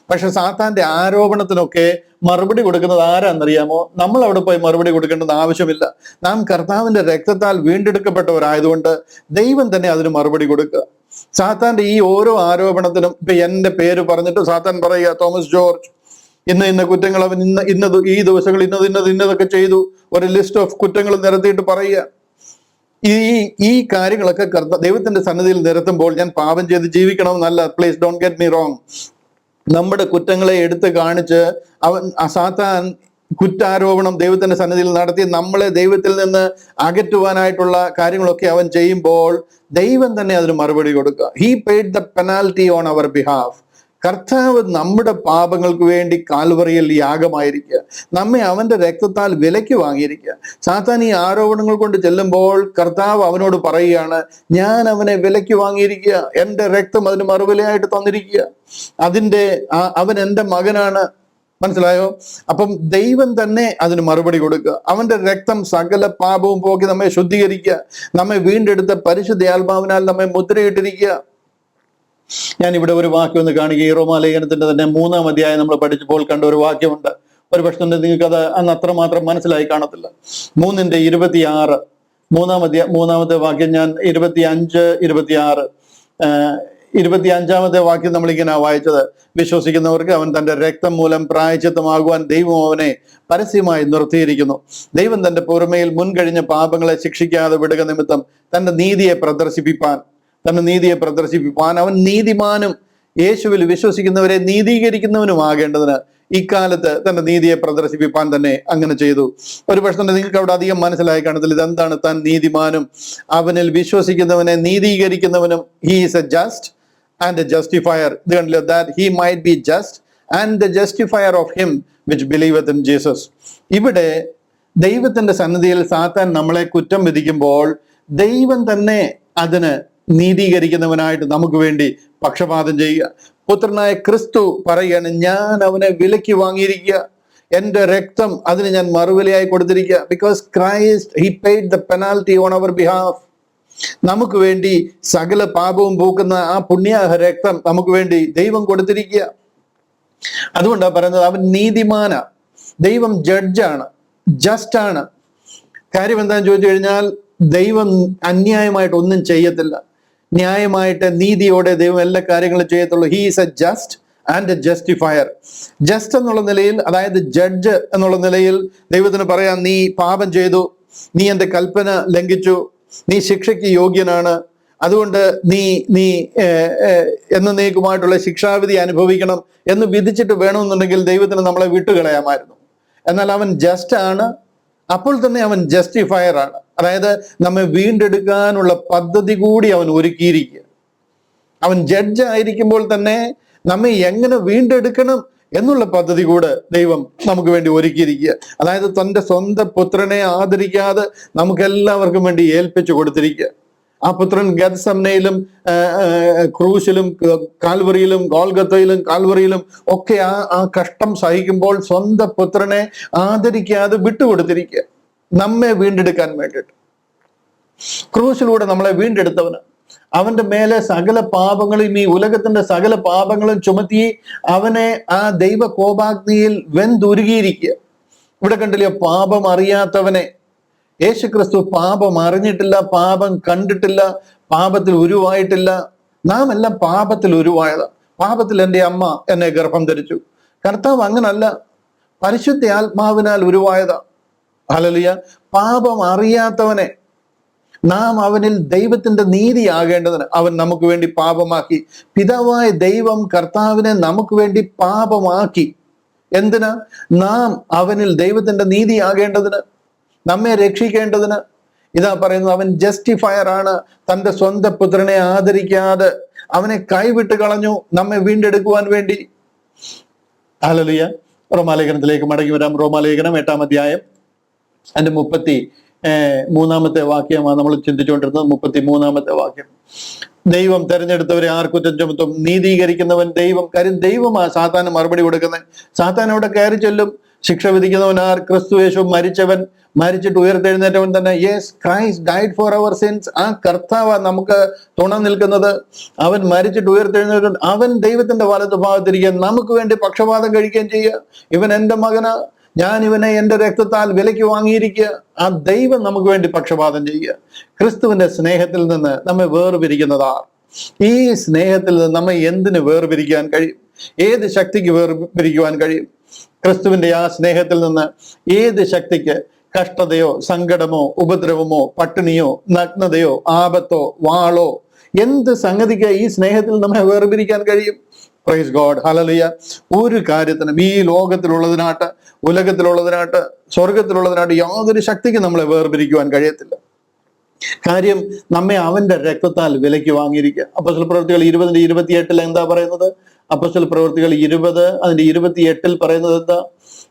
പക്ഷെ സാത്താന്റെ ആരോപണത്തിനൊക്കെ മറുപടി കൊടുക്കുന്നത് ആരാന്നറിയാമോ? നമ്മൾ അവിടെ പോയി മറുപടി കൊടുക്കേണ്ടത് ആവശ്യമില്ല. നാം കർത്താവിന്റെ രക്തത്താൽ വീണ്ടെടുക്കപ്പെട്ടവരായതുകൊണ്ട് ദൈവം തന്നെ അതിന് മറുപടി കൊടുക്കുക. സാത്താന്റെ ഈ ഓരോ ആരോപണത്തിനും ഇപ്പൊ എന്റെ പേര് പറഞ്ഞിട്ട് സാത്താൻ പറയുക, തോമസ് ജോർജ് ഇന്ന കുറ്റങ്ങൾ അവൻ ഈ ദിവസങ്ങൾ ഇന്നതൊക്കെ ചെയ്തു, ഒരു ലിസ്റ്റ് ഓഫ് കുറ്റങ്ങൾ നിരത്തിയിട്ട് പറയുക. ഈ കാര്യങ്ങളൊക്കെ ദൈവത്തിന്റെ സന്നിധിയിൽ നിരത്തുമ്പോൾ ഞാൻ പാപം ചെയ്ത് ജീവിക്കണമെന്നല്ല. Please don't get me wrong. നമ്മുടെ കുറ്റങ്ങളെ എടുത്ത് കാണിച്ച് സാത്താൻ കുറ്റാരോപണം ദൈവത്തിന്റെ സന്നിധിയിൽ നടത്തി നമ്മളെ ദൈവത്തിൽ നിന്ന് അകറ്റുവാനായിട്ടുള്ള കാര്യങ്ങളൊക്കെ അവൻ ചെയ്യുമ്പോൾ ദൈവം തന്നെ അതിന് മറുപടി കൊടുക്കുക. He paid the penalty on our behalf. കർത്താവ് നമ്മുടെ പാപങ്ങൾക്ക് വേണ്ടി കാൽവറിയിൽ യാഗമായിരിക്കുക, നമ്മെ അവന്റെ രക്തത്താൽ വിലയ്ക്ക് വാങ്ങിയിരിക്കുക. സാത്താൻ ഈ ആരോപണങ്ങൾ കൊണ്ട് ചെല്ലുമ്പോൾ കർത്താവ് അവനോട് പറയുകയാണ്, ഞാൻ അവനെ വിലയ്ക്ക് വാങ്ങിയിരിക്കുക, എൻ്റെ രക്തം അതിന് മറുവിലയായിട്ട് തന്നിരിക്കുക, അവൻ എൻ്റെ മകനാണ്. മനസ്സിലായോ? അപ്പം ദൈവം തന്നെ അതിന് മറുപടി കൊടുക്കുക. അവന്റെ രക്തം സകല പാപവും പോക്കി നമ്മെ ശുദ്ധീകരിക്കുക, നമ്മെ വീണ്ടെടുത്ത പരിശുദ്ധ ആത്മാവിനാൽ നമ്മെ മുദ്രയിട്ടിരിക്കുക. ഞാൻ ഇവിടെ ഒരു വാക്യം ഒന്ന് കാണുക. ഈ റോമാലേഖനത്തിന്റെ തന്നെ 3-ാം അധ്യായം നമ്മൾ പഠിച്ചപ്പോൾ കണ്ട ഒരു വാക്യമുണ്ട്. ഒരു പക്ഷേ നിങ്ങൾക്ക് അത് അന്ന് അത്രമാത്രം മനസ്സിലായി കാണത്തില്ല. 3:26 മൂന്നാമത്തെ വാക്യം ഞാൻ 25, 26, 25-ാമത്തെ വാക്യം നമ്മളിങ്ങനെ വായിച്ചത്, വിശ്വസിക്കുന്നവർക്ക് അവൻ തന്റെ രക്തം മൂലം പ്രായശ്ചിത്തമാകുവാൻ ദൈവം അവനെ പരസ്യമായി നിർത്തിയിരിക്കുന്നു. ദൈവം തന്റെ പുറമേയിൽ മുൻകഴിഞ്ഞ പാപങ്ങളെ ശിക്ഷിക്കാതെ വിടുക നിമിത്തം തന്റെ നീതിയെ പ്രദർശിപ്പിപ്പാൻ അവൻ നീതിമാനും യേശുവിൽ വിശ്വസിക്കുന്നവരെ നീതീകരിക്കുന്നവനുമാകേണ്ടതിന് ഇക്കാലത്ത് തന്റെ നീതിയെ പ്രദർശിപ്പിപ്പാൻ തന്നെ അങ്ങനെ ചെയ്തു. ഒരു പക്ഷേ നിങ്ങൾക്ക് അവിടെ അധികം മനസ്സിലായി കാണത്തില്ല ഇതെന്താണ് താൻ നീതിമാനും അവനിൽ വിശ്വസിക്കുന്നവനെ നീതീകരിക്കുന്നവനും. He is a just and a justifier. ഇത് കണ്ടില്ല, that he might be just and the justifier of him which believeth in Jesus. ഇവിടെ ദൈവത്തിന്റെ സന്നിധിയിൽ സാത്താൻ നമ്മളെ കുറ്റം വിധിക്കുമ്പോൾ ദൈവം തന്നെ അതിന് നീതീകരിക്കുന്നവനായിട്ട് നമുക്ക് വേണ്ടി പക്ഷപാതം ചെയ്യുക. പുത്രനായ ക്രിസ്തു പറയുകയാണ്, ഞാൻ അവനെ വിലയ്ക്ക് വാങ്ങിയിരിക്കുക, എൻ്റെ രക്തം അതിന് ഞാൻ മറുവിലയായി കൊടുത്തിരിക്കുക. Because Christ he paid the penalty on our behalf. നമുക്ക് വേണ്ടി സകല പാപവും പോക്കുന്ന ആ പുണ്യ രക്തം നമുക്ക് വേണ്ടി ദൈവം കൊടുത്തിരിക്കുക. അതുകൊണ്ടാണ് പറയുന്നത് അവൻ നീതിമാന, ദൈവം ജഡ്ജാണ്, ജസ്റ്റാണ്. കാര്യം എന്താണെന്ന് ചോദിച്ചു കഴിഞ്ഞാൽ ദൈവം അന്യായമായിട്ട് ഒന്നും ചെയ്യത്തില്ല. ന്യായമായിട്ട് നീതിയോടെ ദൈവം എല്ലാ കാര്യങ്ങളും ചെയ്യത്തുള്ളൂ. He is a just and a justifier. Just എന്നുള്ള നിലയിൽ, അതായത് ജഡ്ജ് എന്നുള്ള നിലയിൽ ദൈവത്തിന് പറയാം, നീ പാപം ചെയ്തു, നീ എൻ്റെ കൽപ്പന ലംഘിച്ചു, നീ ശിക്ഷയ്ക്ക് യോഗ്യനാണ്, അതുകൊണ്ട് നീ എന്നേക്കുമായിട്ടുള്ള ശിക്ഷാവിധി അനുഭവിക്കണം എന്ന് വിധിച്ചിട്ട് വേണമെന്നുണ്ടെങ്കിൽ ദൈവത്തിന് നമ്മളെ വിട്ടുകളയാമായിരുന്നു. എന്നാൽ അവൻ ജസ്റ്റ് ആണ്, അപ്പോൾ തന്നെ അവൻ ജസ്റ്റിഫയർ ആണ്. അതായത് നമ്മെ വീണ്ടെടുക്കാനുള്ള പദ്ധതി കൂടി അവൻ ഒരുക്കിയിരിക്കുക. അവൻ ജഡ്ജ് ആയിരിക്കുമ്പോൾ തന്നെ നമ്മെ എങ്ങനെ വീണ്ടെടുക്കണം എന്നുള്ള പദ്ധതി കൂടെ ദൈവം നമുക്ക് വേണ്ടി ഒരുക്കിയിരിക്കുക. അതായത് തൻ്റെ സ്വന്തം പുത്രനെ ആദരിക്കാതെ നമുക്കെല്ലാവർക്കും വേണ്ടി ഏൽപ്പിച്ചു കൊടുത്തിരിക്കുക. ആ പുത്രൻ ഗത്സമനയിലും ക്രൂശിലും കാൽവറിയിലും ഗോൽഗത്തയിലും കാൽവറിയിലും ഒക്കെ ആ കഷ്ടം സഹിക്കുമ്പോൾ സ്വന്തം പുത്രനെ ആദരിക്കാതെ വിട്ടുകൊടുത്തിരിക്കുക, നമ്മെ വീണ്ടെടുക്കാൻ വേണ്ടിയിട്ട്. ക്രൂശിലൂടെ നമ്മളെ വീണ്ടെടുത്തവന്. അവന്റെ മേലെ സകല പാപങ്ങളും, ഈ ഉലകത്തിന്റെ സകല പാപങ്ങളും ചുമത്തി അവനെ ആ ദൈവ കോപാഗ്നിയിൽ വെന്തുരുകിയിരിക്കുക. ഇവിടെ കണ്ടില്ലയോ, പാപം അറിയാത്തവനെ. യേശുക്രിസ്തു പാപം അറിഞ്ഞിട്ടില്ല, പാപം കണ്ടിട്ടില്ല, പാപത്തിൽ ഉരുവായിട്ടില്ല. നാം എല്ലാം പാപത്തിൽ ഉരുവായതാ. പാപത്തിൽ എൻ്റെ അമ്മ എന്നെ ഗർഭം ധരിച്ചു. കർത്താവ് അങ്ങനല്ല, പരിശുദ്ധ ആത്മാവിനാൽ ഉരുവായതാ. ഹല്ലേലൂയ. പാപം അറിയാത്തവനെ നാം അവനിൽ ദൈവത്തിന്റെ നീതിയാകേണ്ടതിന് അവൻ നമുക്ക് വേണ്ടി പാപമാക്കി. പിതാവായ ദൈവം കർത്താവിനെ നമുക്ക് വേണ്ടി പാപമാക്കി. എന്തിനാ? നാം അവനിൽ ദൈവത്തിന്റെ നീതിയാകേണ്ടതിന്, നമ്മെ രക്ഷിക്കേണ്ടതിന്. ഇതാ പറയുന്നത്, അവൻ ജസ്റ്റിഫയർ ആണ്. തന്റെ സ്വന്തം പുത്രനെ ആദരിക്കാതെ അവനെ കൈവിട്ട് കളഞ്ഞു നമ്മെ വീണ്ടെടുക്കുവാൻ വേണ്ടി. ഹല്ലേലൂയ. റോമാലേഖനത്തിലേക്ക് മടങ്ങി വരാം. റോമാലേഖനം 8-ാം അധ്യായം അതിന്റെ 33-ാമത്തെ വാക്യമാണ് നമ്മൾ ചിന്തിച്ചുകൊണ്ടിരുന്നത്. 33-ാമത്തെ വാക്യം. ദൈവം തെരഞ്ഞെടുത്തവരെ ആർ കുറ്റം ചുമത്തും? നീതീകരിക്കുന്നവൻ ദൈവം. കാര്യം ദൈവമാ സാത്താന് മറുപടി കൊടുക്കുന്നത്. സാത്താൻ അവിടെ കയറി ചെല്ലും. ശിക്ഷ വിധിക്കുന്നവൻ ആർ? ക്രിസ്തു യേശു മരിച്ചവൻ, മരിച്ചിട്ട് ഉയർത്തെഴുന്നേറ്റവൻ തന്നെ. Yes, Christ died for our sins. ആ കർത്താവ് നമുക്ക് തുണ നിൽക്കുന്നത്. അവൻ മരിച്ചിട്ട് ഉയർത്തെഴുന്നേറ്റവൻ. അവൻ ദൈവത്തിന്റെ വലതു ഭാഗത്തിരിക്കുക, നമുക്ക് വേണ്ടി പക്ഷപാതം കഴിക്കുകയും ചെയ്യുക. ഇവൻ എൻ്റെ മകനാ, ഞാൻ ഇവനെ എൻ്റെ രക്തത്താൽ വിലയ്ക്ക് വാങ്ങിയിരിക്കുക. ആ ദൈവം നമുക്ക് വേണ്ടി പക്ഷപാതം ചെയ്യുക. ക്രിസ്തുവിന്റെ സ്നേഹത്തിൽ നിന്ന് നമ്മെ വേർപിരിക്കുന്നതാ. ഈ സ്നേഹത്തിൽ നിന്ന് നമ്മെ എന്തിന് വേർപിരിക്കാൻ കഴിയും? ഏത് ശക്തിക്ക് വേർപിരിക്കുവാൻ കഴിയും? ക്രിസ്തുവിന്റെ ആ സ്നേഹത്തിൽ നിന്ന് ഏത് ശക്തിക്ക് കഷ്ടതയോ സങ്കടമോ ഉപദ്രവമോ പട്ടിണിയോ നഗ്നതയോ ആപത്തോ വാളോ എന്ത് സംഗതിക്ക് ഈ സ്നേഹത്തിൽ നമ്മെ വേർപിരിക്കാൻ കഴിയും? Praise God. ഹല്ലേലൂയ. ഒരു കാര്യത്തിനും ഈ ലോകത്തിലുള്ളതിനാട്ട്, ഉലകത്തിലുള്ളതിനാട്ട്, സ്വർഗത്തിലുള്ളതിനാട്ട് യാതൊരു ശക്തിക്ക് നമ്മളെ വേർപിരിക്കുവാൻ കഴിയത്തില്ല. കാര്യം നമ്മെ അവന്റെ രക്തത്താൽ വിലയ്ക്ക് വാങ്ങിയിരിക്കുക. അപ്പോസ്തല പ്രവൃത്തികൾ 20:28 എന്താ പറയുന്നത്? അപ്പോസ്തല പ്രവൃത്തികൾ 20:28 പറയുന്നത് എന്താ?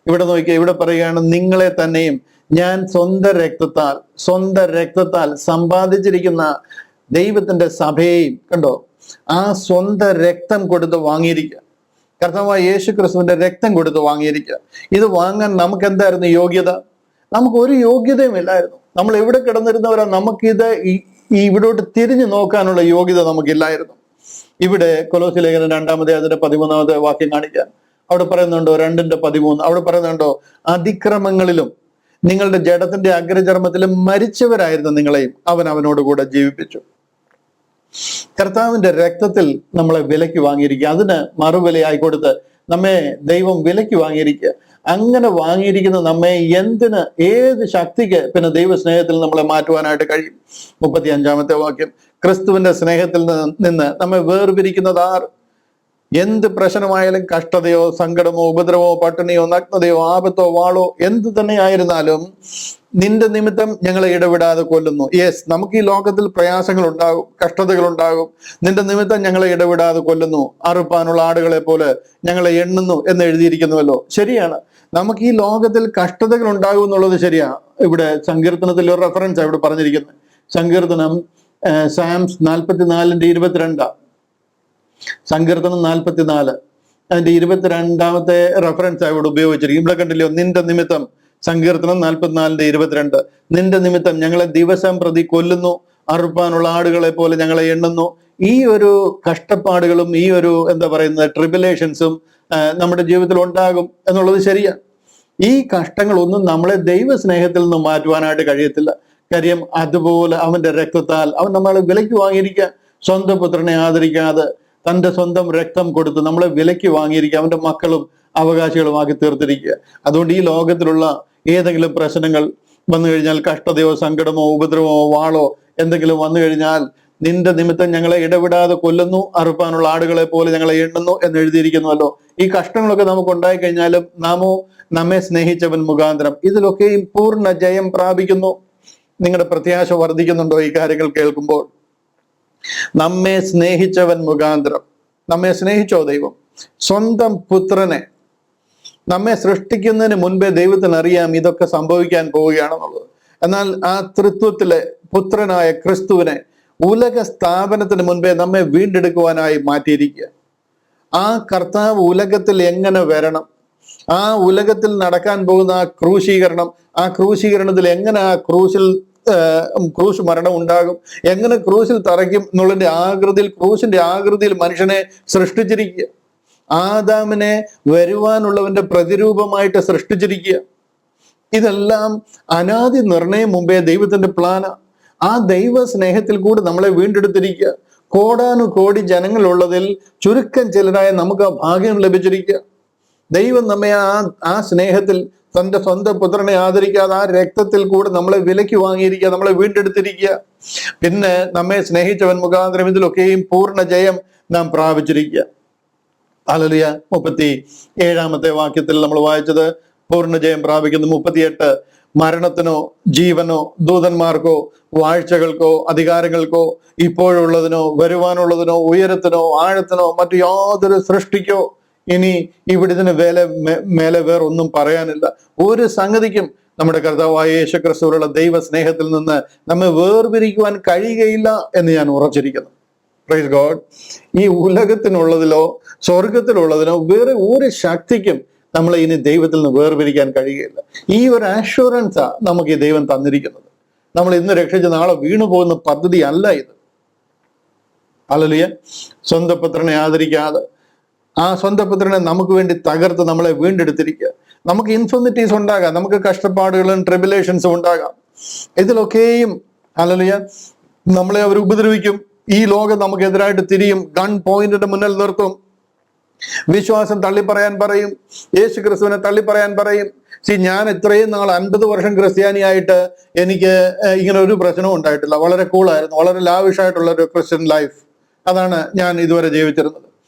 ഇവിടെ നോക്കിയാൽ ഇവിടെ പറയുകയാണ്, നിങ്ങളെ തന്നെയും ഞാൻ സ്വന്തം രക്തത്താൽ സമ്പാദിച്ചിരിക്കുന്ന ദൈവത്തിന്റെ സഭയെയും, കണ്ടോ, ആ സ്വന്തം രക്തം കൊടുത്ത് വാങ്ങിയിരിക്കുക. കർത്താവായ യേശു ക്രിസ്തുവിന്റെ രക്തം കൊടുത്ത് വാങ്ങിയിരിക്കുക. ഇത് വാങ്ങാൻ നമുക്ക് എന്തായിരുന്നു യോഗ്യത? നമുക്ക് ഒരു യോഗ്യതയും ഇല്ലായിരുന്നു. നമ്മൾ എവിടെ കിടന്നിരുന്നവരാ? നമുക്കിത് ഇവിടോട്ട് തിരിഞ്ഞു നോക്കാനുള്ള യോഗ്യത നമുക്കില്ലായിരുന്നു. ഇവിടെ കൊലോസ്യ ലേഖനം 2-ാം അധ്യായത്തിന്റെ 13-ാമത്തെ വാക്യം കാണിക്കാൻ അവിടെ പറയുന്നുണ്ടോ? 2:13 അവിടെ പറയുന്നുണ്ടോ? അതിക്രമങ്ങളിലും നിങ്ങളുടെ ജഡത്തിന്റെ അഗ്രചർമ്മത്തിലും മരിച്ചവരായിരുന്നു നിങ്ങളെയും അവൻ അവനോട് കൂടെ ജീവിപ്പിച്ചു. കർത്താവിന്റെ രക്തത്തിൽ നമ്മളെ വിലയ്ക്ക് വാങ്ങിയിരിക്കുക. അതിന് മറുവിലയായി കൊടുത്ത് നമ്മെ ദൈവം വിലയ്ക്ക് വാങ്ങിയിരിക്കുക. അങ്ങനെ വാങ്ങിയിരിക്കുന്ന നമ്മെ എന്തിന്, ഏത് ശക്തിക്ക് പിന്നെ ദൈവ സ്നേഹത്തിൽ നമ്മളെ മാറ്റുവാനായിട്ട് കഴിയും? 35-ാമത്തെ വാക്യം. ക്രിസ്തുവിന്റെ സ്നേഹത്തിൽ നിന്ന് നമ്മെ വേർപിരിക്കുന്നത് ആർ? എന്ത് പ്രശ്നമായാലും, കഷ്ടതയോ സങ്കടമോ ഉപദ്രവമോ പട്ടിണിയോ നഗ്നതയോ ആപത്തോ വാളോ എന്ത് തന്നെ ആയിരുന്നാലും നിന്റെ നിമിത്തം ഞങ്ങളെ ഇടവിടാതെ കൊല്ലുന്നു. യെസ്, നമുക്ക് ഈ ലോകത്തിൽ പ്രയാസങ്ങൾ ഉണ്ടാകും, കഷ്ടതകൾ ഉണ്ടാകും. നിന്റെ നിമിത്തം ഞങ്ങളെ ഇടവിടാതെ കൊല്ലുന്നു, അറുപ്പാനുള്ള ആടുകളെ പോലെ ഞങ്ങളെ എണ്ണുന്നു എന്ന് എഴുതിയിരിക്കുന്നുവല്ലോ. ശരിയാണ്, നമുക്ക് ഈ ലോകത്തിൽ കഷ്ടതകൾ ഉണ്ടാകും എന്നുള്ളത് ശരിയാണ്. ഇവിടെ സങ്കീർത്തനത്തിൽ ഒരു റെഫറൻസ് ഇവിടെ പറഞ്ഞിരിക്കുന്നത്. സങ്കീർത്തനം സാംസ് 44:22. സങ്കീർത്തനം 44 അതിന്റെ 22-ാമത്തെ റെഫറൻസ് ഇവിടെ ഉപയോഗിച്ചിരിക്കും. ഇവിടെ കണ്ടില്ലയോ, നിന്റെ നിമിത്തം. സങ്കീർത്തനം 44:22. നിന്റെ നിമിത്തം ഞങ്ങളെ ദിവസം പ്രതി കൊല്ലുന്നു, അറുപ്പാനുള്ള ആടുകളെ പോലെ ഞങ്ങളെ എണ്ണുന്നു. ഈ ഒരു കഷ്ടപ്പാടുകളും ഈ ഒരു എന്താ പറയുന്നത് ട്രിബുലേഷൻസും നമ്മുടെ ജീവിതത്തിൽ ഉണ്ടാകും എന്നുള്ളത് ശരിയാണ്. ഈ കഷ്ടങ്ങളൊന്നും നമ്മളെ ദൈവ സ്നേഹത്തിൽ നിന്ന് മാറ്റുവാനായിട്ട് കഴിയത്തില്ല. കാര്യം അതുപോലെ അവന്റെ രക്തത്താൽ അവൻ നമ്മളെ വിലയ്ക്ക് വാങ്ങിയിരിക്കുക. സ്വന്തം പുത്രനെ ആദരിക്കാതെ തന്റെ സ്വന്തം രക്തം കൊടുത്ത് നമ്മളെ വിലയ്ക്ക് വാങ്ങിയിരിക്കുക. അവന്റെ മക്കളും അവകാശികളുമാക്കി തീർത്തിരിക്കുക. അതുകൊണ്ട് ഈ ലോകത്തിലുള്ള ഏതെങ്കിലും പ്രശ്നങ്ങൾ വന്നു കഴിഞ്ഞാൽ, കഷ്ടതയോ സങ്കടമോ ഉപദ്രവമോ വാളോ എന്തെങ്കിലും വന്നു കഴിഞ്ഞാൽ, നിന്റെ നിമിത്തം ഞങ്ങളെ ഇടവിടാതെ കൊല്ലുന്നു, അറുപ്പാനുള്ള ആടുകളെ പോലെ ഞങ്ങളെ എണ്ണുന്നു എന്ന് എഴുതിയിരിക്കുന്നുവല്ലോ. ഈ കഷ്ടങ്ങളൊക്കെ നമുക്ക് ഉണ്ടായി കഴിഞ്ഞാലും നാമോ നമ്മെ സ്നേഹിച്ചവൻ മുഖാന്തരം ഇതിലൊക്കെയും പൂർണ്ണ ജയം പ്രാപിക്കുന്നു. നിങ്ങളുടെ പ്രത്യാശ വർദ്ധിക്കുന്നുണ്ടോ ഈ കാര്യങ്ങൾ കേൾക്കുമ്പോൾ? നമ്മെ സ്നേഹിച്ചവൻ മുഖാന്തരം. നമ്മെ സ്നേഹിച്ചോ ദൈവം? സ്വന്തം പുത്രനെ, നമ്മെ സൃഷ്ടിക്കുന്നതിന് മുൻപേ ദൈവത്തിന് അറിയാം ഇതൊക്കെ സംഭവിക്കാൻ പോവുകയാണെന്നുള്ളത്. എന്നാൽ ആ തൃത്വത്തിലെ പുത്രനായ ക്രിസ്തുവിനെ ഉലക സ്ഥാപനത്തിന് മുൻപേ നമ്മെ വീണ്ടെടുക്കുവാനായി മാറ്റിയിരിക്കുക. ആ കർത്താവ് ഉലകത്തിൽ എങ്ങനെ വരണം, ആ ഉലകത്തിൽ നടക്കാൻ പോകുന്ന ആ ക്രൂശീകരണം, ആ ക്രൂശീകരണത്തിൽ എങ്ങനെ ആ ക്രൂശിൽ ക്രൂശ് മരണം ഉണ്ടാകും, എങ്ങനെ ക്രൂശിൽ തറയ്ക്കും എന്നുള്ളതിന്റെ ആകൃതിയിൽ, ക്രൂശിന്റെ ആകൃതിയിൽ മനുഷ്യനെ സൃഷ്ടിച്ചിരിക്കുക. ആദാമിനെ വരുവാനുള്ളവന്റെ പ്രതിരൂപമായിട്ട് സൃഷ്ടിച്ചിരിക്കുക. ഇതെല്ലാം അനാദി നിർണയം മുമ്പേ ദൈവത്തിന്റെ പ്ലാനാ. ആ ദൈവ സ്നേഹത്തിൽ കൂടി നമ്മളെ വീണ്ടെടുത്തിരിക്കുക. കോടാനുകോടി ജനങ്ങളുള്ളതിൽ ചുരുക്കം ചിലരായ നമുക്ക് ആ ഭാഗ്യം ലഭിച്ചിരിക്കുക. ദൈവം നമ്മെ ആ സ്നേഹത്തിൽ, തന്റെ സ്വന്തം പുത്രനെ ആദരിക്കാതെ ആ രക്തത്തിൽ കൂടെ നമ്മളെ വിലയ്ക്ക് വാങ്ങിയിരിക്കുക, നമ്മളെ വീണ്ടെടുത്തിരിക്കുക. പിന്നെ നമ്മെ സ്നേഹിച്ചവൻ മുഖാന്തരം ഇതിലൊക്കെയും പൂർണ്ണ ജയം നാം പ്രാപിച്ചിരിക്കുക. ഹല്ലേലൂയ. 37 വാക്യത്തിൽ നമ്മൾ വായിച്ചത് പൂർണ്ണ ജയം പ്രാപിക്കുന്നു. 38 മരണത്തിനോ ജീവനോ ദൂതന്മാർക്കോ വാഴ്ചകൾക്കോ അധികാരങ്ങൾക്കോ ഇപ്പോഴുള്ളതിനോ വരുവാനുള്ളതിനോ ഉയരത്തിനോ ആഴത്തിനോ മറ്റു യാതൊരു സൃഷ്ടിക്കോ ഇനി ഇവിടുന്ന് മേലെ വേറൊന്നും പറയാനില്ല. ഒരു സംഗതിക്കും നമ്മുടെ കർത്താവായ യേശു ക്രിസ്തുവിലുള്ള ദൈവ സ്നേഹത്തിൽ നിന്ന് നമ്മെ വേർപിരിക്കുവാൻ കഴിയുകയില്ല എന്ന് ഞാൻ ഉറച്ചിരിക്കുന്നു. Praise God. ഈ ഉലകത്തിനുള്ളതിലോ സ്വർഗത്തിലുള്ളതിനോ വേറെ ഒരു ശക്തിക്കും നമ്മളെ ഇനി ദൈവത്തിൽ നിന്ന് വേർപിരിക്കാൻ കഴിയുകയില്ല. ഈ ഒരു ആഷുറൻസാ നമുക്ക് ഈ ദൈവം തന്നിരിക്കുന്നത്. നമ്മൾ ഇന്ന് രക്ഷിച്ച് നാളെ വീണു പോകുന്ന പദ്ധതി അല്ല ഇത്. ഹല്ലേലൂയ. സ്വന്തം പുത്രനെ ആദരിക്കാതെ ആ സ്വന്തം പുത്രനെ നമുക്ക് വേണ്ടി തകർത്ത് നമ്മളെ വീണ്ടെടുത്തിരിക്കുക. നമുക്ക് ഇൻഫിനിറ്റീസ് ഉണ്ടാകാം, നമുക്ക് കഷ്ടപ്പാടുകളും ട്രിബുലേഷൻസും ഉണ്ടാകാം. ഇതിലൊക്കെയും ഹല്ലേലൂയ നമ്മളെ അവർ ഉപദ്രവിക്കും. ഈ ലോകം നമുക്കെതിരായിട്ട് തിരിയും, ഗൺ പോയിന്റിന്റെ മുന്നിൽ നിർത്തും, വിശ്വാസം തള്ളിപ്പറയാൻ പറയും, യേശു ക്രിസ്തുവിനെ തള്ളിപ്പറയാൻ പറയും. ഞാൻ ഇത്രയും നാൾ 50 വർഷം ക്രിസ്ത്യാനിയായിട്ട് എനിക്ക് ഇങ്ങനെ ഒരു പ്രശ്നവും ഉണ്ടായിട്ടില്ല. വളരെ കൂളായിരുന്നു, വളരെ ലാവിഷായിട്ടുള്ള ഒരു ക്രിസ്ത്യൻ ലൈഫ്, അതാണ് ഞാൻ ഇതുവരെ ജീവിച്ചിരുന്നത്.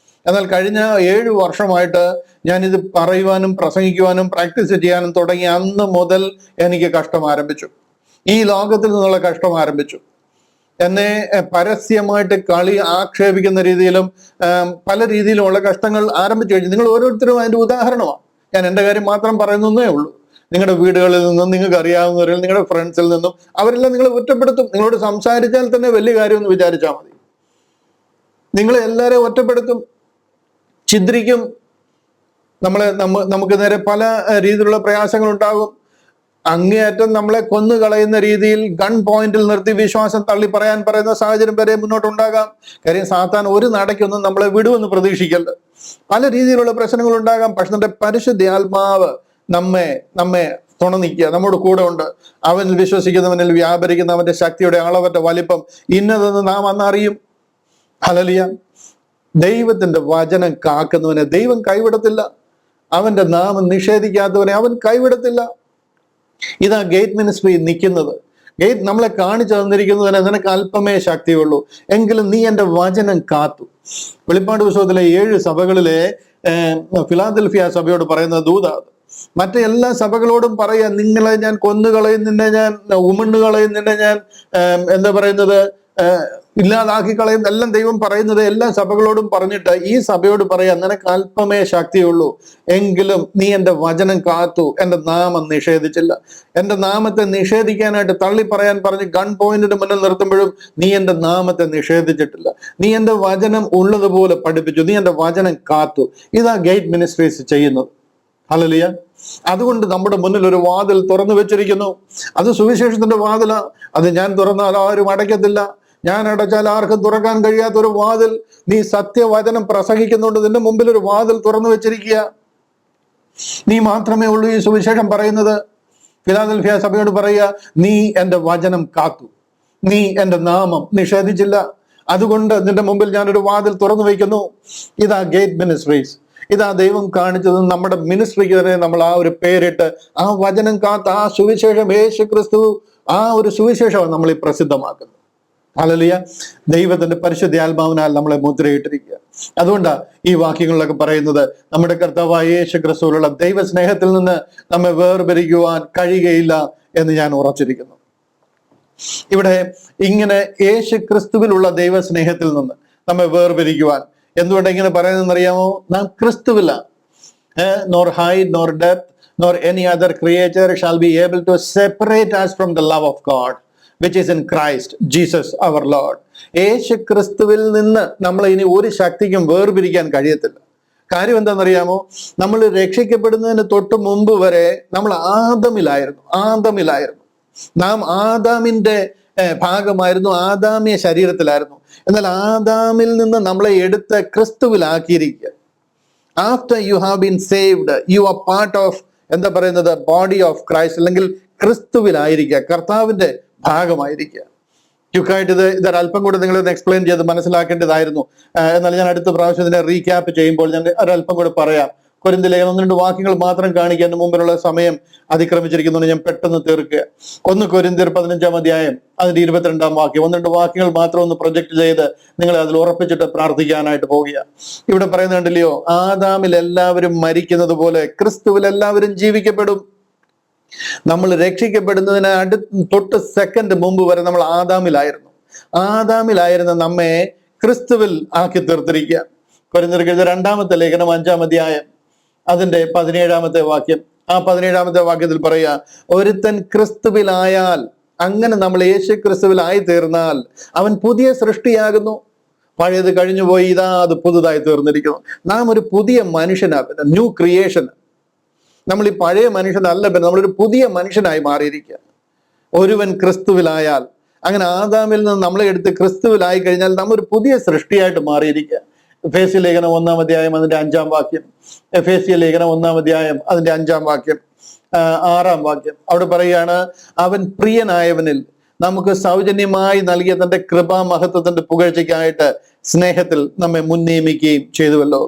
എന്നാൽ കഴിഞ്ഞ 7 വർഷമായിട്ട് ഞാനിത് പറയുവാനും പ്രസംഗിക്കുവാനും പ്രാക്ടീസ് ചെയ്യാനും തുടങ്ങി അന്ന് മുതൽ എനിക്ക് കഷ്ടം ആരംഭിച്ചു. ഈ ലോകത്തിൽ നിന്നുള്ള കഷ്ടം ആരംഭിച്ചു. എന്നെ പരസ്യമായിട്ട് ആക്ഷേപിക്കുന്ന രീതിയിലും പല രീതിയിലുമുള്ള കഷ്ടങ്ങൾ ആരംഭിച്ചു കഴിഞ്ഞു. നിങ്ങൾ ഓരോരുത്തരും അതിന്റെ ഉദാഹരണമാണ്. ഞാൻ എൻ്റെ കാര്യം മാത്രം പറയുന്നേ ഉള്ളൂ. നിങ്ങളുടെ വീടുകളിൽ നിന്നും, നിങ്ങൾക്ക് അറിയാവുന്നവരിൽ, നിങ്ങളുടെ ഫ്രണ്ട്സിൽ നിന്നും അവരെല്ലാം നിങ്ങളെ ഒറ്റപ്പെടുത്തും. നിങ്ങളോട് സംസാരിച്ചാൽ തന്നെ വലിയ കാര്യമെന്ന് വിചാരിച്ചാൽ മതി. നിങ്ങളെ എല്ലാവരെയും ഒറ്റപ്പെടുത്തും, ഛിദ്രിക്കും. നമുക്ക് നേരെ പല രീതിയിലുള്ള പ്രയാസങ്ങൾ ഉണ്ടാകും. അങ്ങേയറ്റം നമ്മളെ കൊന്നു കളയുന്ന രീതിയിൽ ഗൺ പോയിന്റിൽ നിർത്തി വിശ്വാസം തള്ളി പറയുന്ന സാഹചര്യം വരെ മുന്നോട്ടുണ്ടാകാം. കാര്യം സാത്താൻ ഒരു നടക്കൊന്നും നമ്മളെ വിടുമെന്ന് പ്രതീക്ഷിക്കരുത്. പല രീതിയിലുള്ള പ്രശ്നങ്ങൾ ഉണ്ടാകാം. പക്ഷെ നമ്മുടെ പരിശുദ്ധ ആത്മാവ് നമ്മെ തുണ നിൽക്കുക, നമ്മുടെ കൂടെ ഉണ്ട്. അവനിൽ വിശ്വസിക്കുന്നവനിൽ വ്യാപരിക്കുന്ന അവന്റെ ശക്തിയുടെ അളവറ്റ വലിപ്പം ഇന്നതെന്ന് നാം അന്നറിയും. ഹല്ലേലൂയ. ദൈവത്തിന്റെ വചനം കാക്കുന്നവനെ ദൈവം കൈവിടത്തില്ല. അവന്റെ നാമം നിഷേധിക്കാത്തവനെ അവൻ കൈവിടത്തില്ല. ഇതാ ഗേറ്റ് മിനിസ്ട്രി നിൽക്കുന്നത്. ഗേറ്റ് നമ്മളെ കാണിച്ചു തന്നിരിക്കുന്നതിന് നിനക്ക് അല്പമേ ശക്തിയുള്ളൂ, എങ്കിലും നീ എൻ്റെ വചനം കാത്തു. വെളിപ്പാട് പുസ്തകത്തിലെ 7 സഭകളിലെ ഫിലാദൽഫിയ സഭയോട് പറയുന്ന ദൂതാ. മറ്റേ എല്ലാ സഭകളോടും പറയാ, നിങ്ങളെ ഞാൻ കൊന്നുകളയും, നിന്നെ ഞാൻ ഉമണ്ണുകളയും, നിന്നെ ഞാൻ എന്താ പറയുന്നത് ഇല്ലാതാക്കി കളയും, എല്ലാം ദൈവം പറയുന്നത് എല്ലാ സഭകളോടും പറഞ്ഞിട്ട് ഈ സഭയോട് പറയാ, നിനക്ക് അല്പമേ ശക്തിയുള്ളൂ, എങ്കിലും നീ എൻ്റെ വചനം കാത്തു, എൻ്റെ നാമം നിഷേധിച്ചില്ല. എൻ്റെ നാമത്തെ നിഷേധിക്കാനായിട്ട് തള്ളിപ്പറയാൻ പറഞ്ഞ് ഗൺ പോയിന്റിന് മുന്നിൽ നിർത്തുമ്പോഴും നീ എൻ്റെ നാമത്തെ നിഷേധിച്ചിട്ടില്ല. നീ എൻ്റെ വചനം ഉള്ളതുപോലെ പഠിപ്പിച്ചു, നീ എൻ്റെ വചനം കാത്തു. ഇതാ ഗേറ്റ് മിനിസ്ട്രീസ് ചെയ്യുന്നത്. ഹല്ലേലൂയ. അതുകൊണ്ട് നമ്മുടെ മുന്നിൽ ഒരു വാതിൽ തുറന്നു വെച്ചിരിക്കുന്നു. അത് സുവിശേഷത്തിന്റെ വാതിലാ. അത് ഞാൻ തുറന്നാൽ ആരും അടയ്ക്കത്തില്ല, ഞാൻ അടച്ചാൽ ആർക്കും തുറക്കാൻ കഴിയാത്ത ഒരു വാതിൽ. നീ സത്യവചനം പ്രസംഗിക്കുന്നുണ്ട്, നിന്റെ മുമ്പിൽ ഒരു വാതിൽ തുറന്നു വെച്ചിരിക്കുക. നീ മാത്രമേ ഉള്ളൂ ഈ സുവിശേഷം പറയുന്നത്. ഫിലാദൽഫിയ സഭയോട് പറയുക, നീ എൻ്റെ വചനം കാത്തു, നീ എൻ്റെ നാമം നിഷേധിച്ചില്ല. അതുകൊണ്ട് നിന്റെ മുമ്പിൽ ഞാനൊരു വാതിൽ തുറന്നു വയ്ക്കുന്നു. ഇതാ ഗേറ്റ് മിനിസ്ട്രീസ്. ഇതാ ദൈവം കാണിച്ചത്. നമ്മുടെ മിനിസ്ട്രിക്ക് തന്നെ നമ്മൾ ആ ഒരു പേരിട്ട്, ആ വചനം കാത്ത്, ആ സുവിശേഷം, യേശു ക്രിസ്തു, ആ ഒരു സുവിശേഷമാണ് നമ്മൾ ഈ പ്രസിദ്ധമാക്കുന്നത്. ഹല്ലേലൂയ. ദൈവത്തിന്റെ പരിശുദ്ധാത്മാവിനാൽ നമ്മളെ മുദ്രയിട്ടിരിക്കുക. അതുകൊണ്ടാണ് ഈ വാക്യങ്ങളിലൊക്കെ പറയുന്നത്, നമ്മുടെ കർത്താവായ യേശു ക്രിസ്തുവിലുള്ള ദൈവ സ്നേഹത്തിൽ നിന്ന് നമ്മെ വേർപിരിക്കുവാൻ കഴിയുകയില്ല എന്ന് ഞാൻ ഉറച്ചിരിക്കുന്നു. ഇവിടെ ഇങ്ങനെ യേശു ക്രിസ്തുവിലുള്ള ദൈവ സ്നേഹത്തിൽ നിന്ന് നമ്മെ വേർപിരിക്കുവാൻ എന്തുകൊണ്ട് ഇങ്ങനെ പറയുന്നതെന്നറിയാമോ? നാം ക്രിസ്തുവില്ല. Nor height nor depth nor any other creature shall be able to separate us from the love of God which is in Christ Jesus our Lord. യേശു ക്രിസ്തുവിൽ നിന്ന് നമ്മളെ ഇനി ഒരു ശക്തിക്കും വേർപിരിക്കാൻ കഴിയത്തില്ല. കാര്യം എന്താണെന്നറിയാമോ? നമ്മൾ രക്ഷിക്കപ്പെടുന്നതിന് തൊട്ട് മുമ്പ് വരെ നമ്മൾ ആദമിലായിരുന്നു. നാം ആദാമിന്റെ ഭാഗമായിരുന്നു, ആദാമ്യ ശരീരത്തിലായിരുന്നു. എന്നാൽ ആദാമിൽ നിന്ന് നമ്മളെ എടുത്ത് ക്രിസ്തുവിലാക്കിയിരിക്കുക. After you have been saved, you are part of, എന്താ പറയുന്നത്, ബോഡി ഓഫ് ക്രൈസ്റ്റ്, അല്ലെങ്കിൽ ക്രിസ്തുവിലായിരിക്കുക, കർത്താവിന്റെ ഭാഗമായിരിക്കുക. ക്യുക്കായിട്ട് ഇതൊരല്പം കൂടെ നിങ്ങളൊന്ന് എക്സ്പ്ലെയിൻ ചെയ്ത് മനസ്സിലാക്കേണ്ടതായിരുന്നു. എന്നാൽ ഞാൻ അടുത്ത പ്രാവശ്യം ഇതിനെ റീക്യാപ്പ് ചെയ്യുമ്പോൾ ഞാൻ ഒരല്പം കൂടെ പറയാം. കൊരിന്ത്യർ ലേഖനം 1-2 വാക്യങ്ങൾ മാത്രം കാണിക്കാൻ മുമ്പിലുള്ള സമയം അതിക്രമിച്ചിരിക്കുന്നതുകൊണ്ട് ഞാൻ പെട്ടെന്ന് തീർക്കുക. 1 കൊരിന്ത്യർ 15-ാം അധ്യായം അതിന്റെ 22-ാം വാക്യം, 1-2 വാക്യങ്ങൾ മാത്രം ഒന്ന് പ്രൊജക്ട് ചെയ്ത് നിങ്ങളെ അതിൽ ഉറപ്പിച്ചിട്ട് പ്രാർത്ഥിക്കാനായിട്ട് പോവുക. ഇവിടെ പറയുന്നുണ്ടല്ലയോ, ആദാമിൽ എല്ലാവരും മരിക്കുന്നത് പോലെ ക്രിസ്തുവിൽ എല്ലാവരും ജീവിക്കപ്പെടും. നമ്മൾ രക്ഷിക്കപ്പെടുന്നതിന് തൊട്ട് സെക്കൻഡ് മുമ്പ് വരെ നമ്മൾ ആദാമിലായിരുന്നു. ആദാമിലായിരുന്ന നമ്മെ ക്രിസ്തുവിൽ ആക്കി തീർത്തിരിക്കുക. കൊരിന്ത്യർക്ക് എഴുതിയ 2-ാമത്തെ ലേഖനം 5-ാം അധ്യായം അതിന്റെ 17-ാമത്തെ വാക്യം, ആ 17-ാമത്തെ വാക്യത്തിൽ പറയുക, ഒരുത്തൻ ക്രിസ്തുവിലായാൽ, അങ്ങനെ നമ്മൾ യേശു ക്രിസ്തുവിലായി തീർന്നാൽ അവൻ പുതിയ സൃഷ്ടിയാകുന്നു, പഴയത് കഴിഞ്ഞുപോയി, ഇതാ അത് പുതുതായി തീർന്നിരിക്കുന്നു. നാം ഒരു പുതിയ മനുഷ്യനാണ്, ന്യൂ ക്രിയേഷൻ. നമ്മൾ ഈ പഴയ മനുഷ്യനല്ല, നമ്മളൊരു പുതിയ മനുഷ്യനായി മാറിയിരിക്കുക. ഒരുവൻ ക്രിസ്തുവിലായാൽ, അങ്ങനെ ആദാമിൽ നിന്ന് നമ്മളെ എടുത്ത് ക്രിസ്തുവിലായി കഴിഞ്ഞാൽ നാം ഒരു പുതിയ സൃഷ്ടിയായിട്ട് മാറിയിരിക്കുക. എഫേസ്യ ലേഖനം 1-ാം അധ്യായം അതിന്റെ 5-ാം വാക്യം, എഫേസ്യ ലേഖനം 1-ാം അധ്യായം അതിന്റെ 5-ാം വാക്യം, 6-ാം വാക്യം, അവിടെ പറയുകയാണ്, അവൻ പ്രിയനായവനിൽ നമുക്ക് സൗജന്യമായി നൽകിയ തന്റെ കൃപാമഹത്വത്തിന്റെ പുകഴ്ചയ്ക്കായിട്ട് സ്നേഹത്തിൽ നമ്മെ മുൻനിയമിക്കുകയും ചെയ്തുവല്ലോ.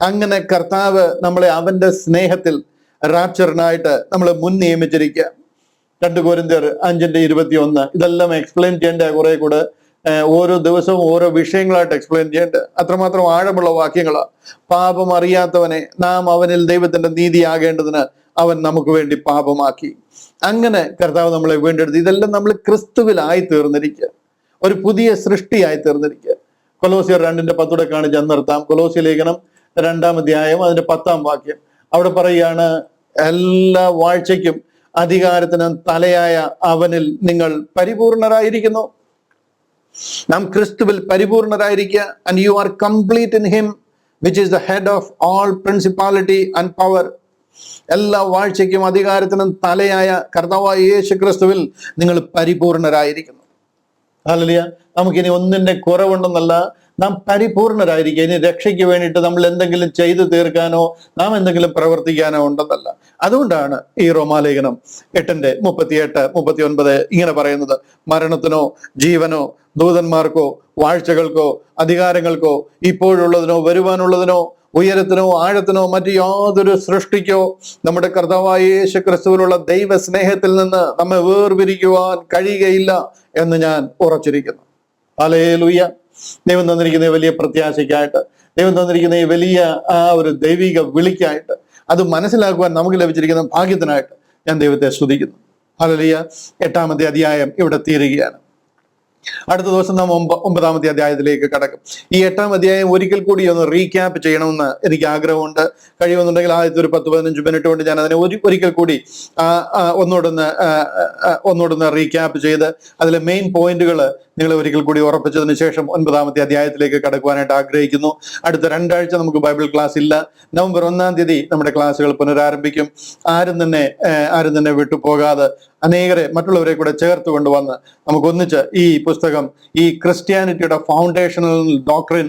അങ്ങനെ കർത്താവ് നമ്മളെ അവന്റെ സ്നേഹത്തിൽ റാപ്ചറിനായിട്ട് നമ്മളെ മുൻ നിയമിച്ചിരിക്കുക. 2 കൊരിന്ത്യർ 5:21. ഇതെല്ലാം എക്സ്പ്ലെയിൻ ചെയ്യേണ്ട കുറെ കൂടെ ഓരോ ദിവസവും ഓരോ വിഷയങ്ങളായിട്ട് എക്സ്പ്ലെയിൻ ചെയ്യേണ്ട അത്രമാത്രം ആഴമുള്ള വാക്യങ്ങളാണ്. പാപം അറിയാത്തവനെ നാം അവനിൽ ദൈവത്തിന്റെ നീതിയാകേണ്ടതിന് അവൻ നമുക്ക് വേണ്ടി പാപമാക്കി. അങ്ങനെ കർത്താവ് നമ്മളെ വീണ്ടെടുത്ത്. ഇതെല്ലാം നമ്മൾ ക്രിസ്തുവിലായി തീർന്നിരിക്കുക, ഒരു പുതിയ സൃഷ്ടിയായി തീർന്നിരിക്കുക. കൊലോസ്യർ 2:10 കാണിച്ച് നിർത്താം. കൊലോസ്യ ലേഖനം 2-ാം അധ്യായം അതിന്റെ 10-ാം വാക്യം, അവിടെ പറയുകയാണ്, എല്ലാ വാഴ്ചയ്ക്കും അധികാരത്തിനും തലയായ അവനിൽ നിങ്ങൾ പരിപൂർണരായിരിക്കുന്നു. നാം ക്രിസ്തുവിൽ പരിപൂർണരായിരിക്കുക. And you are complete in him which is the head of all principality and power. എല്ലാ വാഴ്ചയ്ക്കും അധികാരത്തിനും തലയായ കർത്താവായ യേശു ക്രിസ്തുവിൽ നിങ്ങൾ പരിപൂർണരായിരിക്കുന്നു. ഹല്ലേലൂയ. നമുക്കിനി ഒന്നിന്റെ കുറവുണ്ടെന്നല്ല, നാം പരിപൂർണരായിരിക്കുക. ഇനി രക്ഷയ്ക്ക് വേണ്ടിയിട്ട് നമ്മൾ എന്തെങ്കിലും ചെയ്തു തീർക്കാനോ നാം എന്തെങ്കിലും പ്രവർത്തിക്കാനോ ഉണ്ടെന്നല്ല. അതുകൊണ്ടാണ് ഈ റോമാലേഖനം 8:38-39 ഇങ്ങനെ പറയുന്നത്, മരണത്തിനോ ജീവനോ ദൂതന്മാർക്കോ വാഴ്ചകൾക്കോ അധികാരങ്ങൾക്കോ ഇപ്പോഴുള്ളതിനോ വരുവാനുള്ളതിനോ ഉയരത്തിനോ ആഴത്തിനോ മറ്റു യാതൊരു സൃഷ്ടിക്കോ നമ്മുടെ കർത്താവായ യേശു ക്രിസ്തുവിലുള്ള ദൈവ സ്നേഹത്തിൽ നിന്ന് നമ്മെ വേർപിരിക്കുവാൻ കഴിയുകയില്ല എന്ന് ഞാൻ ഉറച്ചിരിക്കുന്നു. ഹല്ലേലൂയ. ദൈവം തന്നിരിക്കുന്ന വലിയ പ്രത്യാശയ്ക്കായിട്ട്, ദൈവം തന്നിരിക്കുന്ന ഈ വലിയ ആ ഒരു ദൈവിക വിളിക്കായിട്ട്, അത് മനസ്സിലാക്കുവാൻ നമുക്ക് ലഭിച്ചിരിക്കുന്ന ഭാഗ്യത്തിനായിട്ട് ഞാൻ ദൈവത്തെ സ്തുതിക്കുന്നു. ഹല്ലേലൂയ. 8-ാമത്തെ അധ്യായം ഇവിടെ തീരുകയാണ്. അടുത്ത ദിവസം നാം 9-ാമത്തെ അധ്യായത്തിലേക്ക് കടക്കും. ഈ 8-ാം അധ്യായം ഒരിക്കൽ കൂടി ഒന്ന് റീക്യാപ്പ് ചെയ്യണമെന്ന് എനിക്ക് ആഗ്രഹമുണ്ട്. കഴിയുമെന്നുണ്ടെങ്കിൽ ആദ്യത്തെ ഒരു 10-15 മിനിറ്റ് കൊണ്ട് ഞാൻ അതിനെ ഒരിക്കൽ കൂടി ഒന്നുകൂടൊന്ന് റീക്യാപ്പ് ചെയ്ത് അതിലെ മെയിൻ പോയിന്റുകൾ നിങ്ങളെ ഒരിക്കൽ കൂടി ഉറപ്പിച്ചതിന് ശേഷം 9-ാമത്തെ അധ്യായത്തിലേക്ക് കടക്കുവാനായിട്ട് ആഗ്രഹിക്കുന്നു. അടുത്ത 2 ആഴ്ച നമുക്ക് ബൈബിൾ ക്ലാസ് ഇല്ല. നവംബർ 1-ാം തീയതി നമ്മുടെ ക്ലാസ്സുകൾ പുനരാരംഭിക്കും. ആരും തന്നെ വിട്ടുപോകാതെ അനേകരെ മറ്റുള്ളവരെ കൂടെ ചേർത്ത് കൊണ്ടുവന്ന് നമുക്കൊന്നിച്ച് ഈ പുസ്തകം, ഈ ക്രിസ്ത്യാനിറ്റിയുടെ ഫൗണ്ടേഷണൽ ഡോക്ട്രിൻ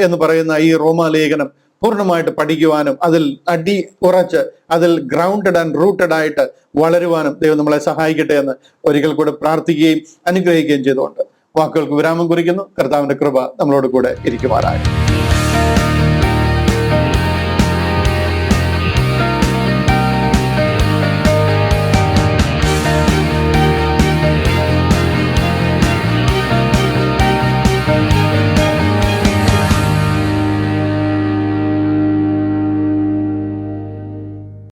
എന്ന് പറയുന്ന ഈ റോമാലേഖനം പൂർണ്ണമായിട്ട് പഠിക്കുവാനും അതിൽ അടി ഉറച്ച് അതിൽ ഗ്രൗണ്ടഡ് ആൻഡ് റൂട്ടഡ് ആയിട്ട് വളരുവാനും ദൈവം നമ്മളെ സഹായിക്കട്ടെ എന്ന് ഒരിക്കൽ കൂടെ പ്രാർത്ഥിക്കുകയും അനുഗ്രഹിക്കുകയും ചെയ്തുകൊണ്ട് വാക്കുകൾക്ക് വിരാമം കുറിക്കുന്നു. കർത്താവിന്റെ കൃപ നമ്മളോട് കൂടെ ഇരിക്കുമാറാകട്ടെ.